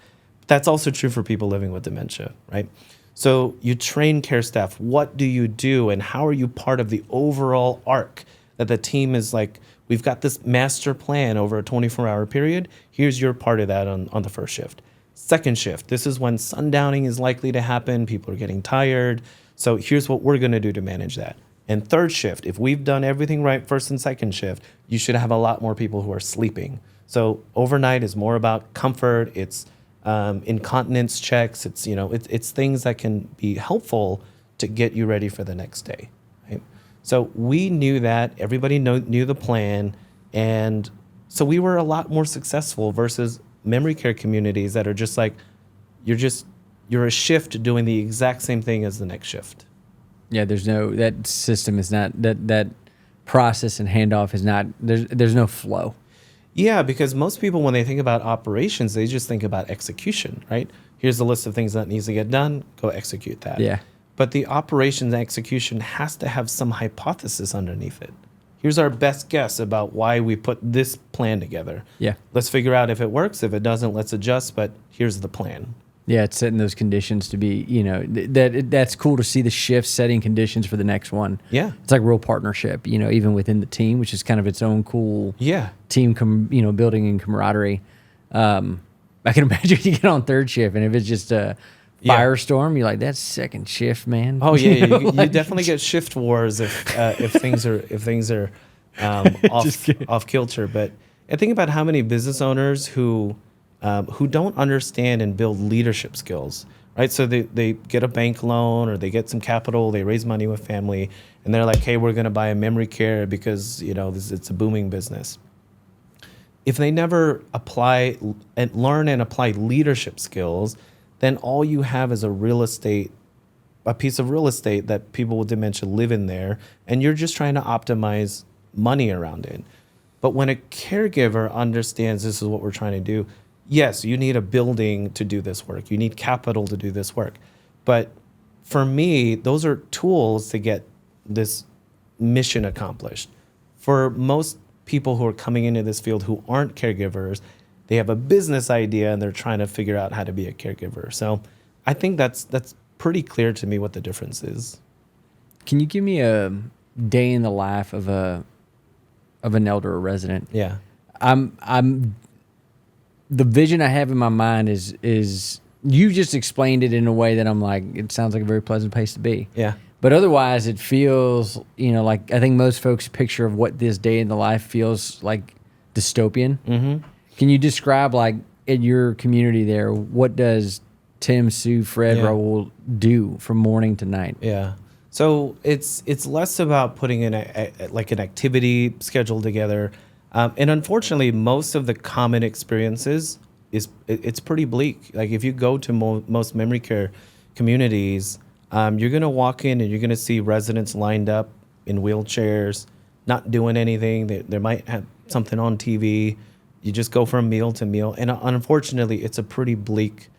[SPEAKER 2] That's also true for people living with dementia, right? So you train care staff. What do you do, and how are you part of the overall arc that the team is like, we've got this master plan over a 24-hour period. Here's your part of that on the first shift. Second shift, this is when sundowning is likely to happen. People are getting tired. So here's what we're going to do to manage that. And third shift, if we've done everything right, first and second shift, you should have a lot more people who are sleeping. So overnight is more about comfort. It's incontinence checks. It's things that can be helpful to get you ready for the next day. Right? So we knew that. Everybody knew the plan. And so we were a lot more successful versus memory care communities that are just like, you're a shift doing the exact same thing as the next shift.
[SPEAKER 1] Yeah, that system is not, that process and handoff is not, there's no flow.
[SPEAKER 2] Yeah, because most people, when they think about operations, they just think about execution, right? Here's the list of things that needs to get done, go execute that.
[SPEAKER 1] Yeah.
[SPEAKER 2] But the operations execution has to have some hypothesis underneath it. Here's our best guess about why we put this plan together.
[SPEAKER 1] Yeah.
[SPEAKER 2] Let's figure out if it works. If it doesn't, let's adjust, but here's the plan.
[SPEAKER 1] Yeah, it's setting those conditions to be, that's cool to see the shift setting conditions for the next one.
[SPEAKER 2] Yeah.
[SPEAKER 1] It's like real partnership, even within the team, which is kind of its own cool team, building and camaraderie. I can imagine you get on third shift, and if it's just a firestorm, you're like, that's second shift, man.
[SPEAKER 2] Oh yeah, you definitely get shift wars if things are off kilter. But I think about how many business owners who don't understand and build leadership skills, right? So they get a bank loan or they get some capital, they raise money with family, and they're like, hey, we're going to buy a memory care because, it's a booming business. If they never learn and apply leadership skills, then all you have is a piece of real estate that people with dementia live in there, and you're just trying to optimize money around it. But when a caregiver understands this is what we're trying to do, yes, you need a building to do this work. You need capital to do this work. But for me, those are tools to get this mission accomplished. For most people who are coming into this field who aren't caregivers, they have a business idea and they're trying to figure out how to be a caregiver. So I think that's pretty clear to me what the difference is.
[SPEAKER 1] Can you give me a day in the life of an elder or resident?
[SPEAKER 2] Yeah.
[SPEAKER 1] I'm the vision I have in my mind is you just explained it in a way that I'm like, it sounds like a very pleasant place to be.
[SPEAKER 2] Yeah.
[SPEAKER 1] But otherwise, it feels, like I think most folks' picture of what this day in the life feels like dystopian. Mm-hmm. Can you describe, like, in your community there, what does Tim, Sue, Fred, Raul do from morning to night?
[SPEAKER 2] Yeah. So it's less about putting in an activity schedule together. And unfortunately, most of the common experiences it's pretty bleak. Like if you go to most memory care communities, you're going to walk in and you're going to see residents lined up in wheelchairs, not doing anything. They might have something on TV. You just go from meal to meal. And unfortunately, it's a pretty bleak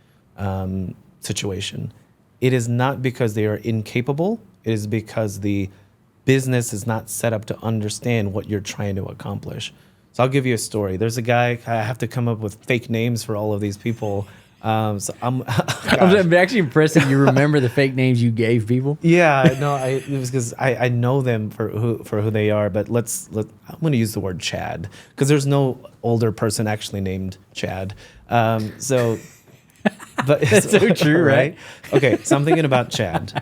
[SPEAKER 2] situation. It is not because they are incapable. It is because the business is not set up to understand what you're trying to accomplish. So I'll give you a story. There's a guy, I have to come up with fake names for all of these people. So I'm
[SPEAKER 1] actually impressed that you remember the fake names you gave people.
[SPEAKER 2] Yeah, no, it was because I know them for who they are. But I'm going to use the word Chad because there's no older person actually named Chad. But
[SPEAKER 1] That's so true, right?
[SPEAKER 2] Okay, so I'm thinking about Chad.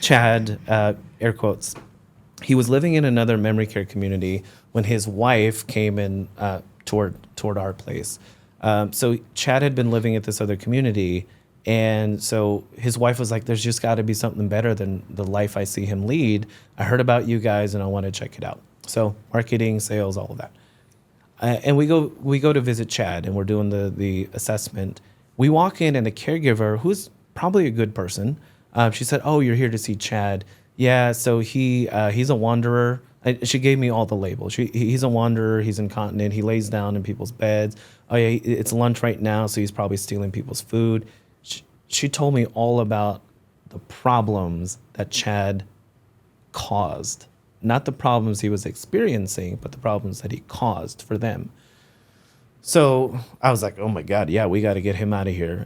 [SPEAKER 2] Chad, air quotes. He was living in another memory care community when his wife came in toward our place. So Chad had been living at this other community, and so his wife was like, "There's just got to be something better than the life I see him lead. I heard about you guys, and I want to check it out." So marketing, sales, all of that. And we go to visit Chad, and we're doing the assessment. We walk in, and the caregiver, who's probably a good person, she said, "Oh, you're here to see Chad." Yeah, so he's a wanderer. She gave me all the labels. He's a wanderer. He's incontinent. He lays down in people's beds. Oh yeah, it's lunch right now, so he's probably stealing people's food. She told me all about the problems that Chad caused, not the problems he was experiencing, but the problems that he caused for them. So I was like, oh my God, yeah, we got to get him out of here.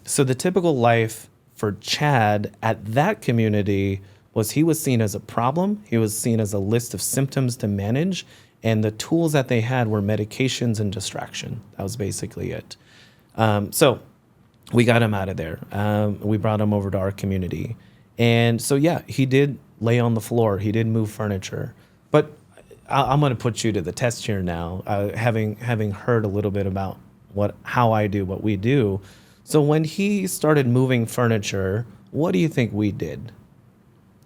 [SPEAKER 2] So the typical life for Chad at that community was he was seen as a problem. He was seen as a list of symptoms to manage. And the tools that they had were medications and distraction. That was basically it. So we got him out of there. We brought him over to our community. And so, yeah, he did lay on the floor. He did move furniture. But I'm going to put you to the test here now, having heard a little bit about how I do what we do. So when he started moving furniture, what do you think we did?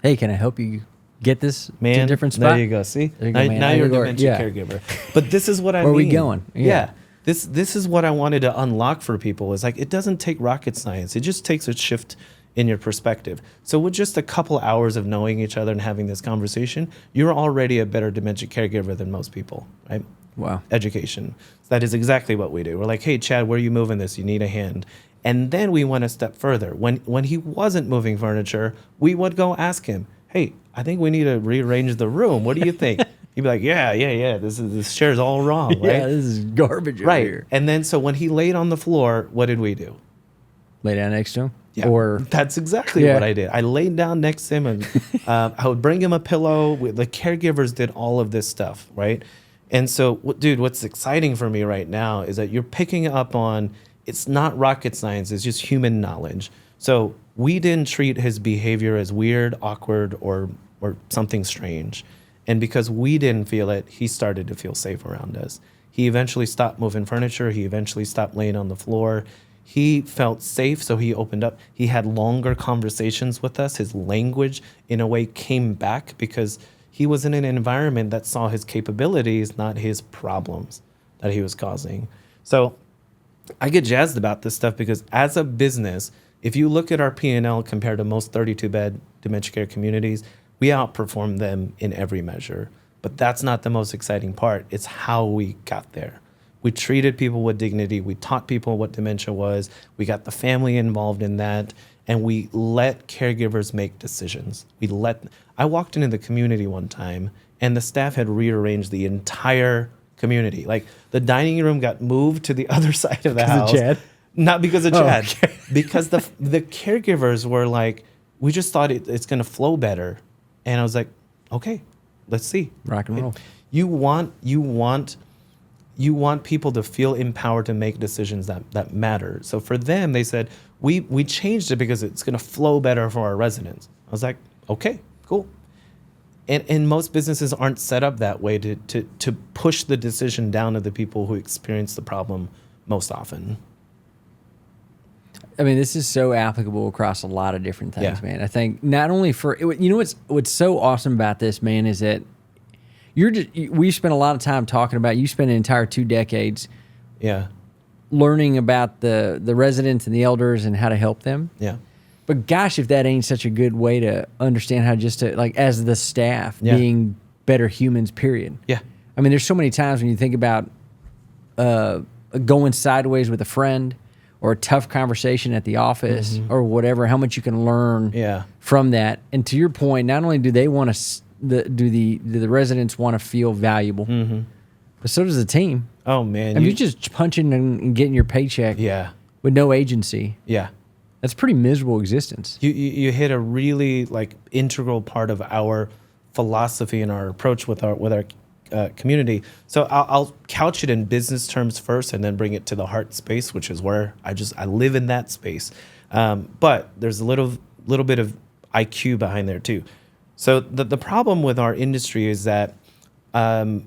[SPEAKER 1] Hey, can I help you get this to a different spot?
[SPEAKER 2] There you go. See?
[SPEAKER 1] There you go,
[SPEAKER 2] now you're a dementia caregiver. But this is what I mean.
[SPEAKER 1] Where are we going?
[SPEAKER 2] Yeah. This is what I wanted to unlock for people. Is like it doesn't take rocket science. It just takes a shift in your perspective. So with just a couple hours of knowing each other and having this conversation, you're already a better dementia caregiver than most people, right?
[SPEAKER 1] Wow.
[SPEAKER 2] Education. That is exactly what we do. We're like, hey, Chad, where are you moving this? You need a hand. And then we went a step further. When he wasn't moving furniture, we would go ask him, hey, I think we need to rearrange the room. What do you think? He'd be like, yeah. This chair's all wrong, right?
[SPEAKER 1] Yeah, this is garbage over here.
[SPEAKER 2] And then so when he laid on the floor, what did we do?
[SPEAKER 1] Lay down next to him?
[SPEAKER 2] Yeah, that's exactly what I did. I laid down next to him and I would bring him a pillow. The caregivers did all of this stuff, right? And so, dude, what's exciting for me right now is that you're picking up on, it's not rocket science, it's just human knowledge. So we didn't treat his behavior as weird, awkward, or something strange. And because we didn't feel it, he started to feel safe around us. He eventually stopped moving furniture. He eventually stopped laying on the floor. He felt safe, so he opened up. He had longer conversations with us. His language, in a way, came back because he was in an environment that saw his capabilities, not his problems that he was causing. So I get jazzed about this stuff because as a business, if you look at our P&L compared to most 32-bed dementia care communities, we outperform them in every measure. But that's not the most exciting part. It's how we got there. We treated people with dignity. We taught people what dementia was. We got the family involved in that. And we let caregivers make decisions. I walked into the community one time and the staff had rearranged the entire community. Like the dining room got moved to the other side of the house.
[SPEAKER 1] Chad?
[SPEAKER 2] Not because of Chad.
[SPEAKER 1] okay.
[SPEAKER 2] Because the caregivers were like, we just thought it's going to flow better. And I was like, okay, let's see.
[SPEAKER 1] Rock and roll.
[SPEAKER 2] You want people to feel empowered to make decisions that matter. So for them, they said, we changed it because it's going to flow better for our residents. I was like, okay, cool. And most businesses aren't set up that way to push the decision down to the people who experience the problem most often.
[SPEAKER 1] I mean, this is so applicable across a lot of different things,
[SPEAKER 2] Yeah.
[SPEAKER 1] man. I think not only for, you know, what's so awesome about this, man, is that we spent a lot of time talking about, you spent an entire 2 decades
[SPEAKER 2] Yeah.
[SPEAKER 1] learning about the residents and the elders and how to help them.
[SPEAKER 2] Yeah.
[SPEAKER 1] But gosh, if that ain't such a good way to understand how just to, like, as the staff,
[SPEAKER 2] Yeah.
[SPEAKER 1] being better humans, period.
[SPEAKER 2] Yeah.
[SPEAKER 1] I mean, there's so many times when you think about going sideways with a friend or a tough conversation at the office or whatever, how much you can learn
[SPEAKER 2] Yeah.
[SPEAKER 1] from that. And to your point, not only do they want to, do the residents want to feel valuable, but so does the team.
[SPEAKER 2] Oh man.
[SPEAKER 1] I mean, you're just punching and getting your paycheck
[SPEAKER 2] Yeah.
[SPEAKER 1] with no agency.
[SPEAKER 2] Yeah.
[SPEAKER 1] That's a pretty miserable existence.
[SPEAKER 2] You hit a really like integral part of our philosophy and our approach with our community. So I'll couch it in business terms first, and then bring it to the heart space, which is where I live in that space. But there's a little bit of IQ behind there too. So the problem with our industry is that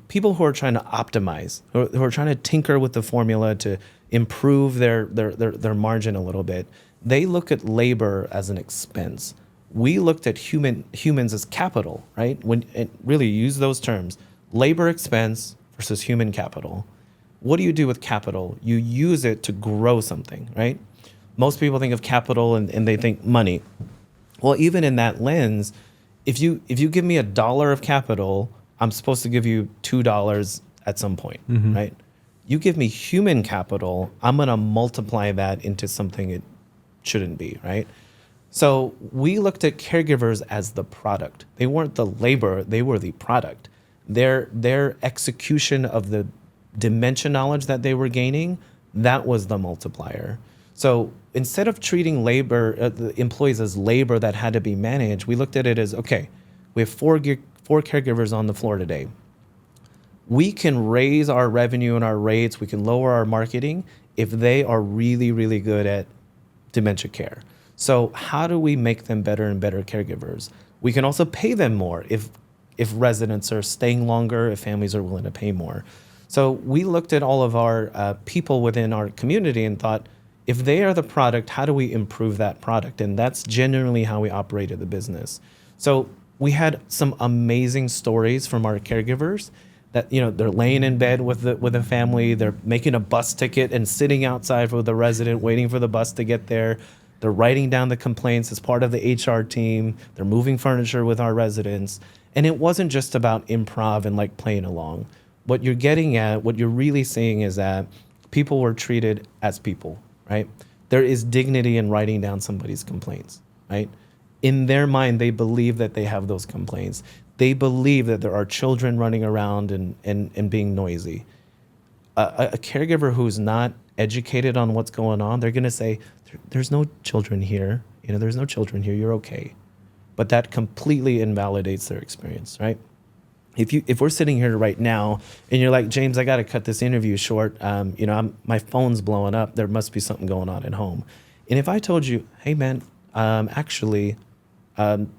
[SPEAKER 2] people who are trying to optimize, who are trying to tinker with the formula to improve their margin a little bit, they look at labor as an expense. We looked at humans as capital, right? And really use those terms: labor expense versus human capital. What do you do with capital? You use it to grow something, right? Most people think of capital and they think money. Well, even in that lens, if you give me $1 of capital, I'm supposed to give you $2 at some point, right? You give me human capital, I'm gonna multiply that into something it shouldn't be, right? So we looked at caregivers as the product. They weren't the labor, they were the product. Their execution of the dementia knowledge that they were gaining, that was the multiplier. So instead of treating the employees as labor that had to be managed, we looked at it as, okay, we have four caregivers on the floor today. We can raise our revenue and our rates, we can lower our marketing if they are really, really good at dementia care. So how do we make them better and better caregivers? We can also pay them more if residents are staying longer, if families are willing to pay more. So we looked at all of our people within our community and thought, if they are the product, how do we improve that product? And that's generally how we operated the business. So we had some amazing stories from our caregivers that, you know, they're laying in bed with a family, they're making a bus ticket and sitting outside with the resident waiting for the bus to get there. They're writing down the complaints as part of the HR team. They're moving furniture with our residents. And it wasn't just about improv and like playing along. What you're getting at, what you're really seeing is that people were treated as people, right? There is dignity in writing down somebody's complaints, right? In their mind, they believe that they have those complaints. They believe that there are children running around and being noisy. A caregiver who's not educated on what's going on, they're going to say, there's no children here. You know, there's no children here. You're okay. But that completely invalidates their experience, right? If we're sitting here right now and you're like, James, I got to cut this interview short. My phone's blowing up. There must be something going on at home. And if I told you, hey man,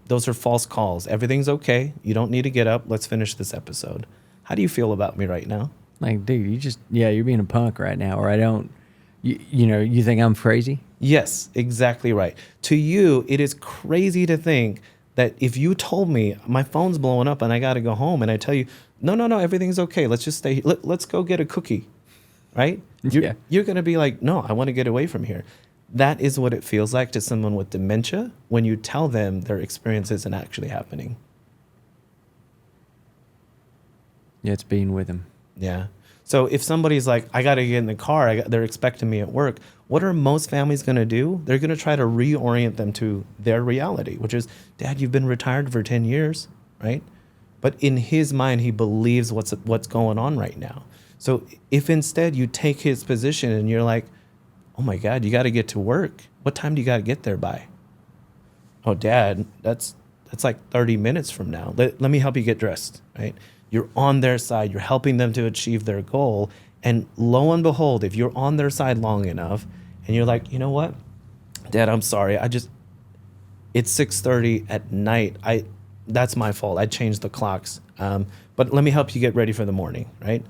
[SPEAKER 2] those are false calls. Everything's okay. You don't need to get up. Let's finish this episode. How do you feel about me right now?
[SPEAKER 1] Like, dude, you're being a punk right now, or you think I'm crazy?
[SPEAKER 2] Yes, exactly right. To you, it is crazy to think that if you told me my phone's blowing up and I got to go home, and I tell you, no, everything's okay. Let's just stay. Let's go get a cookie, right? You're going to be like, no, I want to get away from here. That is what it feels like to someone with dementia when you tell them their experience isn't actually happening.
[SPEAKER 1] Yeah, it's being with them.
[SPEAKER 2] Yeah. So if somebody's like, I got to get in the car, they're expecting me at work, what are most families going to do? They're going to try to reorient them to their reality, which is, Dad, you've been retired for 10 years, right? But in his mind, he believes what's going on right now. So if instead you take his position and you're like, Oh my God, you got to get to work. What time do you got to get there by? Oh, Dad, that's like 30 minutes from now. Let me help you get dressed, right? You're on their side. You're helping them to achieve their goal. And lo and behold, if you're on their side long enough and you're like, you know what, Dad, I'm sorry. It's 6:30 at night. That's my fault. I changed the clocks. But let me help you get ready for the morning, right?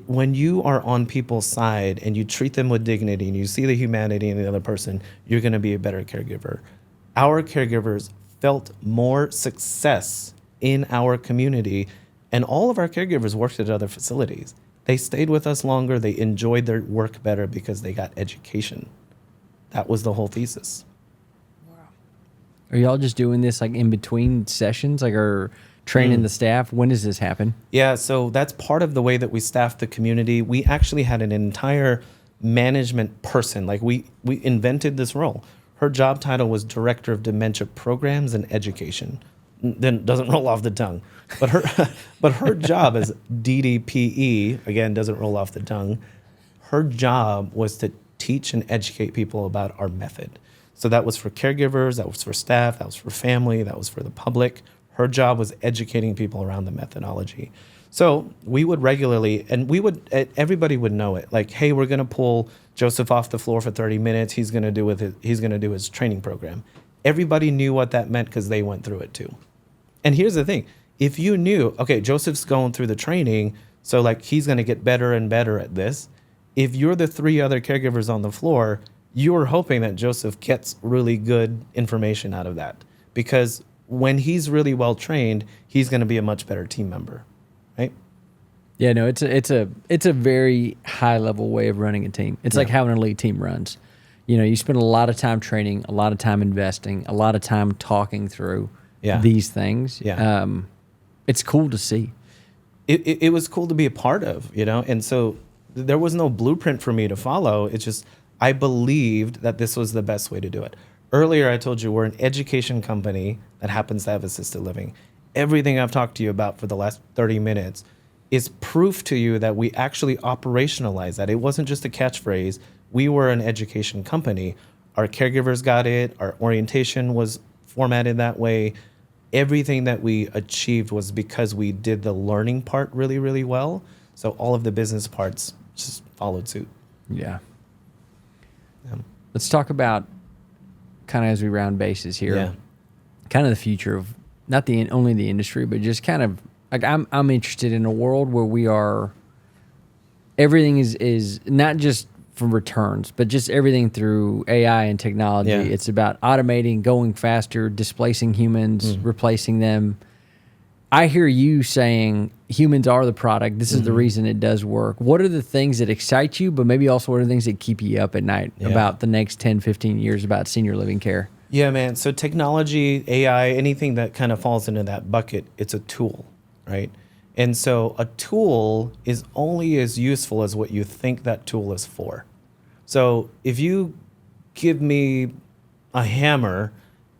[SPEAKER 2] When you are on people's side and you treat them with dignity and you see the humanity in the other person, you're going to be a better caregiver. Our caregivers felt more success in our community, and all of our caregivers worked at other facilities. They stayed with us longer. They enjoyed their work better because they got education. That was the whole thesis.
[SPEAKER 1] Are y'all just doing this like in between sessions, like, or training the staff? When does this happen?
[SPEAKER 2] Yeah, so that's part of the way that we staff the community. We actually had an entire management person. Like we invented this role. Her job title was Director of Dementia Programs and Education. Then doesn't roll off the tongue. But her job as DDPE, again, doesn't roll off the tongue. Her job was to teach and educate people about our method. So that was for caregivers, that was for staff, that was for family, that was for the public. Her job was educating people around the methodology. So we would regularly, and everybody would know it. Like, hey, we're going to pull Joseph off the floor for 30 minutes. He's going to do his training program. Everybody knew what that meant because they went through it too. And here's the thing: if you knew, okay, Joseph's going through the training, so like he's going to get better and better at this. If you're the 3 other caregivers on the floor, you're hoping that Joseph gets really good information out of that, because when he's really well trained, he's going to be a much better team member, right?
[SPEAKER 1] Yeah, no, it's a very high level way of running a team. It's like how an elite team runs. You know, you spend a lot of time training, a lot of time investing, a lot of time talking through these things.
[SPEAKER 2] Yeah.
[SPEAKER 1] It's cool to see.
[SPEAKER 2] It was cool to be a part of, you know, and so there was no blueprint for me to follow. It's just I believed that this was the best way to do it. Earlier, I told you we're an education company that happens to have assisted living. Everything I've talked to you about for the last 30 minutes is proof to you that we actually operationalize that. It wasn't just a catchphrase. We were an education company. Our caregivers got it. Our orientation was formatted that way. Everything that we achieved was because we did the learning part really, really well. So all of the business parts just followed suit.
[SPEAKER 1] Yeah. Let's talk about, kind of as we round bases here, kind of the future of not only the industry, but just kind of like I'm interested in a world where everything is not just from returns, but just everything through AI and technology.
[SPEAKER 2] Yeah.
[SPEAKER 1] It's about automating, going faster, displacing humans, replacing them. I hear you saying humans are the product. This is the reason it does work. What are the things that excite you, but maybe also what are the things that keep you up at night about the next 10, 15 years about senior living care?
[SPEAKER 2] Yeah, man. So technology, AI, anything that kind of falls into that bucket, it's a tool, right? And so a tool is only as useful as what you think that tool is for. So if you give me a hammer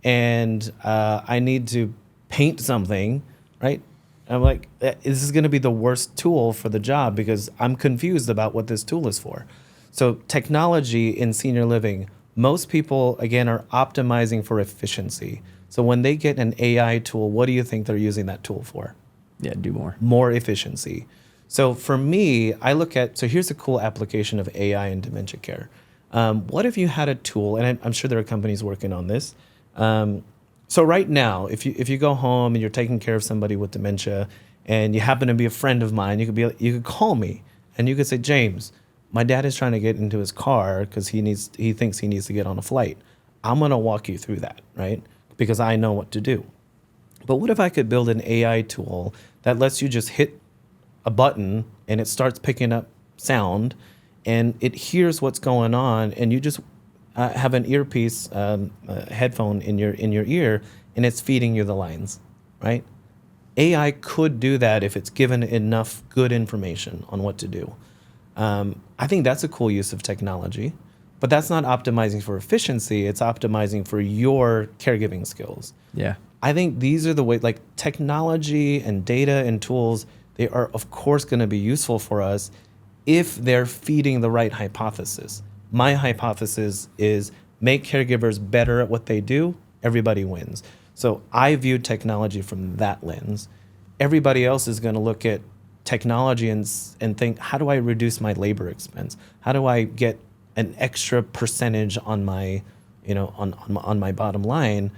[SPEAKER 2] and I need to paint something, right? I'm like, this is going to be the worst tool for the job because I'm confused about what this tool is for. So technology in senior living, most people, again, are optimizing for efficiency. So when they get an AI tool, what do you think they're using that tool for?
[SPEAKER 1] Yeah, do more.
[SPEAKER 2] More efficiency. So for me, I look at, so here's a cool application of AI in dementia care. What if you had a tool, and I'm sure there are companies working on this. So right now, if you go home and you're taking care of somebody with dementia and you happen to be a friend of mine, you could call me and you could say, James, my dad is trying to get into his car because he thinks he needs to get on a flight. I'm going to walk you through that, right? Because I know what to do. But what if I could build an AI tool that lets you just hit a button and it starts picking up sound and it hears what's going on, and you just have an earpiece, headphone in your ear, and it's feeding you the lines, right? AI could do that if it's given enough good information on what to do. I think that's a cool use of technology, but that's not optimizing for efficiency. It's optimizing for your caregiving skills.
[SPEAKER 1] Yeah.
[SPEAKER 2] I think these are the way, like technology and data and tools, they are of course going to be useful for us if they're feeding the right hypothesis. my hypothesis is make caregivers better at what they do, everybody wins. So I view technology from that lens. Everybody else is going to look at technology and think, how do I reduce my labor expense? How do I get an extra percentage on my, on my bottom line?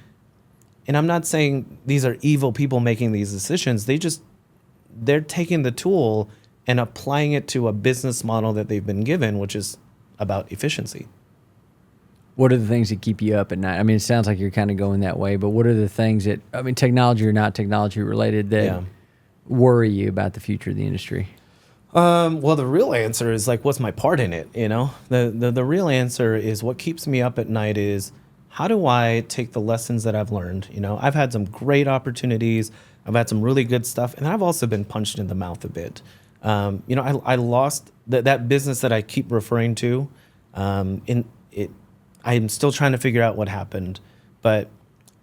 [SPEAKER 2] And I'm not saying these are evil people making these decisions. They're taking the tool and applying it to a business model that they've been given, which is about efficiency.
[SPEAKER 1] What are the things that keep you up at night? I mean, it sounds like you're kind of going that way, but what are the things that, I mean, technology or not technology related, that worry you about the future of the industry?
[SPEAKER 2] Well, the real answer is like, what's my part in it? The real answer is, what keeps me up at night is, how do I take the lessons that I've learned? I've had some great opportunities. I've had some really good stuff, and I've also been punched in the mouth a bit. I lost that business that I keep referring to. I'm still trying to figure out what happened, but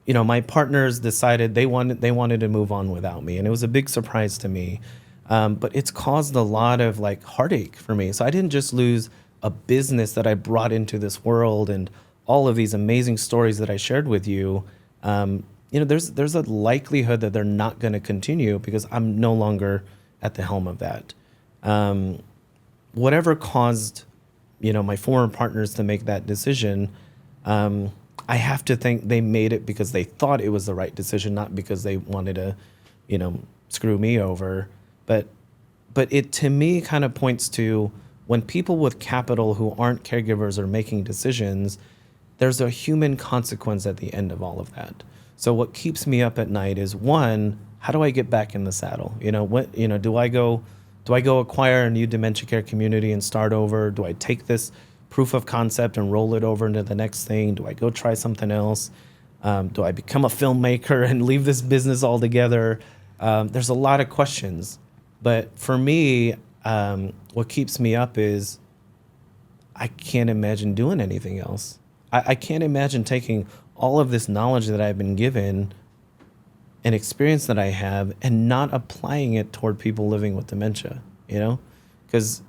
[SPEAKER 2] my partners decided they wanted to move on without me, and it was a big surprise to me. But it's caused a lot of heartache for me. So I didn't just lose a business that I brought into this world and all of these amazing stories that I shared with you. There's a likelihood that they're not going to continue because I'm no longer at the helm of that. Whatever caused my former partners to make that decision, I have to think they made it because they thought it was the right decision, not because they wanted to, screw me over. But it, to me, kind of points to when people with capital who aren't caregivers are making decisions, there's a human consequence at the end of all of that. So what keeps me up at night is, one, how do I get back in the saddle? Do I go acquire a new dementia care community and start over? Do I take this proof of concept and roll it over into the next thing? Do I go try something else? Do I become a filmmaker and leave this business altogether? There's a lot of questions. But for me, what keeps me up is I can't imagine doing anything else. I can't imagine taking all of this knowledge that I've been given and experience that I have and not applying it toward people living with dementia, Because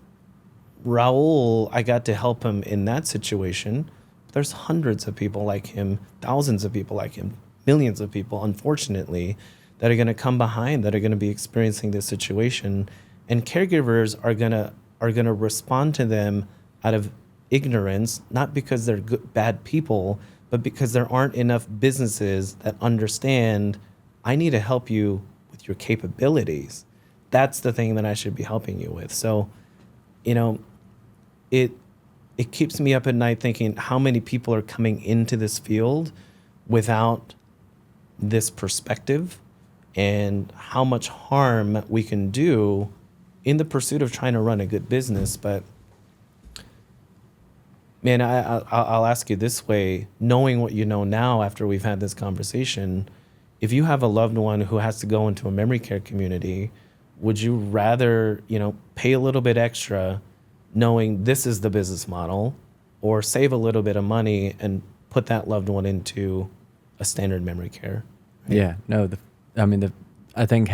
[SPEAKER 2] Raul, I got to help him in that situation. There's hundreds of people like him, thousands of people like him, millions of people, unfortunately, that are going to come behind, that are going to be experiencing this situation. And caregivers are going to respond to them out of ignorance, not because they're bad people, but because there aren't enough businesses that understand, I need to help you with your capabilities. That's the thing that I should be helping you with. So, it keeps me up at night thinking how many people are coming into this field without this perspective, and how much harm we can do in the pursuit of trying to run a good business. But man, I'll ask you this way, knowing what you know now after we've had this conversation, if you have a loved one who has to go into a memory care community, would you rather, pay a little bit extra knowing this is the business model, or save a little bit of money and put that loved one into a standard memory care? Right?
[SPEAKER 1] Yeah, no, I think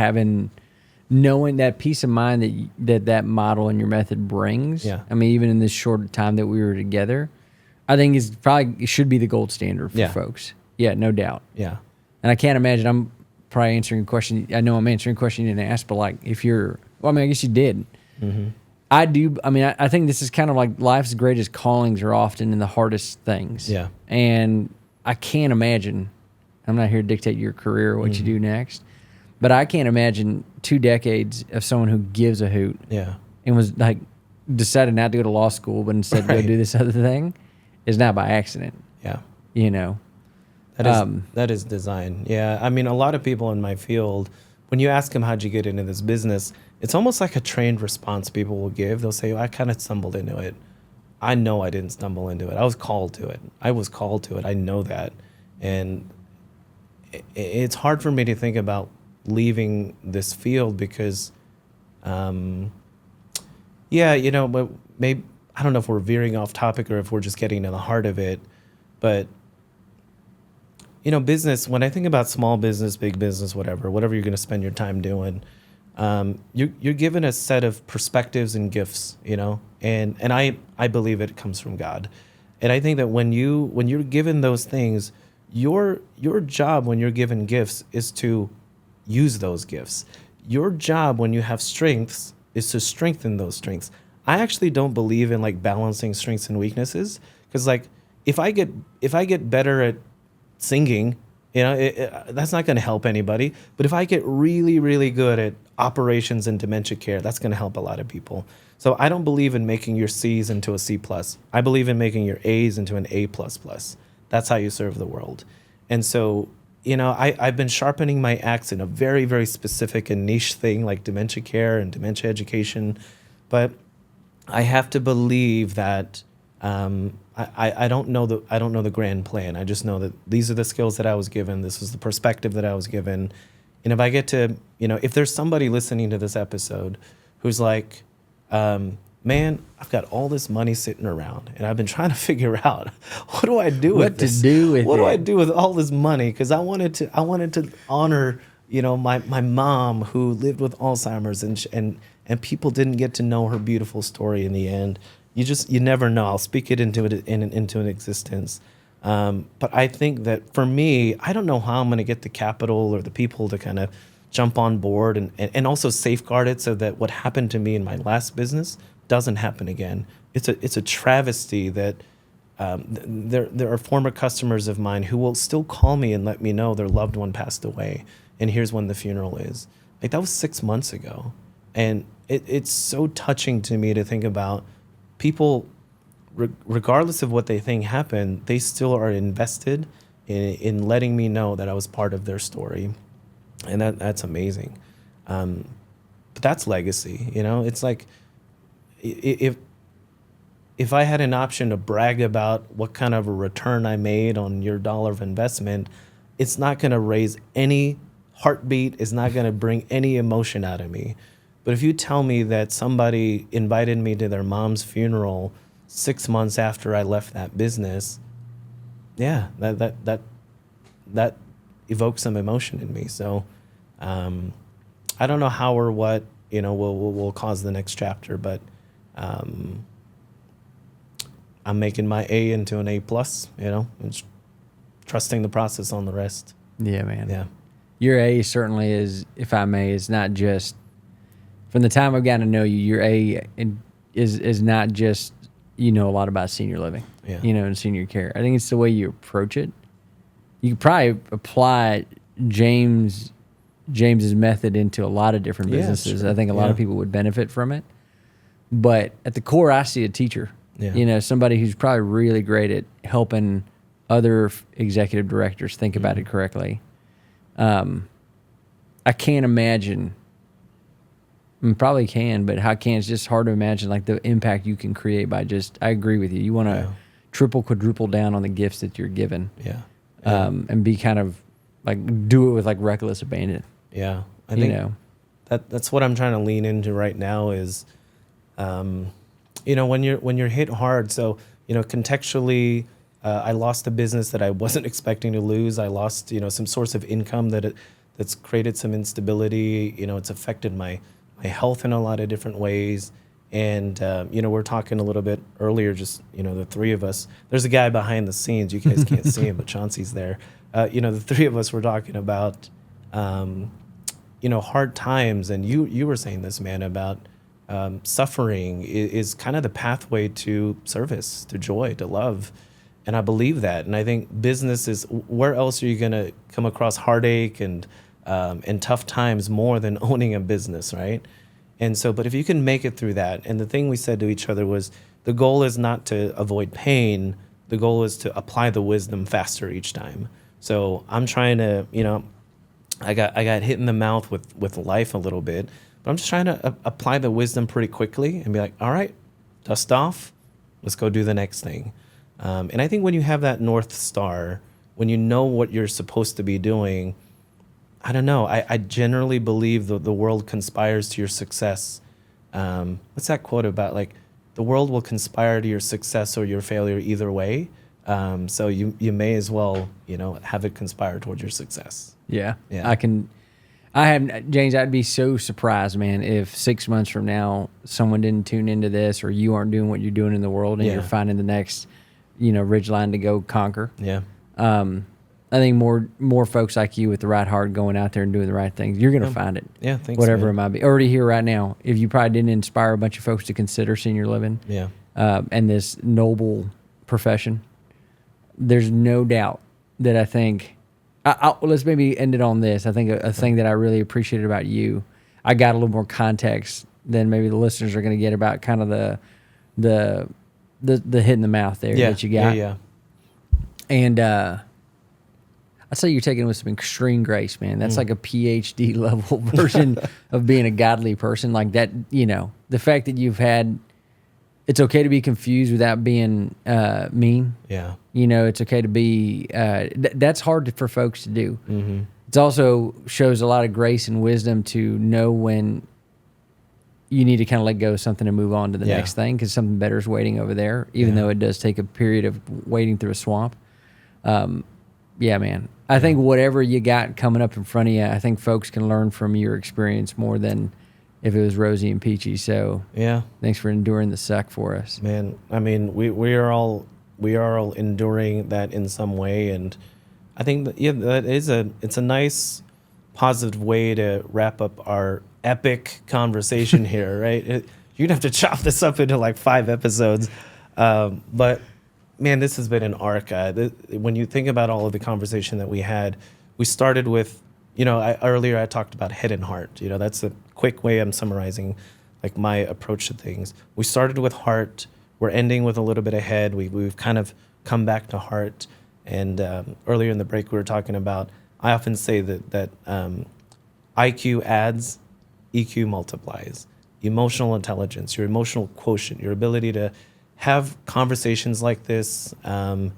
[SPEAKER 1] knowing that peace of mind that model and your method brings, even in this short time that we were together, I think it should be the gold standard for folks. Yeah, no doubt.
[SPEAKER 2] Yeah.
[SPEAKER 1] And I can't imagine, I'm probably answering a question, I know I'm answering a question you didn't ask, but I guess you did. Mm-hmm. I think this is kind of like life's greatest callings are often in the hardest things.
[SPEAKER 2] Yeah.
[SPEAKER 1] And I can't imagine, I'm not here to dictate your career or what you do next, but I can't imagine 2 decades of someone who gives a hoot and was decided not to go to law school, but instead go do this other thing is not by accident.
[SPEAKER 2] Yeah.
[SPEAKER 1] That
[SPEAKER 2] is design. Yeah. A lot of people in my field, when you ask them, how'd you get into this business, it's almost like a trained response people will give. They'll say, I kind of stumbled into it. I know I didn't stumble into it. I was called to it. I know that. And it's hard for me to think about leaving this field because, but maybe, I don't know if we're veering off topic or if we're just getting to the heart of it, but business, when I think about small business, big business, whatever you're going to spend your time doing, you're given a set of perspectives and gifts, and I believe it comes from God. And I think that when you're given those things, your job when you're given gifts is to use those gifts. Your job when you have strengths is to strengthen those strengths. I actually don't believe in like balancing strengths and weaknesses, because like if I get better at singing, that's not going to help anybody. But if I get really, really good at operations and dementia care, that's going to help a lot of people. So I don't believe in making your C's into a C+. I believe in making your A's into an A++. That's how you serve the world. And so, I've been sharpening my axe in a very, very specific and niche thing like dementia care and dementia education. But I have to believe that I don't know the grand plan. I just know that these are the skills that I was given. This is the perspective that I was given. And if I get to, if there's somebody listening to this episode who's like, man, I've got all this money sitting around and I've been trying to figure out what do I do with this? What do I do with all this money? Because I wanted to honor, my mom who lived with Alzheimer's and people didn't get to know her beautiful story in the end. You never know. I'll speak it into an existence. But I think that for me, I don't know how I'm going to get the capital or the people to kind of jump on board and also safeguard it so that what happened to me in my last business doesn't happen again. It's a travesty that there are former customers of mine who will still call me and let me know their loved one passed away, and here's when the funeral is. Like, that was 6 months ago. And it's so touching to me to think about people, regardless of what they think happened, they still are invested in letting me know that I was part of their story. And that's amazing. But that's legacy, It's like if I had an option to brag about what kind of a return I made on your dollar of investment, it's not going to raise any heartbeat. It's not going to bring any emotion out of me. But if you tell me that somebody invited me to their mom's funeral 6 months after I left that business, yeah, that evokes some emotion in me. So I don't know how or what will cause the next chapter, but I'm making my A into an A+, and just trusting the process on the rest.
[SPEAKER 1] Yeah, man.
[SPEAKER 2] Yeah.
[SPEAKER 1] Your A certainly is, if I may, is not just, from the time I've gotten to know you, your A is not just, a lot about senior living, and senior care. I think it's the way you approach it. You could probably apply James's method into a lot of different businesses.
[SPEAKER 2] Sure.
[SPEAKER 1] I think a lot of people would benefit from it. But at the core, I see a teacher.
[SPEAKER 2] Yeah.
[SPEAKER 1] Somebody who's probably really great at helping other executive directors think about it correctly. I can't imagine. I probably can, but how can? It's just hard to imagine like the impact you can create by just. I agree with you. You want to triple, quadruple down on the gifts that you're given.
[SPEAKER 2] Yeah.
[SPEAKER 1] And be kind of like do it with like reckless abandon.
[SPEAKER 2] Yeah, I think that's what I'm trying to lean into right now is, when you're hit hard. So contextually, I lost a business that I wasn't expecting to lose. I lost some source of income that's created some instability. It's affected my health in a lot of different ways. And we're talking a little bit earlier, just the three of us. There's a guy behind the scenes. You guys can't see him, but Chauncey's there. The three of us were talking about hard times, and you were saying this, man, about suffering is kind of the pathway to service, to joy, to love. And I believe that. And I think business is, where else are you going to come across heartache and tough times more than owning a business, right? And so, but if you can make it through that, and the thing we said to each other was, the goal is not to avoid pain. The goal is to apply the wisdom faster each time. So I'm trying to, I got hit in the mouth with life a little bit, but I'm just trying to apply the wisdom pretty quickly and be like, all right, dust off, let's go do the next thing. And I think when you have that North Star, when you know what you're supposed to be doing, I don't know. I generally believe the world conspires to your success. What's that quote about? Like, the world will conspire to your success or your failure either way. So you may as well, have it conspire towards your success.
[SPEAKER 1] Yeah.
[SPEAKER 2] Yeah.
[SPEAKER 1] I have, James, I'd be so surprised, man, if 6 months from now someone didn't tune into this, or you aren't doing what you're doing in the world, and
[SPEAKER 2] Yeah.
[SPEAKER 1] you're finding the next, ridgeline to go conquer.
[SPEAKER 2] Yeah.
[SPEAKER 1] I think more folks like you with the right heart going out there and doing the right things, you're going to find it.
[SPEAKER 2] Yeah, thanks,
[SPEAKER 1] whatever
[SPEAKER 2] man.
[SPEAKER 1] it might be. Already here right now, if you probably didn't inspire a bunch of folks to consider senior living,
[SPEAKER 2] Yeah.
[SPEAKER 1] and this noble profession, there's no doubt that I think. Let's maybe end it on this. I think a thing that I really appreciated about you, I got a little more context than maybe the listeners are going to get about kind of the hit in the mouth there that you got.
[SPEAKER 2] Yeah.
[SPEAKER 1] And I'd say you're taking it with some extreme grace, man. That's like a PhD level version of being a godly person. Like that, the fact that you've had, it's okay to be confused without being mean.
[SPEAKER 2] Yeah.
[SPEAKER 1] It's okay to be, that's hard for folks to do.
[SPEAKER 2] Mm-hmm.
[SPEAKER 1] It also shows a lot of grace and wisdom to know when you need to kind of let go of something and move on to the next thing, because something better is waiting over there, even though it does take a period of wading through a swamp. Yeah, man. I think whatever you got coming up in front of you, I think folks can learn from your experience more than if it was rosy and peachy. So
[SPEAKER 2] Yeah.
[SPEAKER 1] thanks for enduring the suck for us.
[SPEAKER 2] Man, I mean, we are all enduring that in some way, and I think that it's a nice positive way to wrap up our epic conversation here, right? You'd have to chop this up into like 5 episodes, but man, this has been an arc. When you think about all of the conversation that we had, we started with, earlier I talked about head and heart. That's a quick way I'm summarizing like my approach to things. We started with heart. We're ending with a little bit of head. We've kind of come back to heart. And earlier in the break, we were talking about, I often say that IQ adds, EQ multiplies. Emotional intelligence, your emotional quotient, your ability to have conversations like this, and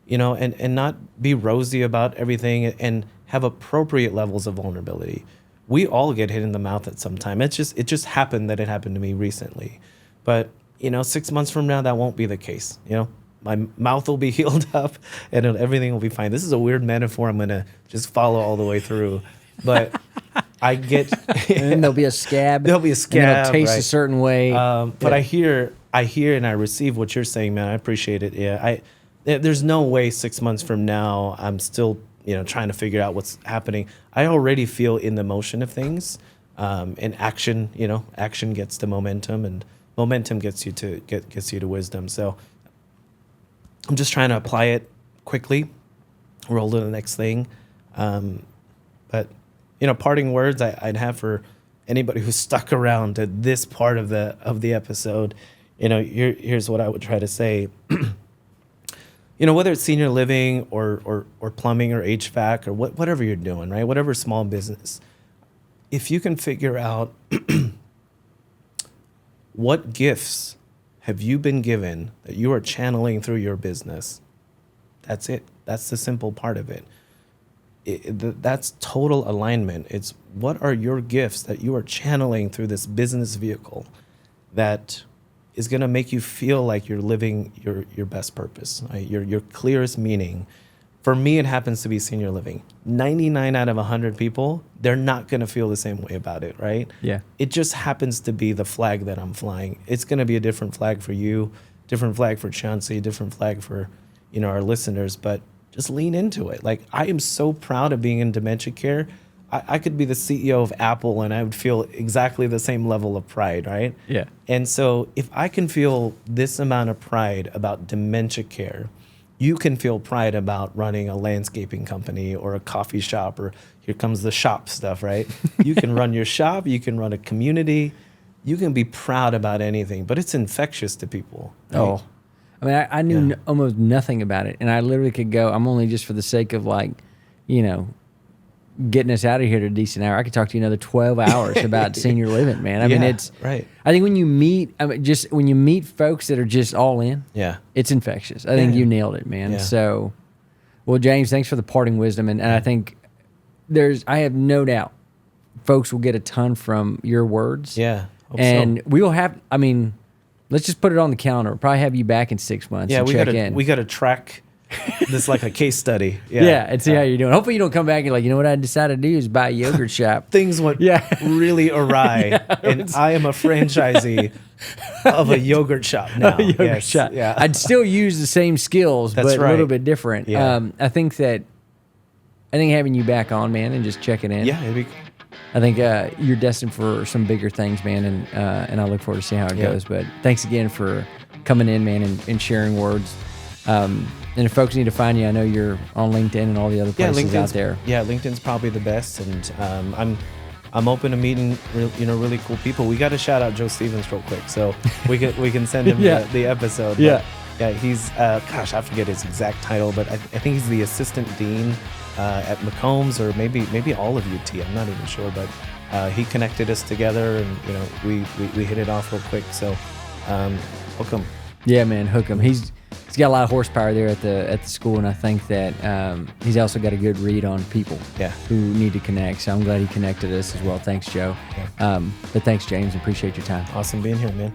[SPEAKER 2] not be rosy about everything, and have appropriate levels of vulnerability. We all get hit in the mouth at some time. It just happened that it happened to me recently. But 6 months from now, that won't be the case. My mouth will be healed up, and everything will be fine. This is a weird metaphor I'm going to just follow all the way through. But I get...
[SPEAKER 1] And then there'll be a scab.
[SPEAKER 2] There'll be a scab,
[SPEAKER 1] and it'll taste
[SPEAKER 2] right.
[SPEAKER 1] a certain way.
[SPEAKER 2] But I hear and I receive what you're saying, man. I appreciate it. Yeah, there's no way 6 months from now I'm still trying to figure out what's happening. I already feel in the motion of things, and action. Action gets to momentum, and momentum gets you to wisdom. So I'm just trying to apply it quickly, roll to the next thing. But parting words I'd have for anybody who's stuck around to this part of the episode. Here's what I would try to say. Whether it's senior living or plumbing or HVAC or whatever you're doing, right? Whatever small business, if you can figure out what gifts have you been given that you are channeling through your business, that's it. That's the simple part of it. That's total alignment. It's what are your gifts that you are channeling through this business vehicle that is going to make you feel like you're living your best purpose, right? Your clearest meaning. For me, it happens to be senior living. 99 out of 100 people, they're not going to feel the same way about it, right?
[SPEAKER 1] Yeah.
[SPEAKER 2] It just happens to be the flag that I'm flying. It's going to be a different flag for you, different flag for Chauncey, different flag for our listeners, but just lean into it. Like, I am so proud of being in dementia care. I could be the CEO of Apple and I would feel exactly the same level of pride, right?
[SPEAKER 1] Yeah.
[SPEAKER 2] And so if I can feel this amount of pride about dementia care, you can feel pride about running a landscaping company or a coffee shop, or here comes the shop stuff, right? You can run your shop, you can run a community, you can be proud about anything, but it's infectious to people. Right?
[SPEAKER 1] Oh, I mean, I knew almost nothing about it, and I literally could go, I'm only just for the sake of getting us out of here to a decent hour. I could talk to you another 12 hours about senior living, man. I mean, it's
[SPEAKER 2] right.
[SPEAKER 1] I think when you meet folks that are just all in, it's infectious. I think you nailed it, man.
[SPEAKER 2] Yeah.
[SPEAKER 1] So, well, James, thanks for the parting wisdom, and I think I have no doubt folks will get a ton from your words.
[SPEAKER 2] Yeah.
[SPEAKER 1] And we will have, I mean, let's just put it on the calendar. We'll probably have you back in 6 months and check in.
[SPEAKER 2] We got to track this like a case study.
[SPEAKER 1] Yeah, and see how you're doing. Hopefully you don't come back and like, you know what I decided to do is buy a yogurt shop.
[SPEAKER 2] Things went really awry, and I am a franchisee of a yogurt shop now.
[SPEAKER 1] A yogurt shop.
[SPEAKER 2] Yeah.
[SPEAKER 1] I'd still use the same skills,
[SPEAKER 2] That's
[SPEAKER 1] but
[SPEAKER 2] right.
[SPEAKER 1] a little bit different.
[SPEAKER 2] Yeah.
[SPEAKER 1] I think having you back on, man, and just checking in.
[SPEAKER 2] Yeah, it'd be.
[SPEAKER 1] I think you're destined for some bigger things, man, and I look forward to seeing how it goes. But thanks again for coming in, man, and sharing words. And if folks need to find you, I know you're on LinkedIn and all the other places out there.
[SPEAKER 2] Yeah, LinkedIn's probably the best, and I'm open to meeting really cool people. We got to shout out Joe Stevens real quick, so we can send him the episode.
[SPEAKER 1] Yeah.
[SPEAKER 2] But, he's gosh, I forget his exact title, but I think he's the assistant dean at McCombs, or maybe all of UT. I'm not even sure, but he connected us together, and we hit it off real quick. So hook him.
[SPEAKER 1] Yeah, man, hook him. He's got a lot of horsepower there at the school, and I think that he's also got a good read on people who need to connect. So I'm glad he connected us as well. Thanks, Joe.
[SPEAKER 2] Yeah.
[SPEAKER 1] But thanks, James. Appreciate your time.
[SPEAKER 2] Awesome being here, man.